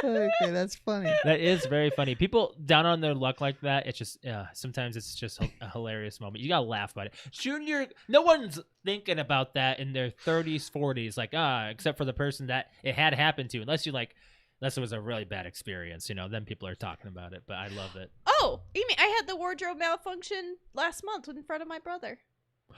Speaker 1: Okay, that's funny.
Speaker 2: That is very funny. People down on their luck like that, it's just sometimes it's just a hilarious moment. You gotta laugh about it. Junior, no one's thinking about that in their 30s, 40s, like except for the person that it had happened to. Unless it was a really bad experience, then people are talking about it. But I love it.
Speaker 3: Oh, you mean I had the wardrobe malfunction last month in front of my brother?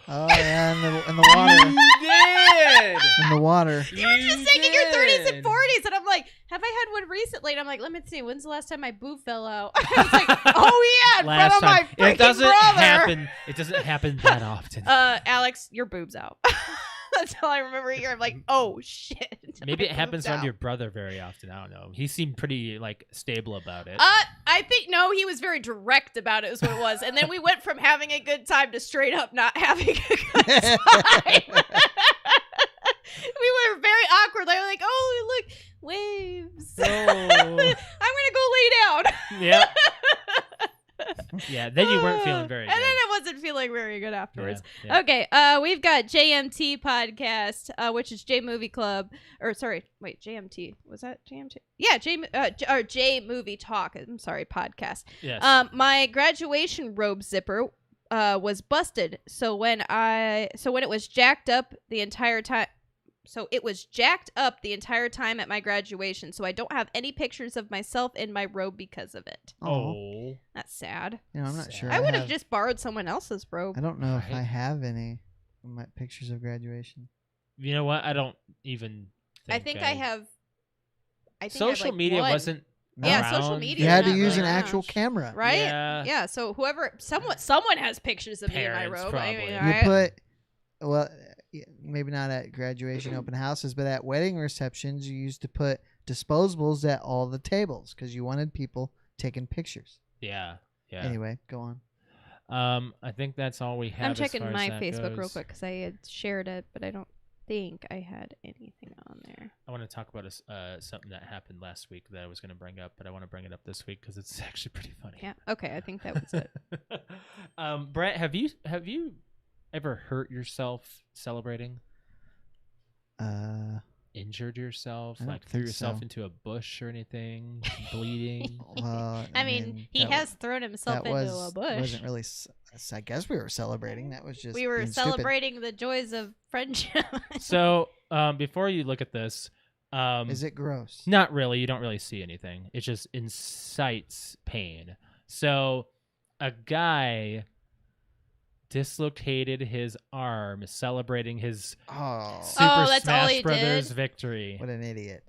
Speaker 1: Oh yeah, in the water.
Speaker 2: You did.
Speaker 1: In the water.
Speaker 3: You were just saying in your 30s and 40s, and I'm like, have I had one recently? And I'm like, let me see, when's the last time my boob fell out? I was like, oh yeah, in front of my freaking brother.
Speaker 2: Happen. It doesn't happen that often.
Speaker 3: Alex, your boob's out. That's all I remember here. I'm like, oh shit.
Speaker 2: Maybe it
Speaker 3: I
Speaker 2: happens
Speaker 3: moved
Speaker 2: around
Speaker 3: out.
Speaker 2: your brother very often. I don't know. He seemed pretty like stable about it.
Speaker 3: I think no, he was very direct about it. Is what it was, and then we went from having a good time to straight up not having a good time. We were very awkward. Like, oh look, waves.
Speaker 2: Oh.
Speaker 3: I'm gonna go lay down.
Speaker 2: Yeah. Yeah. Then you weren't feeling very
Speaker 3: and
Speaker 2: good.
Speaker 3: then I wasn't feeling very good afterwards.
Speaker 2: Yeah, yeah.
Speaker 3: Okay, we've got JMT podcast, which is J Movie Club, or sorry, wait, JMT, was that JMT? Yeah, J Movie Talk. I'm sorry, podcast.
Speaker 2: Yes.
Speaker 3: My graduation robe zipper was busted, so when it was jacked up the entire time. So it was jacked up the entire time at my graduation, so I don't have any pictures of myself in my robe because of it.
Speaker 2: Oh.
Speaker 3: That's sad.
Speaker 1: You know, I'm not
Speaker 2: Sad.
Speaker 1: sure.
Speaker 3: I would have just borrowed someone else's robe.
Speaker 1: I don't know if I
Speaker 2: Right.
Speaker 1: have any of my pictures of graduation.
Speaker 2: You know what? I don't even.
Speaker 3: I think I have. I think I have,
Speaker 2: Social
Speaker 3: like,
Speaker 2: media
Speaker 3: one.
Speaker 2: wasn't.
Speaker 3: Yeah,
Speaker 2: around.
Speaker 3: social media
Speaker 1: You had to
Speaker 3: not
Speaker 1: use
Speaker 3: really
Speaker 1: an
Speaker 3: around.
Speaker 1: actual camera.
Speaker 3: Right?
Speaker 2: Yeah.
Speaker 3: So someone has pictures of me in my
Speaker 2: Parents,
Speaker 3: robe.
Speaker 2: probably.
Speaker 3: I mean,
Speaker 2: You
Speaker 1: You
Speaker 3: I-
Speaker 1: put, well, maybe not at graduation open houses, but at wedding receptions, you used to put disposables at all the tables because you wanted people taking pictures.
Speaker 2: Yeah. Yeah.
Speaker 1: Anyway, go on.
Speaker 2: I think that's all we have.
Speaker 3: I'm checking
Speaker 2: as far
Speaker 3: my
Speaker 2: as that
Speaker 3: Facebook real
Speaker 2: goes.
Speaker 3: quick because I had shared it, but I don't think I had anything on there.
Speaker 2: I want to talk about something that happened last week that I was going to bring up, but I want to bring it up this week because it's actually pretty funny.
Speaker 3: Yeah. Okay. I think that was it.
Speaker 2: Brett, have you ever hurt yourself celebrating? Injured yourself,
Speaker 1: I don't
Speaker 2: like threw
Speaker 1: think
Speaker 2: yourself
Speaker 1: so.
Speaker 2: into a bush or anything, bleeding?
Speaker 1: Well,
Speaker 3: I mean, he
Speaker 1: that
Speaker 3: has thrown himself
Speaker 1: that
Speaker 3: into a bush.
Speaker 1: wasn't really. I guess we were celebrating. That was just
Speaker 3: We were
Speaker 1: being stupid.
Speaker 3: celebrating the joys of friendship.
Speaker 2: So, before you look at this,
Speaker 1: Is it gross?
Speaker 2: not really. You don't really see anything. It just incites pain. So, a guy dislocated his arm celebrating his
Speaker 1: Oh,
Speaker 2: Super
Speaker 3: that's all
Speaker 2: Smash
Speaker 3: he
Speaker 2: Brothers
Speaker 3: did?
Speaker 2: victory.
Speaker 1: what an idiot!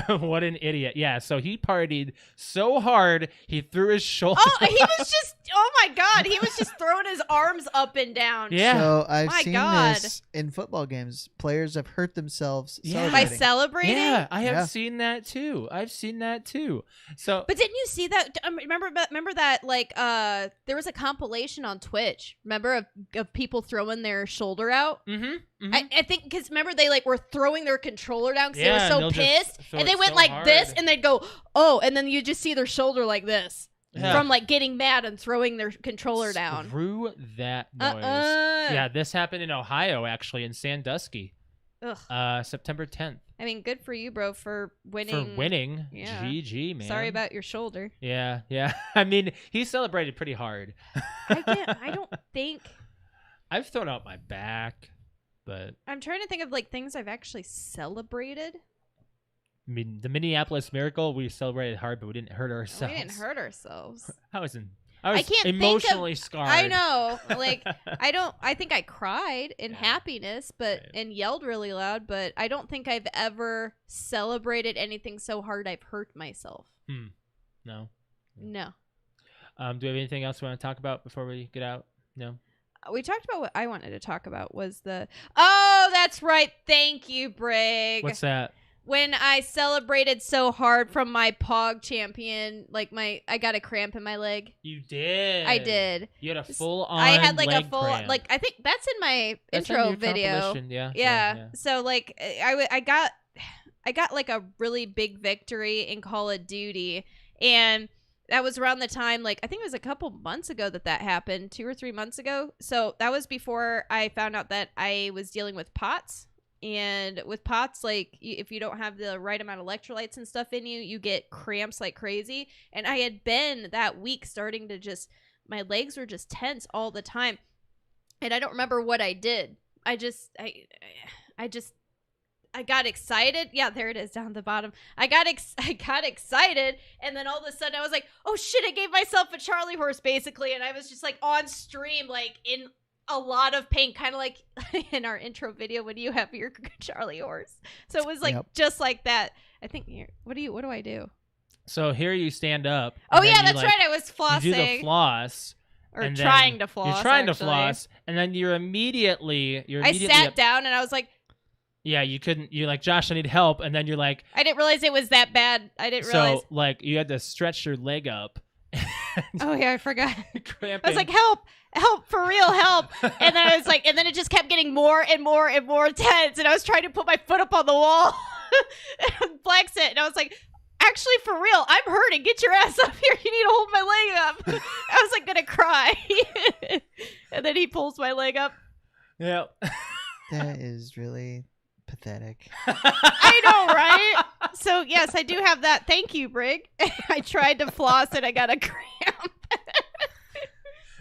Speaker 2: What an idiot. Yeah, so he partied so hard, he threw his shoulder.
Speaker 3: Oh, he was just, oh my God, he was just throwing his arms up and down.
Speaker 2: Yeah.
Speaker 1: So I've
Speaker 3: My
Speaker 1: seen
Speaker 3: God.
Speaker 1: this in football games. Players have hurt themselves
Speaker 2: Yeah.
Speaker 3: By
Speaker 1: celebrating.
Speaker 3: celebrating?
Speaker 2: Yeah, I have
Speaker 1: Yeah.
Speaker 2: seen that too. I've seen that too. So,
Speaker 3: But didn't you see that? Remember that, like, there was a compilation on Twitch, remember, of people throwing their shoulder out?
Speaker 2: mm-hmm.
Speaker 3: I think, because remember, they, like, were throwing their controller down because
Speaker 2: Yeah,
Speaker 3: they
Speaker 2: and
Speaker 3: were
Speaker 2: they'll
Speaker 3: so
Speaker 2: just
Speaker 3: pissed.
Speaker 2: throw
Speaker 3: And they
Speaker 2: it
Speaker 3: went
Speaker 2: so
Speaker 3: like this,
Speaker 2: hard.
Speaker 3: and they'd go, oh, and then you just see their shoulder like this.
Speaker 2: Yeah.
Speaker 3: From, like, getting mad and throwing their controller down.
Speaker 2: Screw that noise. Yeah, this happened in Ohio, actually, in Sandusky,
Speaker 3: Ugh.
Speaker 2: September 10th.
Speaker 3: I mean, good for you, bro, for winning.
Speaker 2: For winning.
Speaker 3: Yeah.
Speaker 2: GG, man.
Speaker 3: Sorry about your shoulder.
Speaker 2: Yeah, yeah. I mean, he celebrated pretty hard.
Speaker 3: I don't think.
Speaker 2: I've thrown out my back, but
Speaker 3: I'm trying to think of, like, things I've actually celebrated.
Speaker 2: I mean, the Minneapolis Miracle, we celebrated hard, but we didn't hurt
Speaker 3: We
Speaker 2: ourselves.
Speaker 3: didn't hurt ourselves.
Speaker 2: I was
Speaker 3: can't think of-
Speaker 2: emotionally scarred.
Speaker 3: I know. Like, I think I cried in
Speaker 2: Yeah.
Speaker 3: happiness, but
Speaker 2: Right.
Speaker 3: and yelled really loud, but I don't think I've ever celebrated anything so hard I've hurt myself.
Speaker 2: No.
Speaker 3: No.
Speaker 2: Do we have anything else we want to talk about before we get out? No.
Speaker 3: We talked about what I wanted to talk about was the Oh, that's right. Thank you, Brig.
Speaker 2: What's that?
Speaker 3: When I celebrated so hard from my Pog champion, like I got a cramp in my leg.
Speaker 2: You did.
Speaker 3: I did.
Speaker 2: You had a full on.
Speaker 3: I had like a
Speaker 2: leg
Speaker 3: full,
Speaker 2: cramp.
Speaker 3: like I think that's in my
Speaker 2: That's in
Speaker 3: intro
Speaker 2: your
Speaker 3: video.
Speaker 2: compilation, Yeah.
Speaker 3: Yeah. So like I got like a really big victory in Call of Duty, and that was around the time, like I think it was a couple months ago that happened, 2 or 3 months ago. So that was before I found out that I was dealing with POTS. And with POTS, like if you don't have the right amount of electrolytes and stuff in you, you get cramps like crazy. And I had been that week starting to just, my legs were just tense all the time. And I don't remember what I did. I got excited. Yeah, there it is down at the bottom. I got excited, and then all of a sudden I was like, "Oh shit!" I gave myself a Charlie horse basically, and I was just like on stream, like in a lot of pain, kind of like in our intro video when you have your Charlie horse. So it was like just like that. I think. What do I do?
Speaker 2: So here you stand up.
Speaker 3: Oh
Speaker 2: and then
Speaker 3: yeah,
Speaker 2: you,
Speaker 3: that's
Speaker 2: like,
Speaker 3: right. I was flossing.
Speaker 2: You do the floss.
Speaker 3: Or
Speaker 2: and
Speaker 3: trying
Speaker 2: then
Speaker 3: to floss.
Speaker 2: You're trying
Speaker 3: actually.
Speaker 2: to floss, and then you're immediately
Speaker 3: I sat down and I was like,
Speaker 2: Yeah, you couldn't. You're like, Josh, I need help, and then you're like,
Speaker 3: I didn't realize it was that bad. I didn't realize.
Speaker 2: so like you had to stretch your leg up.
Speaker 3: Oh yeah, I forgot.
Speaker 2: Cramping.
Speaker 3: I was like, help, for real, help. And then I was like, and then it just kept getting more and more and more tense. And I was trying to put my foot up on the wall and flex it. And I was like, actually, for real, I'm hurting. Get your ass up here. You need to hold my leg up. I was like gonna cry. And then he pulls my leg up.
Speaker 2: Yeah.
Speaker 1: That is really pathetic.
Speaker 3: I know, right? So yes, I do have that. Thank you, Brig. I tried to floss and I got a cramp.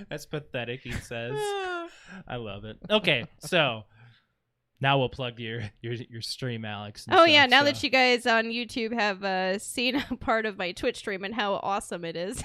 Speaker 2: That's pathetic, he says. I love it. Okay, so now we'll plug your stream, Alex.
Speaker 3: Oh yeah, now that you guys on YouTube have seen a part of my Twitch stream and how awesome it is.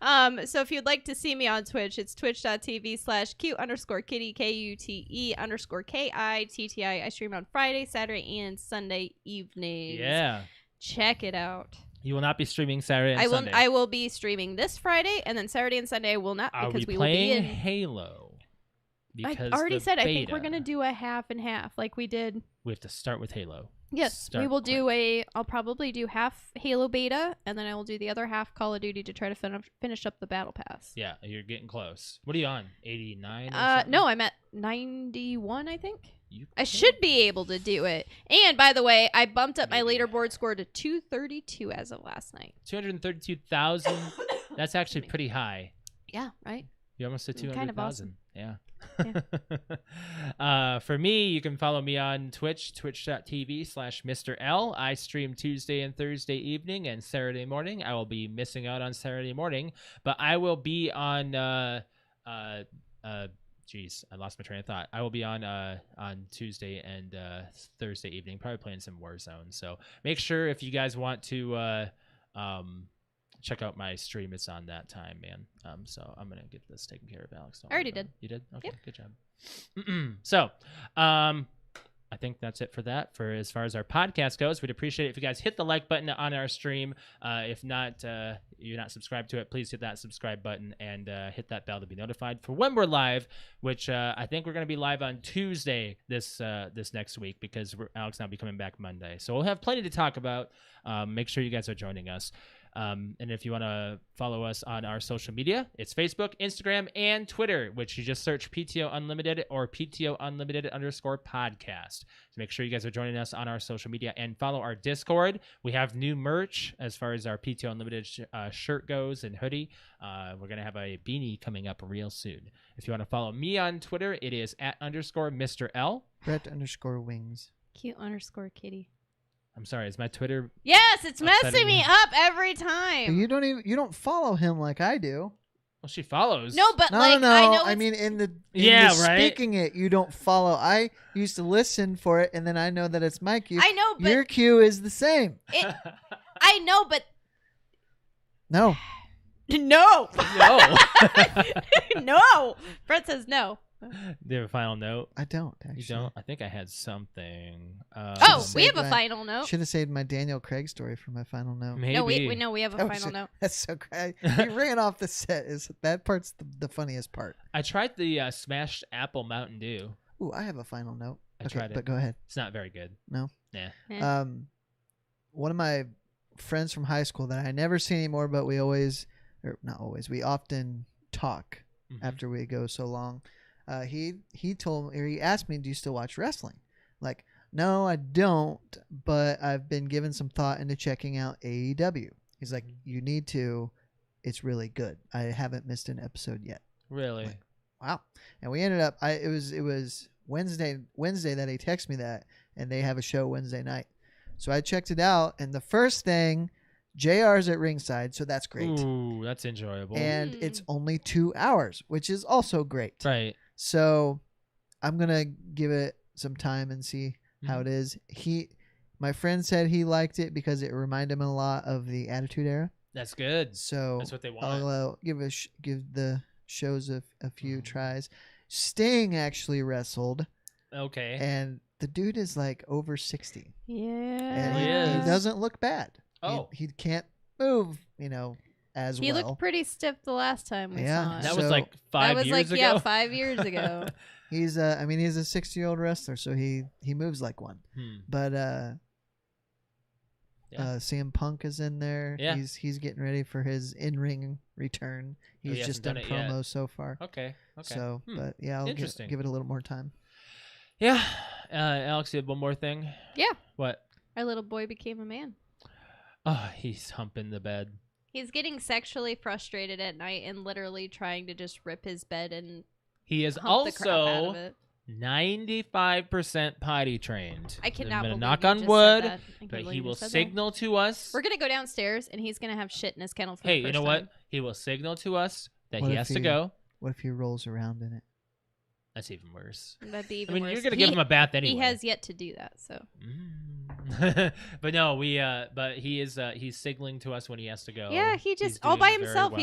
Speaker 3: So if you'd like to see me on Twitch, it's twitch.tv/Q_kitty KUTE_KITTI. I stream on Friday, Saturday, and Sunday evenings.
Speaker 2: Yeah.
Speaker 3: Check it out.
Speaker 2: You will not be streaming Saturday and Sunday.
Speaker 3: I will be streaming this Friday, and then Saturday and Sunday I will not because we will be
Speaker 2: playing
Speaker 3: in
Speaker 2: Halo.
Speaker 3: I already said I think we're gonna do a half and half like we did.
Speaker 2: We have to start with Halo.
Speaker 3: Yes, we will do I'll probably do half Halo beta, and then I will do the other half Call of Duty to try to finish up the Battle Pass.
Speaker 2: Yeah, you're getting close. What are you on? 89?
Speaker 3: No, I'm at 91, I think. I should be able to do it. And by the way, I bumped up my leaderboard score to 232 as of last night.
Speaker 2: 232,000. That's actually pretty high.
Speaker 3: Yeah, right.
Speaker 2: You almost said 200,000.
Speaker 3: Kind of awesome.
Speaker 2: Yeah.
Speaker 3: Yeah.
Speaker 2: For me, you can follow me on Twitch, twitch.tv/Mr. L. I stream Tuesday and Thursday evening and Saturday morning. I will be missing out on Saturday morning, but I will be on Jeez, I lost my train of thought. I will be on Tuesday and Thursday evening, probably playing some Warzone. So make sure if you guys want to check out my stream, it's on that time, man. So I'm gonna get this taken care of, Alex.
Speaker 3: I already did.
Speaker 2: You did? Okay,
Speaker 3: yep.
Speaker 2: Good job. So, I think that's it for that. For as far as our podcast goes, we'd appreciate it if you guys hit the like button on our stream. If not, you're not subscribed to it, please hit that subscribe button and hit that bell to be notified for when we're live. Which I think we're going to be live on Tuesday this next week because Alex and I'll be coming back Monday. So we'll have plenty to talk about. Make sure you guys are joining us. And if you want to follow us on our social media, it's Facebook, Instagram, and Twitter, which you just search PTO Unlimited or PTO Unlimited _podcast. So make sure you guys are joining us on our social media and follow our Discord. We have new merch as far as our PTO Unlimited shirt goes and hoodie. We're going to have a beanie coming up real soon. If you want to follow me on Twitter, it is @_Mr. L.
Speaker 1: Brett_wings.
Speaker 3: Cute_kitty.
Speaker 2: I'm sorry, is my Twitter?
Speaker 3: Yes, it's messing me up every time.
Speaker 1: You don't follow him like I do.
Speaker 2: Well, she follows.
Speaker 3: No, but
Speaker 1: No,
Speaker 3: like
Speaker 1: no.
Speaker 3: I know
Speaker 1: I
Speaker 3: it's-
Speaker 1: mean, in the
Speaker 2: right?
Speaker 1: speaking it, you don't follow. I used to listen for it, and then I know that it's my cue.
Speaker 3: I know, but
Speaker 1: Your cue is the same.
Speaker 3: I know, but
Speaker 1: No.
Speaker 3: no,
Speaker 2: No.
Speaker 3: no. Brett says no.
Speaker 2: Do you have a final note?
Speaker 1: I don't actually.
Speaker 2: You don't? I think I had something.
Speaker 3: Oh, we have
Speaker 1: saved
Speaker 3: a
Speaker 1: my-
Speaker 3: final note.
Speaker 1: Should have saved my Daniel Craig story for my final note.
Speaker 2: Maybe.
Speaker 3: No, we have a
Speaker 1: That
Speaker 3: final
Speaker 1: was-
Speaker 3: note.
Speaker 1: That's so great. You ran off the set. That part's the funniest part.
Speaker 2: I tried the smashed apple Mountain Dew.
Speaker 1: Ooh, I have a final note.
Speaker 2: I tried it.
Speaker 1: But go ahead.
Speaker 2: It's not very good.
Speaker 1: No.
Speaker 2: Nah.
Speaker 3: Eh.
Speaker 1: One of my friends from high school that I never see anymore, but we often talk
Speaker 2: Mhm.
Speaker 1: after we go so long. He told me, or he asked me, "Do you still watch wrestling?" Like, no, I don't, but I've been given some thought into checking out AEW. He's like, you need to. It's really good. I haven't missed an episode yet.
Speaker 2: Really?
Speaker 1: Like, wow. And we ended up. It was Wednesday that he texted me that, and they have a show Wednesday night. So I checked it out, and the first thing, JR's at ringside, so that's great.
Speaker 2: Ooh, that's enjoyable.
Speaker 1: And it's only 2 hours, which is also great.
Speaker 2: Right.
Speaker 1: So I'm going to give it some time and see how it is. My friend said he liked it because it reminded him a lot of the Attitude Era.
Speaker 2: That's good.
Speaker 1: So
Speaker 2: That's what they want.
Speaker 1: I'll give the shows a few tries. Sting actually wrestled,
Speaker 2: Okay.
Speaker 1: and the dude is like over 60.
Speaker 3: Yeah.
Speaker 1: And he doesn't look bad.
Speaker 2: Oh.
Speaker 1: He can't move, as
Speaker 3: He
Speaker 1: well.
Speaker 3: looked pretty stiff the last time we
Speaker 1: Yeah.
Speaker 3: saw it.
Speaker 2: That was
Speaker 1: So-
Speaker 2: like 5
Speaker 3: that was
Speaker 2: years
Speaker 3: like
Speaker 2: ago.
Speaker 3: yeah, 5 years ago.
Speaker 1: He's I mean, he's a 60-year-old wrestler, so he moves like one. But CM Punk is in there.
Speaker 2: Yeah.
Speaker 1: He's getting ready for his in-ring return. He's just done promos so far.
Speaker 2: Okay.
Speaker 1: So, but yeah, I'll give it a little more time.
Speaker 2: Yeah. Alex, you had one more thing?
Speaker 3: Yeah.
Speaker 2: What?
Speaker 3: Our little boy became a man.
Speaker 2: Oh, he's humping the bed.
Speaker 3: He's getting sexually frustrated at night and literally trying to just rip his bed and
Speaker 2: he is
Speaker 3: hump the crap out
Speaker 2: also
Speaker 3: of it.
Speaker 2: 95% potty trained.
Speaker 3: I cannot believe
Speaker 2: knock
Speaker 3: you
Speaker 2: on
Speaker 3: just
Speaker 2: wood,
Speaker 3: said that.
Speaker 2: but he will signal to us.
Speaker 3: We're gonna go downstairs and he's gonna have shit in his kennel for
Speaker 2: Hey,
Speaker 3: the first
Speaker 2: you know what?
Speaker 3: time.
Speaker 2: He will signal to us that
Speaker 1: What
Speaker 2: he
Speaker 1: if
Speaker 2: has to go.
Speaker 1: What if he rolls around in it?
Speaker 2: That's even worse.
Speaker 3: That'd be even
Speaker 2: I mean,
Speaker 3: worse.
Speaker 2: you're gonna give him a bath anyway.
Speaker 3: He has yet to do that, so.
Speaker 2: But no, but he is. He's signaling to us when he has to go.
Speaker 3: Yeah, he
Speaker 2: He's
Speaker 3: just all by
Speaker 2: doing very
Speaker 3: himself.
Speaker 2: well.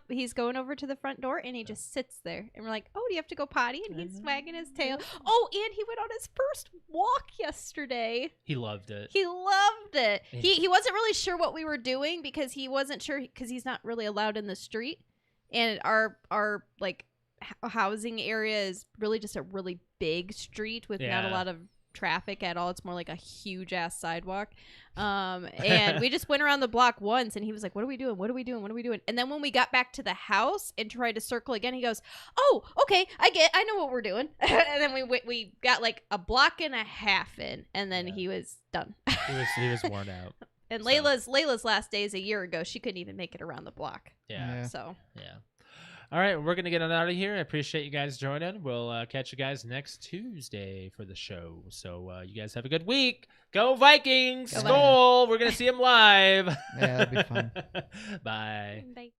Speaker 3: He's going over to the front door and he just sits there. And we're like, "Oh, do you have to go potty?" And he's wagging his tail. Oh, and he went on his first walk yesterday.
Speaker 2: He loved it.
Speaker 3: He loved it. He wasn't really sure what we were doing because he wasn't sure because he's not really allowed in the street. And our like housing area is really just a really big street with not a lot of traffic at all. It's more like a huge ass sidewalk. And we just went around the block once and he was like, what are we doing? What are we doing? What are we doing? And then when we got back to the house and tried to circle again, he goes, oh, okay, I know what we're doing. And then we got like a block and a half in and then he was done.
Speaker 2: He was worn out.
Speaker 3: And Layla's last days a year ago, she couldn't even make it around the block.
Speaker 2: Yeah.
Speaker 3: So.
Speaker 2: Yeah. All right, we're going to get on out of here. I appreciate you guys joining. We'll catch you guys next Tuesday for the show. So you guys have a good week. Go Vikings! Skol! We're going to see them live.
Speaker 1: Yeah, that'll be fun.
Speaker 2: Bye.
Speaker 3: Bye.